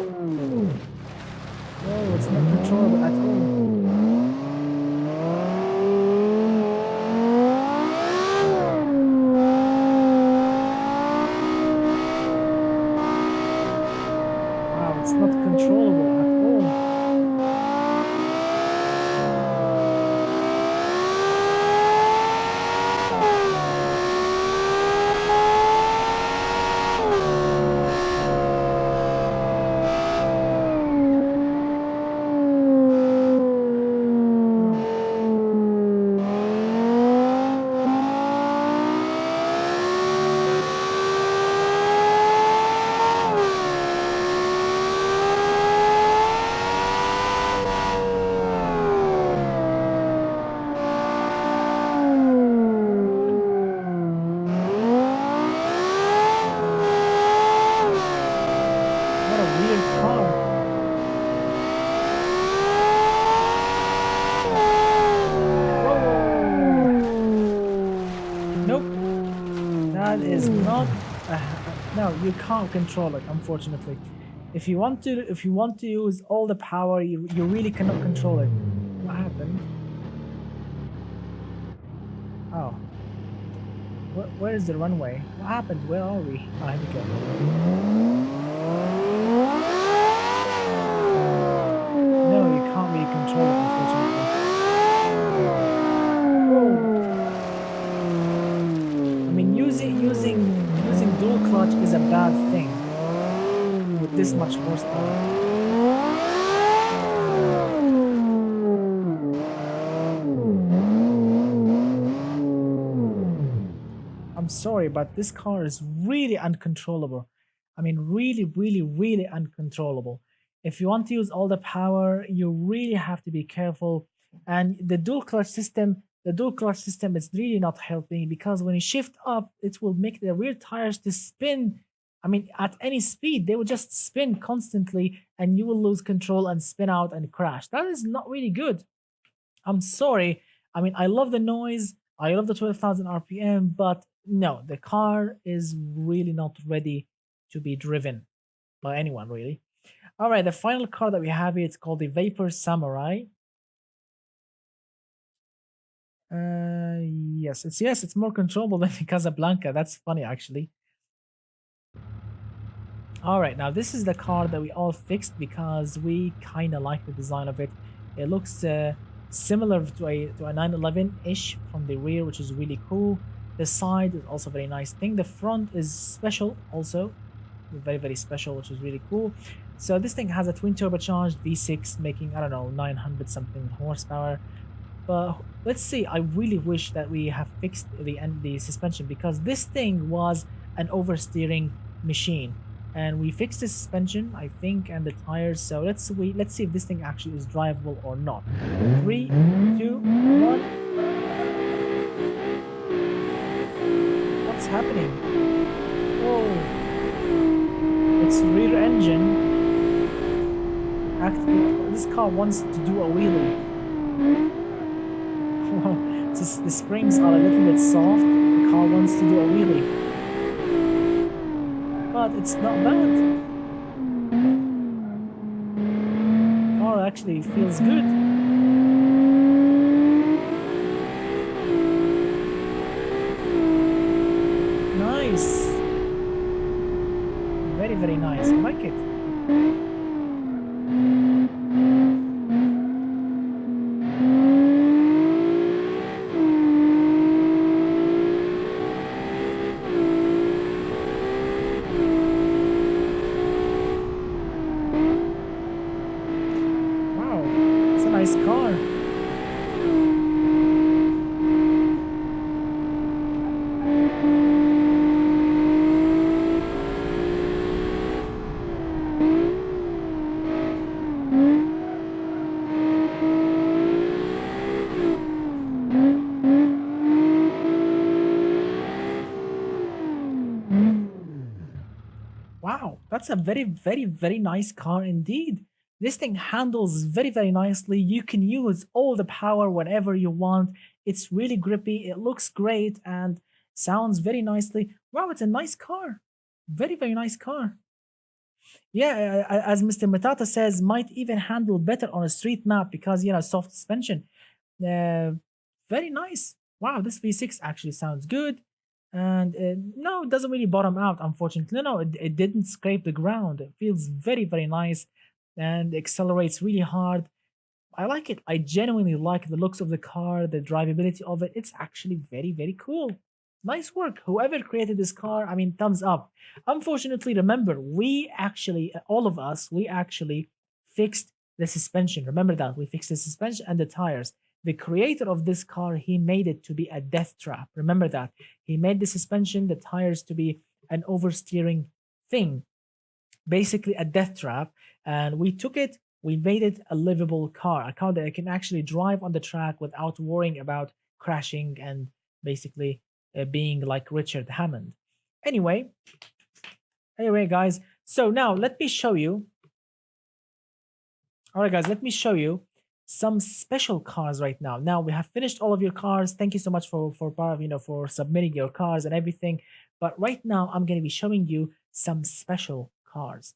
Whoa! It's not controllable at all. Wow! It's not controllable at all. What a weird car. Whoa! Nope. That is not. No, you can't control it. Unfortunately, if you want to use all the power, you really cannot control it. What happened? Oh. Where is the runway? What happened? Where are we? Ah, here we go. No, you can't really control it, unfortunately. Oh, I mean, using dual clutch is a bad thing with this much horsepower. I'm sorry, but this car is really uncontrollable. I mean, really, really, really uncontrollable. If you want to use all the power, you really have to be careful. And the dual clutch system is really not helping because when you shift up, it will make the rear tires to spin. I mean, at any speed, they will just spin constantly and you will lose control and spin out and crash. That is not really good. I'm sorry. I mean, I love the noise. I love the 12,000 RPM, but no, the car is really not ready to be driven by anyone, really. All right, the final car that we have here, it's called the Vapor Samurai. Yes, it's more controllable than the Casablanca. That's funny, actually. All right, now this is the car that we all fixed because we kind of like the design of it. It looks similar to a 911-ish from the rear, which is really cool. The side is also very nice thing. The front is special also, very, very special, which is really cool. So this thing has a twin turbocharged V6 making, I don't know, 900 something horsepower. But let's see, I really wish that we have fixed the suspension because this thing was an oversteering machine. And we fixed the suspension, I think, and the tires. So let's see if this thing actually is drivable or not. Three, two, one. What's happening? Oh, it's rear engine. Actually, this car wants to do a wheelie. The springs are a little bit soft. The car wants to do a wheelie, but it's not bad. The car actually feels good. Nice. Very, very nice. I like it. Wow. It's a nice car. Wow, that's a very, very, very nice car indeed. This thing handles very, very nicely. You can use all the power whenever you want. It's really grippy. It looks great and sounds very nicely. Wow, it's a nice car. Very, very nice car. Yeah, as Mr. Matata says, might even handle better on a street map because, soft suspension. Uh, Very nice. Wow, this V6 actually sounds good. And no, it doesn't really bottom out, unfortunately. No, it didn't scrape the ground. It feels very, very nice and accelerates really hard. I like it. I genuinely like the looks of the car, the drivability of it. It's actually very, very cool. Nice work. Whoever created this car, I mean, thumbs up. Unfortunately, remember, we actually, all of us, we actually fixed the suspension. Remember that. We fixed the suspension and the tires. The creator of this car, he made it to be a death trap. Remember that. He made the suspension, the tires to be an oversteering thing, basically a death trap. And we took it, we made it a livable car, a car that I can actually drive on the track without worrying about crashing and basically being like Richard Hammond. Anyway, anyway, guys, so now let me show you. All right, guys, let me show you some special cars right now. Now we have finished all of your cars. Thank you so much for submitting your cars and everything. But right now I'm going to be showing you some special cars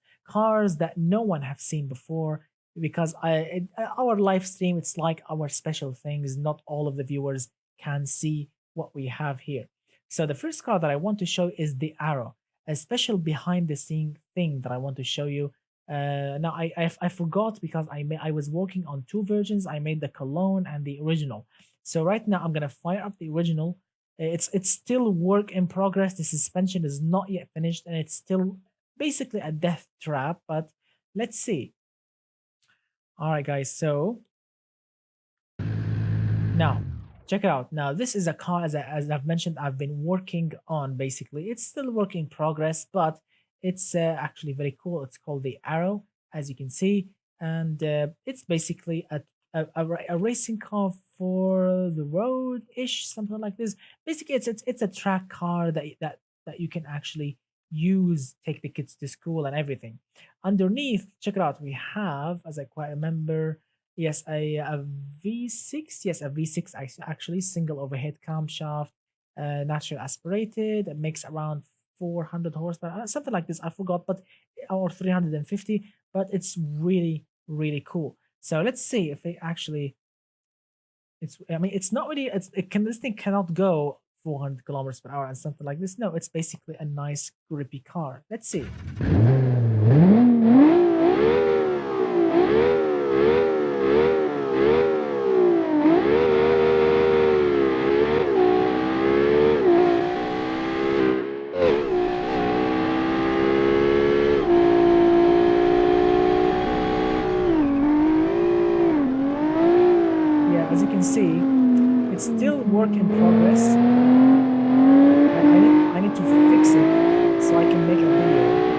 that no one have seen before because our live stream, it's like our special things. Not all of the viewers can see what we have here. So the first car that I want to show is the Arrow, a special behind the scene thing that I want to show you. Now I forgot because I was working on two versions. I made the Cologne and the original. So right now I'm gonna fire up the original. It's still work in progress. The suspension is not yet finished, and it's still basically a death trap. But let's see. All right, guys. So now, check it out. Now, this is a car, as I've mentioned, I've been working on basically. It's still work in progress, but it's actually very cool. It's called the Arrow, as you can see. And it's basically a racing car for the road-ish, something like this. Basically, it's a track car that you can actually use, take the kids to school and everything. Underneath, check it out. We have, as I quite remember, yes, a V6. Yes, a V6 actually single overhead camshaft, natural aspirated. It makes around 400 horsepower, something like this. I forgot, but or 350. But it's really cool. So let's see if it actually. It's. I mean, it's not really. This thing cannot go 400 kilometers per hour and something like this. No, it's basically a nice grippy car. Let's see. Yeah, as you can see, it's still work in progress. And I need to fix it so I can make a video.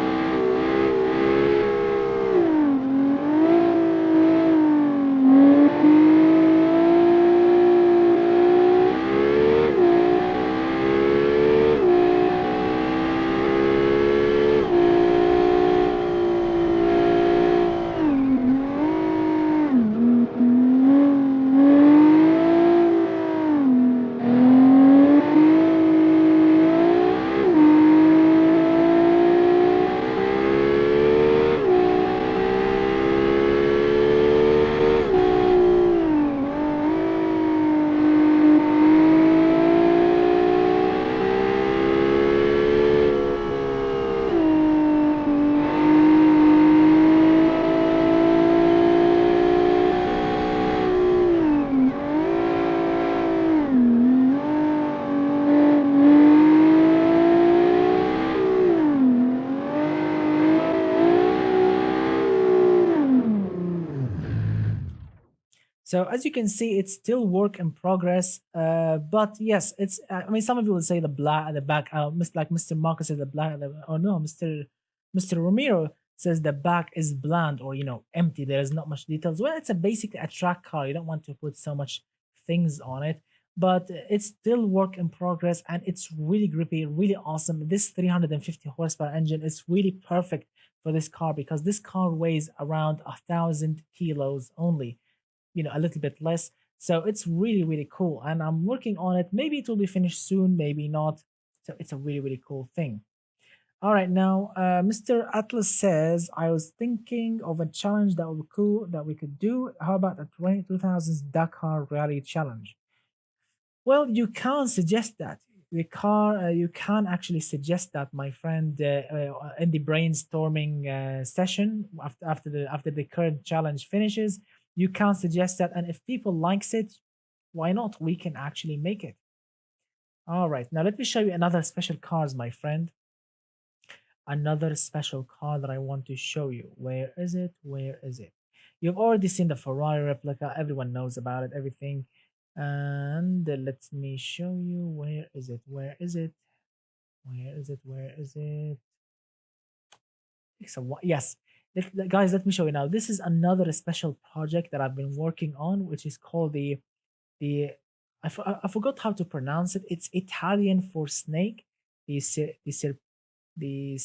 So as you can see, it's still work in progress. But yes, it's. I mean, some of you will say the black, the back. Like Mr. Marcus says the black. Oh no, Mr. Romero says the back is bland or empty. There is not much details. Well, it's a basically a track car. You don't want to put so much things on it. But it's still work in progress, and it's really grippy, really awesome. This 350 horsepower engine is really perfect for this car because this car weighs around 1,000 kilos only, a little bit less. So it's really cool, and I'm working on it. Maybe it will be finished soon, maybe not. So it's a really cool thing. All right, now Mr. Atlas says, I was thinking of a challenge that would be cool that we could do. How about the 2000s Dakar Rally Challenge? Well, you can suggest that. You can actually suggest that, my friend, in the brainstorming session after the current challenge finishes. You can suggest that, and if people likes it, why not? We can actually make it. All right, now let me show you another special cars, my friend. Another special car that I want to show you. Where is it? Where is it? You've already seen the Ferrari replica. Everyone knows about it, everything. And let me show you. Where is it? Where is it? Where is it? Where is it? So yes, guys, let me show you now. This is another special project that I've been working on, which is called the I forgot how to pronounce it. It's Italian for snake. The ser, the ser, the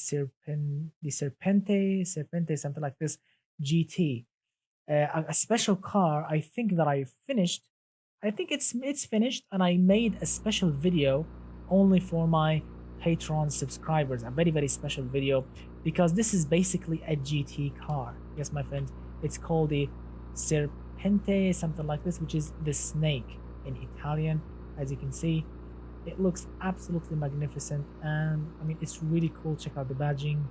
serpente, something like this. GT, a special car. I think that I finished. I think it's finished, and I made a special video only for my Patreon subscribers. A very special video because this is basically a GT car. Yes, my friend, it's called the Serpente, something like this, which is the snake in Italian, as you can see. It looks absolutely magnificent, and I mean it's really cool. Check out the badging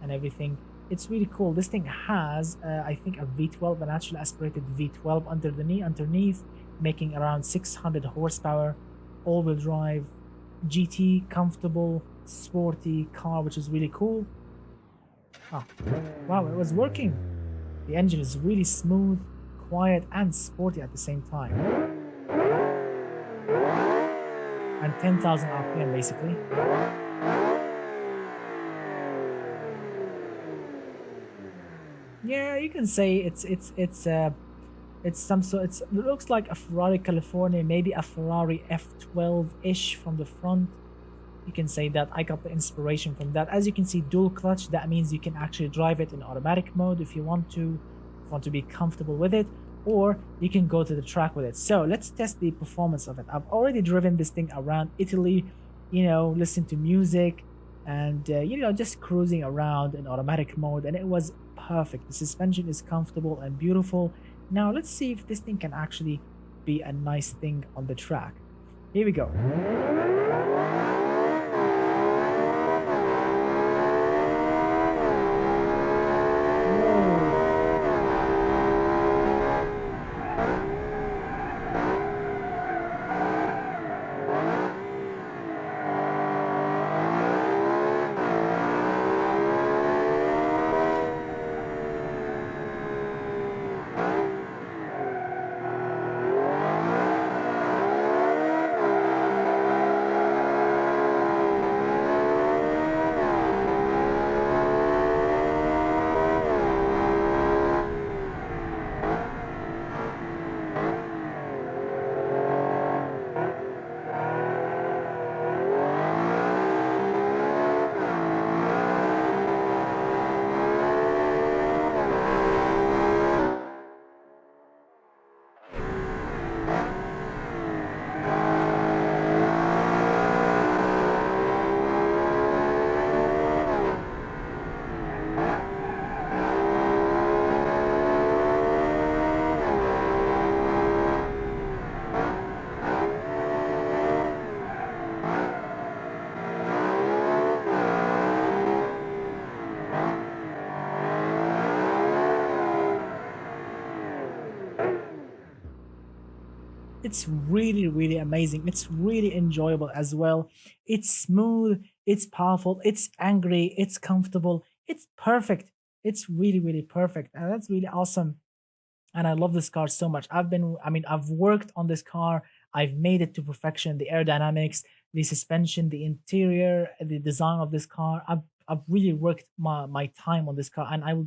and everything. It's really cool. This thing has, I think, a V12, a naturally aspirated V12 underneath, making around 600 horsepower, all-wheel drive, GT, comfortable, sporty car, which is really cool. Oh, wow, it was working. The engine is really smooth, quiet, and sporty at the same time. And 10,000 RPM basically. Yeah, you can say it's some sort. It looks like a Ferrari California, maybe a Ferrari F12-ish from the front. You can say that I got the inspiration from that. As you can see, dual clutch. That means you can actually drive it in automatic mode if you want to, be comfortable with it, or you can go to the track with it. So let's test the performance of it. I've already driven this thing around Italy, listen to music and just cruising around in automatic mode, and it was perfect. The suspension is comfortable and beautiful. Now let's see if this thing can actually be a nice thing on the track. Here we go. It's really, really amazing. It's really enjoyable as well. It's smooth, it's powerful, it's angry, it's comfortable, it's perfect. It's really, really perfect. And that's really awesome. And I love this car so much. I've worked on this car. I've made it to perfection. The aerodynamics, the suspension, the interior, the design of this car. I've really worked my time on this car, and I'll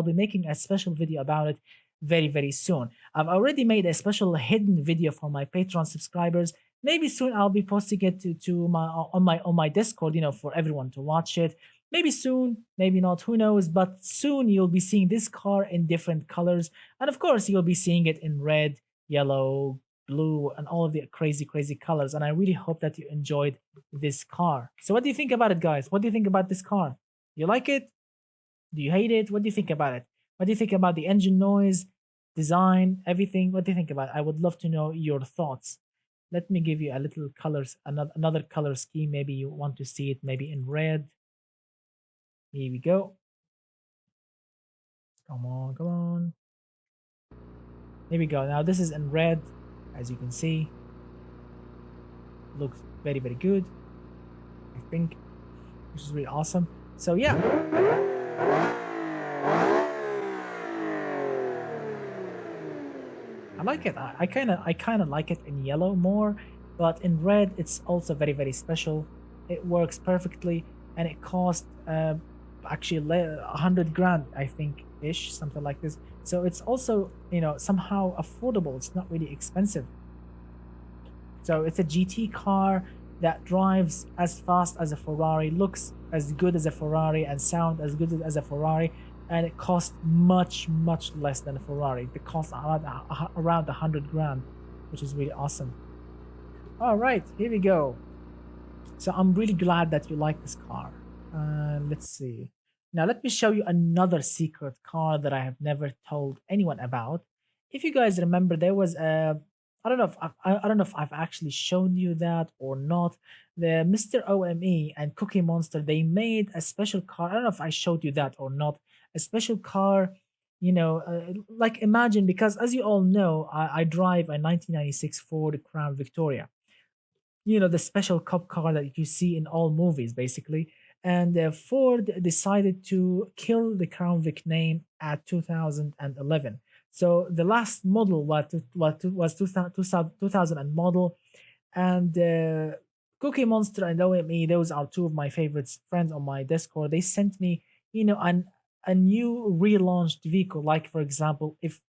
be making a special video about it very, very soon. I've already made a special hidden video for my Patreon subscribers. Maybe soon I'll be posting it to my on my Discord, for everyone to watch it. Maybe soon, maybe not, who knows, but soon you'll be seeing this car in different colors. And of course, you'll be seeing it in red, yellow, blue, and all of the crazy, crazy colors. And I really hope that you enjoyed this car. So what do you think about it, guys? What do you think about this car? You like it? Do you hate it? What do you think about it? What do you think about the engine noise, design, everything? What do you think about it? I would love to know your thoughts. Let me give you a little colors, another color scheme. Maybe you want to see it maybe in red. Here we go. Come on, come on. Here we go. Now this is in red, as you can see. Looks very, very good, I think, which is really awesome. So yeah. I like it. I kind of like it in yellow more, but in red it's also very, very special. It works perfectly, and it cost actually 100 grand, I think, ish, something like this. So it's also somehow affordable. It's not really expensive. So it's a GT car that drives as fast as a Ferrari, looks as good as a Ferrari, and sound as good as a Ferrari, and it costs much, much less than a Ferrari. It costs around 100 grand, which is really awesome. All right, here we go. So I'm really glad that you like this car. Let's see. Now let me show you another secret car that I have never told anyone about. If you guys remember, there was I don't know if I don't know if I've actually shown you that or not. The Mr. OME and Cookie Monster, they made a special car. I don't know if I showed you that or not. A special car, like imagine, because as you all know, I drive a 1996 Ford Crown Victoria, the special cop car that you see in all movies basically. And Ford decided to kill the Crown Vic name at 2011. So the last model was 2000 model. And Cookie Monster and OME, those are two of my favorite friends on my Discord. They sent me, a new relaunched vehicle. Like for example, if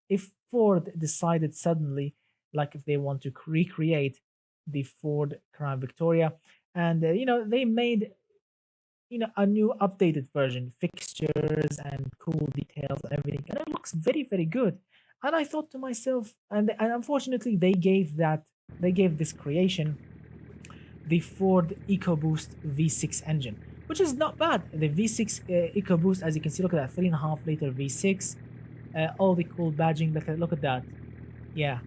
Ford decided suddenly, like if they want to recreate the Ford Crown Victoria, and they made a new updated version, fixtures and cool details and everything, and it looks very very good. And I thought to myself, and unfortunately they gave this creation the Ford EcoBoost V6 engine, which is not bad. The V6 EcoBoost, as you can see, look at that, 3.5 liter V6, all the cool badging. Look at that, yeah,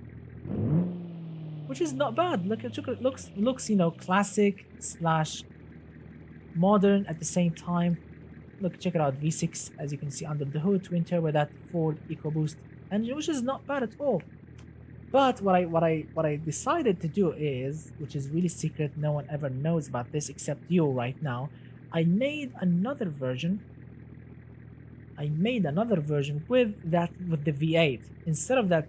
which is not bad. Look at looks classic slash modern at the same time. Look, check it out, V6, as you can see under the hood, twin turbo, that Ford EcoBoost engine, which is not bad at all. But what I decided to do is, which is really secret, no one ever knows about this except you right now. I made another version. With the V8 instead of that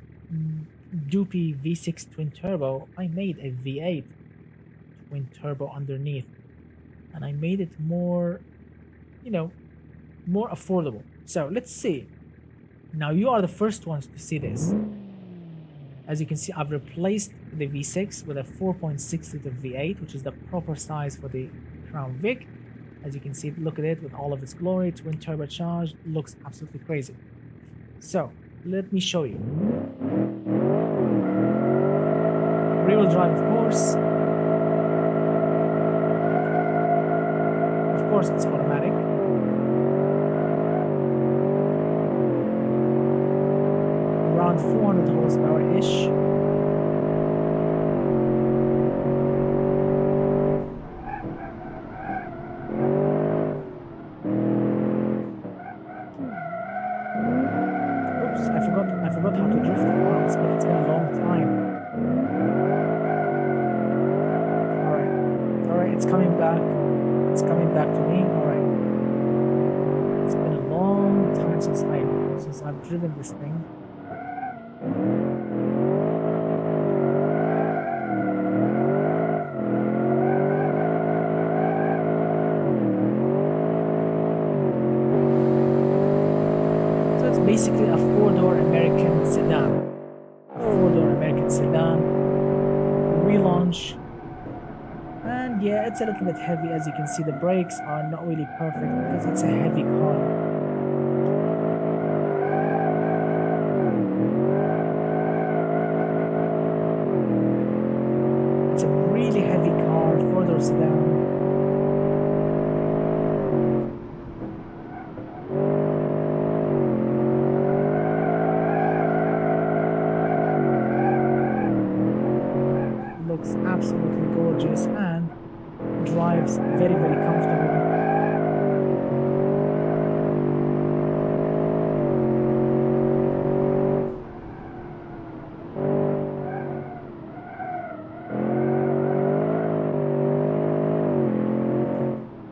doopy V6 twin turbo. I made a V8 twin turbo underneath, and I made it more, more affordable. So let's see. Now you are the first ones to see this. As you can see, I've replaced the V6 with a 4.6 liter V8, which is the proper size for the Crown Vic. As you can see, look at it with all of its glory, twin turbocharged, looks absolutely crazy. So let me show you. Rear-wheel drive, of course. Of course, it's automatic. Around 400 horsepower-ish. Oops, I forgot how to drift. Wow, it's been a long time. Alright, it's coming back. It's coming back to me. Alright. It's been a long time since I've driven this thing. So it's basically a four-door American sedan. A four-door American sedan. Relaunch. And yeah, it's a little bit heavy. As you can see, the brakes are not really perfect because it's a heavy car. It's a really heavy car, four-door sedan. Looks absolutely gorgeous and drives very very comfortable.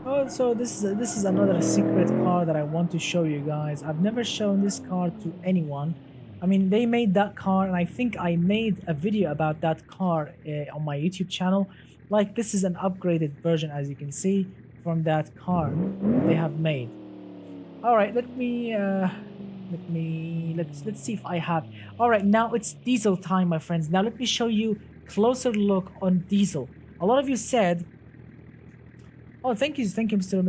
Also, this is another secret car that I want to show you guys. I've never shown this car to anyone. I mean, they made that car, and I think I made a video about that car on my YouTube channel. Like, this is an upgraded version, as you can see, from that car they have made. All right, let's see if I have. All right, now it's diesel time, my friends. Now let me show you closer look on diesel. A lot of you said, oh, thank you, Mr.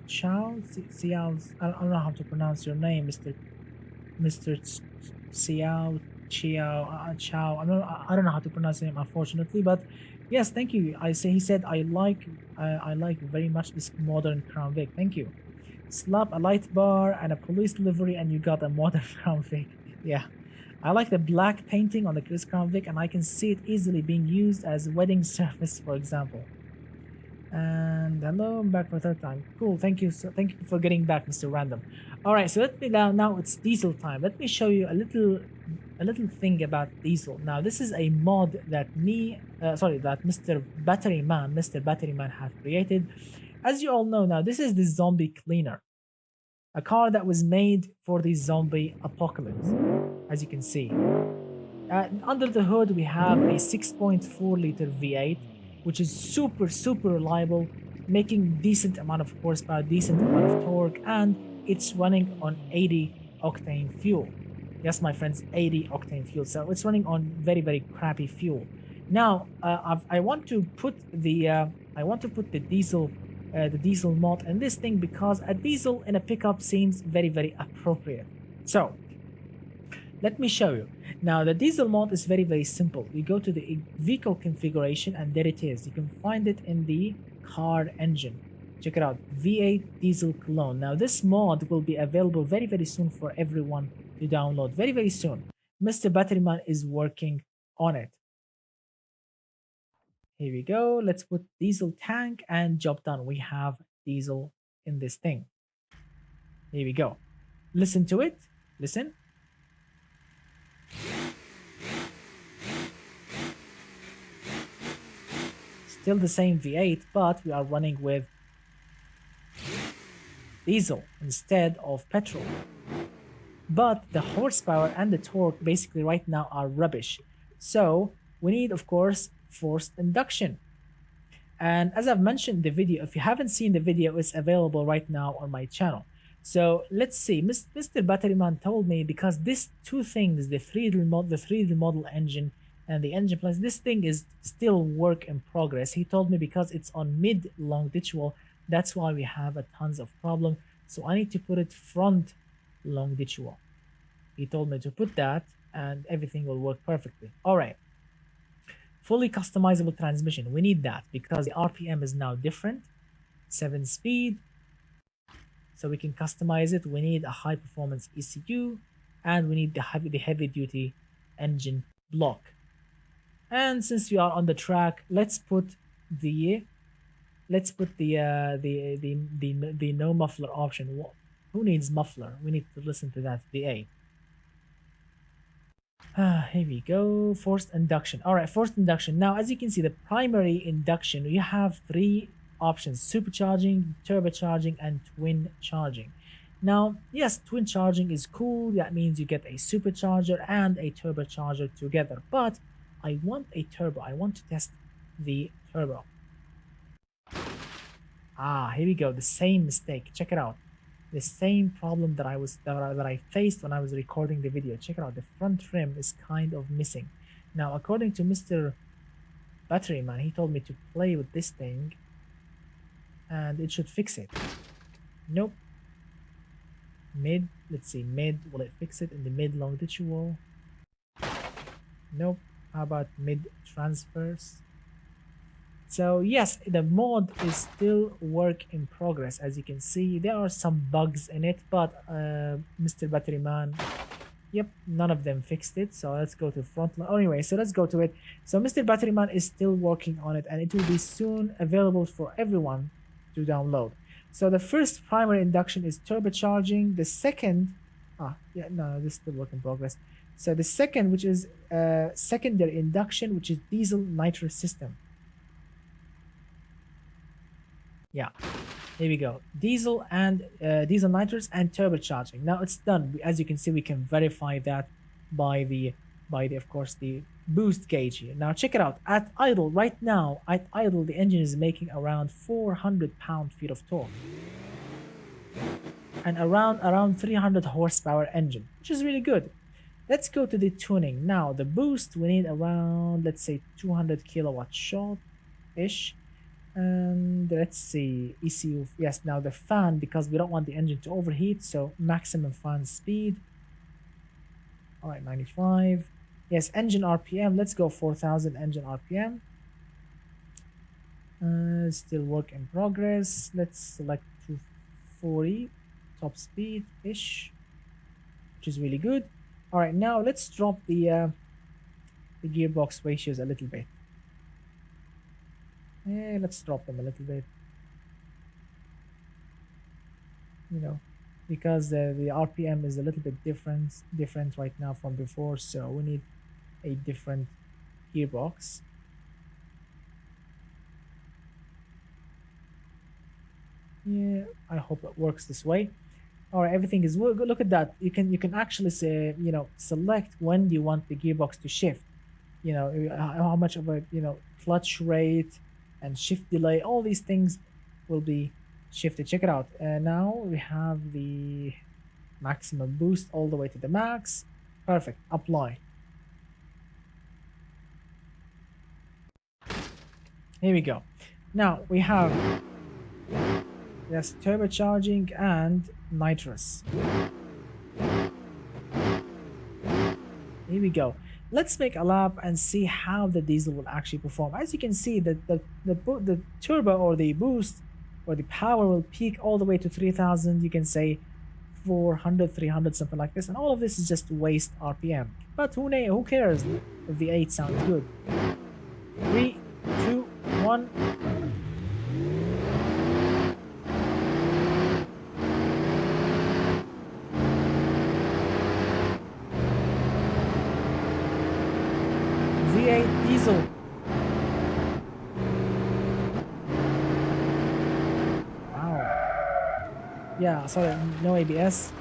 Chow, Xiao. I don't know how to pronounce your name, Mr. Xiao, Chow. I don't know how to pronounce your name, unfortunately, but yes, thank you. He said I like very much this modern Crown Vic. Thank you. Slap a light bar and a police livery, and you got a modern Crown Vic. Yeah. I like the black painting on the Chris Crown Vic, and I can see it easily being used as a wedding surface, for example. And hello, I'm back for a third time. Cool, thank you. So thank you for getting back, Mr. Random. All right, so let me now it's diesel time. Let me show you a little thing about diesel. Now this is a mod that that Mr. Battery Man have created. As you all know now, this is the zombie cleaner, a car that was made for the zombie apocalypse, as you can see. Under the hood, we have a 6.4 liter V8, which is super reliable, making decent amount of horsepower, decent amount of torque, and it's running on 80 octane fuel. Yes, my friends, 80 octane fuel. So it's running on very crappy fuel. Now, I want to put the diesel mod in this thing because a diesel in a pickup seems very appropriate. So let me show you. Now the diesel mod is very simple. We go to the vehicle configuration and there it is. You can find it in the car engine. Check it out, V8 diesel clone. Now this mod will be available very soon for everyone to download. Very soon. Mr. Batteryman is working on it. Here we go. Let's put diesel tank and job done. We have diesel in this thing. Here we go. Listen to it. Listen. Still the same V8, but we are running with diesel instead of petrol. But the horsepower and the torque basically right now are rubbish. So we need, of course, forced induction. And as I've mentioned in the video, if you haven't seen the video, it's available right now on my channel. So let's see. Mr. Batteryman told me because these two things, the 3D model engine and the engine plus, this thing is still work in progress. He told me because it's on mid longitudinal, that's why we have a tons of problem. So I need to put it front longitudinal. He told me to put that and everything will work perfectly. All right. Fully customizable transmission. We need that because the RPM is now different. 7 speed. So we can customize it. We need a high performance ECU and we need the heavy duty engine block. And since we are on the track, let's put the no muffler option. Who needs muffler? We need to listen to that V8. Here we go. Forced induction. All right, forced induction. Now, as you can see, the primary induction, you have 3 options: supercharging, turbocharging, and twin charging. Now, yes, twin charging is cool. That means you get a supercharger and a turbocharger together. But I want a turbo. I want to test the turbo. Here we go. The same mistake. Check it out. The same problem that I faced when I was recording the video. Check it out. The front trim is kind of missing. Now, according to Mr. Batteryman, he told me to play with this thing and it should fix it. Nope. Mid. Let's see. Mid. Will it fix it in the mid longitudinal? Nope. How about mid transfers? So yes, the mod is still work in progress. As you can see, there are some bugs in it, but Mr. Batteryman, yep, none of them fixed it. So let's go to front line. Anyway, so let's go to it. So Mr. Batteryman is still working on it and it will be soon available for everyone to download. So the first primary induction is turbocharging. The second, this is still work in progress. So the second, which is secondary induction, which is diesel nitrous system. Yeah, here we go. Diesel and diesel nitrous and turbocharging. Now it's done. As you can see, we can verify that by the of course the boost gauge here. Now check it out. At idle right now, at idle the engine is making around 400 pound-feet of torque and around 300 horsepower engine, which is really good. Let's go to the tuning. Now the boost, we need around, let's say 200 kilowatt shot ish. And let's see, ECU, yes. Now the fan, because we don't want the engine to overheat, so maximum fan speed. All right, 95. Yes, engine RPM, let's go 4000 engine RPM. Still work in progress. Let's select 240 top speed ish, which is really good. All right, now let's drop the gearbox ratios a little bit. Let's drop them a little bit, you know, because the RPM is a little bit different right now from before, so we need a different gearbox. Yeah, I hope it works this way. All right, everything is good. Look at that. You can actually say, select when do you want the gearbox to shift. How much of a clutch rate and shift delay. All these things will be shifted. Check it out. Now we have the maximum boost all the way to the max. Perfect. Apply. Here we go. Now we have, yes, turbocharging and nitrous. Here we go. Let's make a lap and see how the diesel will actually perform. As you can see, the turbo or the boost or the power will peak all the way to 3000. You can say 400, 300, something like this. And all of this is just waste RPM. But who cares if the 8 sounds good? 3, 2, 1. V8 diesel. Wow. Yeah, sorry, no ABS.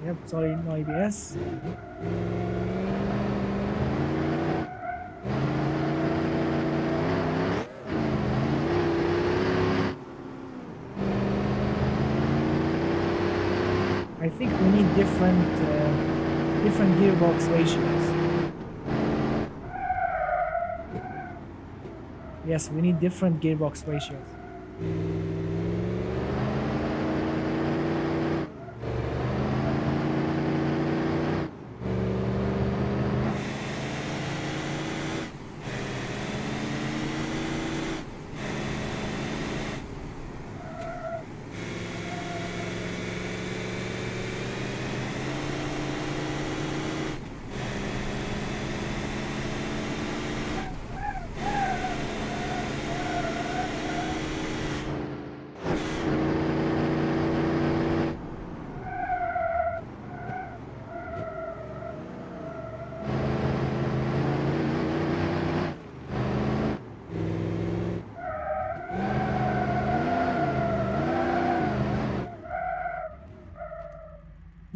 Yep, sorry, no ABS. I think we need different gearbox ratios. Yes, we need different gearbox ratios.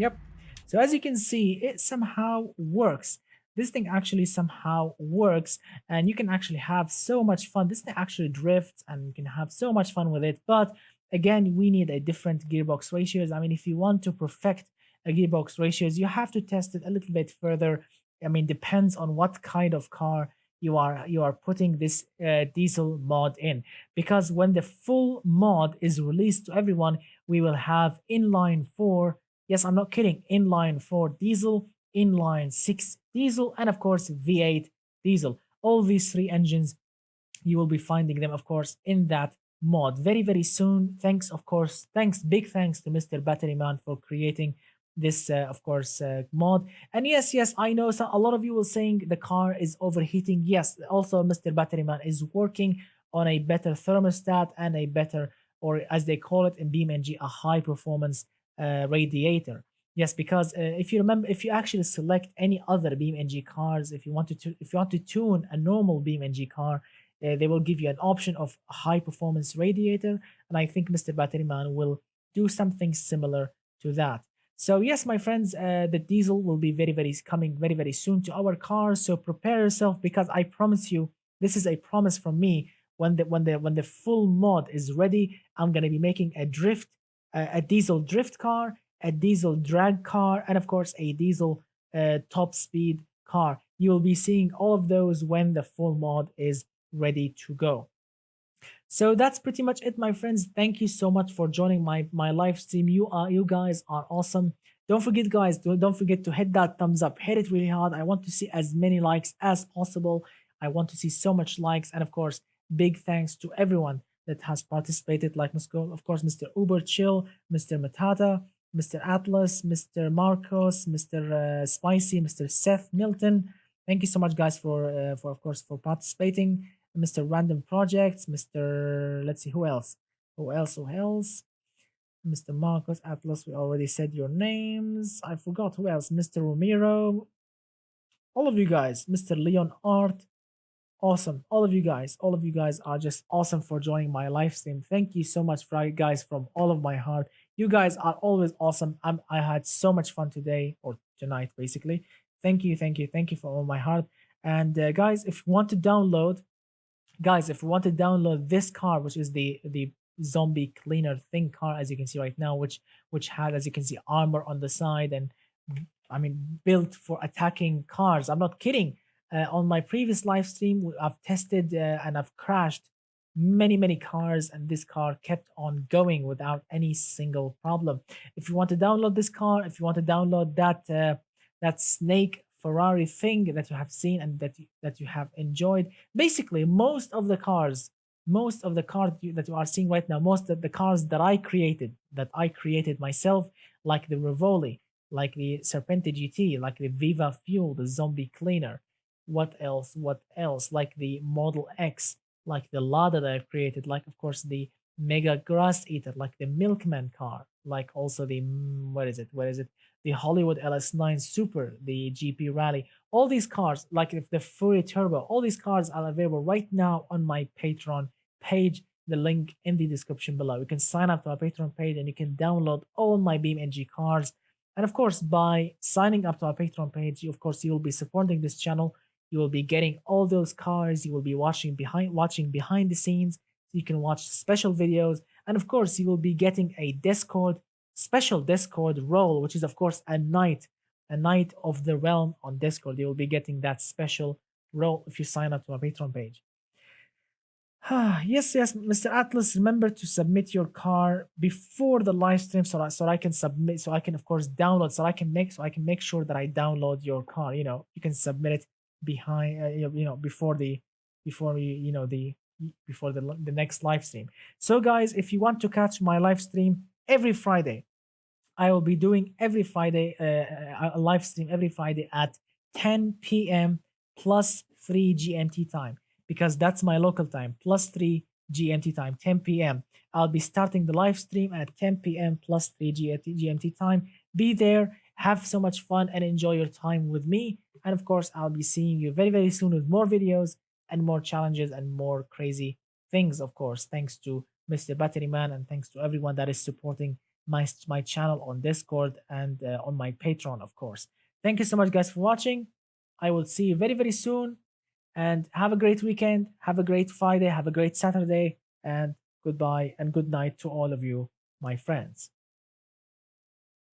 Yep. So as you can see, it somehow works. This thing actually somehow works, and you can actually have so much fun. This thing actually drifts, and you can have so much fun with it. But again, we need a different gearbox ratios. I mean, if you want to perfect a gearbox ratios, you have to test it a little bit further. I mean, depends on what kind of car you are putting this diesel mod in, because when the full mod is released to everyone, we will have inline 4. Yes, I'm not kidding. Inline 4 diesel, inline 6 diesel, and of course V8 diesel. All these three engines, you will be finding them, of course, in that mod very, very soon. Thanks, of course. Big thanks to Mr. Batteryman for creating this, of course, mod. And yes, I know a lot of you will saying the car is overheating. Yes, also Mr. Batteryman is working on a better thermostat and a better, or as they call it in BeamNG, a high performance radiator. Yes, because if you remember, if you actually select any other BeamNG cars, if you want to tune a normal BeamNG car, they will give you an option of a high performance radiator, and I think Mr. Batteryman will do something similar to that. So yes, my friends, the diesel will be coming very, very soon to our cars. So prepare yourself, because I promise you, this is a promise from me. When the full mod is ready, I'm gonna be making a diesel drift car, a diesel drag car, and of course a diesel top speed car. You will be seeing all of those when the full mod is ready to go. So that's pretty much it, my friends. Thank you so much for joining my live stream. You guys are awesome. Don't forget, guys, don't forget to hit that thumbs up. Hit it really hard. I want to see as many likes as possible. I want to see so much likes. And of course, big thanks to everyone that has participated, like of course, Mr. Uber Chill, Mr. Matata, Mr. Atlas, Mr. Marcos, Mr. Spicy, Mr. Seth Milton. Thank you so much, guys, for of course for participating. Mr. Random Projects, Mr. Let's see who else, who else. Mr. Marcos, Atlas, we already said your names. I forgot who else. Mr. Romero, all of you guys. Mr. Leon Art, awesome. All of you guys are just awesome for joining my live stream. Thank you so much, for guys, from all of my heart. You guys are always awesome. I had so much fun today or tonight, basically. Thank you, thank you, thank you for all my heart. And guys, if you want to download Guys, if you want to download this car, which is the zombie cleaner thing car, as you can see right now, which had, as you can see, armor on the side, and I mean, built for attacking cars. I'm not kidding. On my previous live stream, I've tested and I've crashed many cars, and this car kept on going without any single problem. If you want to download this car, if you want to download that snake Ferrari thing that you have seen and that you have enjoyed, basically most of the cars that you are seeing right now, most of the cars that I created myself, like the Rivoli, like the Serpente GT, like the Viva Fuel, the Zombie Cleaner. What else? What else? Like the Model X, like the Lada that I've created, like of course the Mega Grass Eater, like the Milkman car, like also the what is it? What is it? The Hollywood LS9 Super, the GP Rally. All these cars, like if the Fury Turbo, all these cars are available right now on my Patreon page. The link in the description below. You can sign up to our Patreon page and you can download all my BeamNG cars. And of course, by signing up to our Patreon page, you will be supporting this channel. You will be getting all those cars. You will be watching behind the scenes. So you can watch special videos. And of course, you will be getting a special Discord role, which is of course a knight of the realm on Discord. You will be getting that special role if you sign up to our Patreon page. Yes, Mr. Atlas, remember to submit your car before the live stream so I can submit, so I can of course download, so I can make sure that I download your car. You can submit it behind, before the next live stream. So guys, if you want to catch my live stream every Friday, I will be doing every Friday a live stream every Friday at 10 p.m. plus 3 GMT time, because that's my local time, plus 3 GMT time, 10 p.m. I'll be starting the live stream at 10 p.m. plus 3 GMT time. Be there, have so much fun, and enjoy your time with me. And of course, I'll be seeing you very soon with more videos and more challenges and more crazy things, of course. Thanks to Mr. Batteryman and thanks to everyone that is supporting my channel on Discord and on my Patreon, of course. Thank you so much, guys, for watching. I will see you very soon. And have a great weekend, have a great Friday, have a great Saturday, and goodbye and good night to all of you, my friends.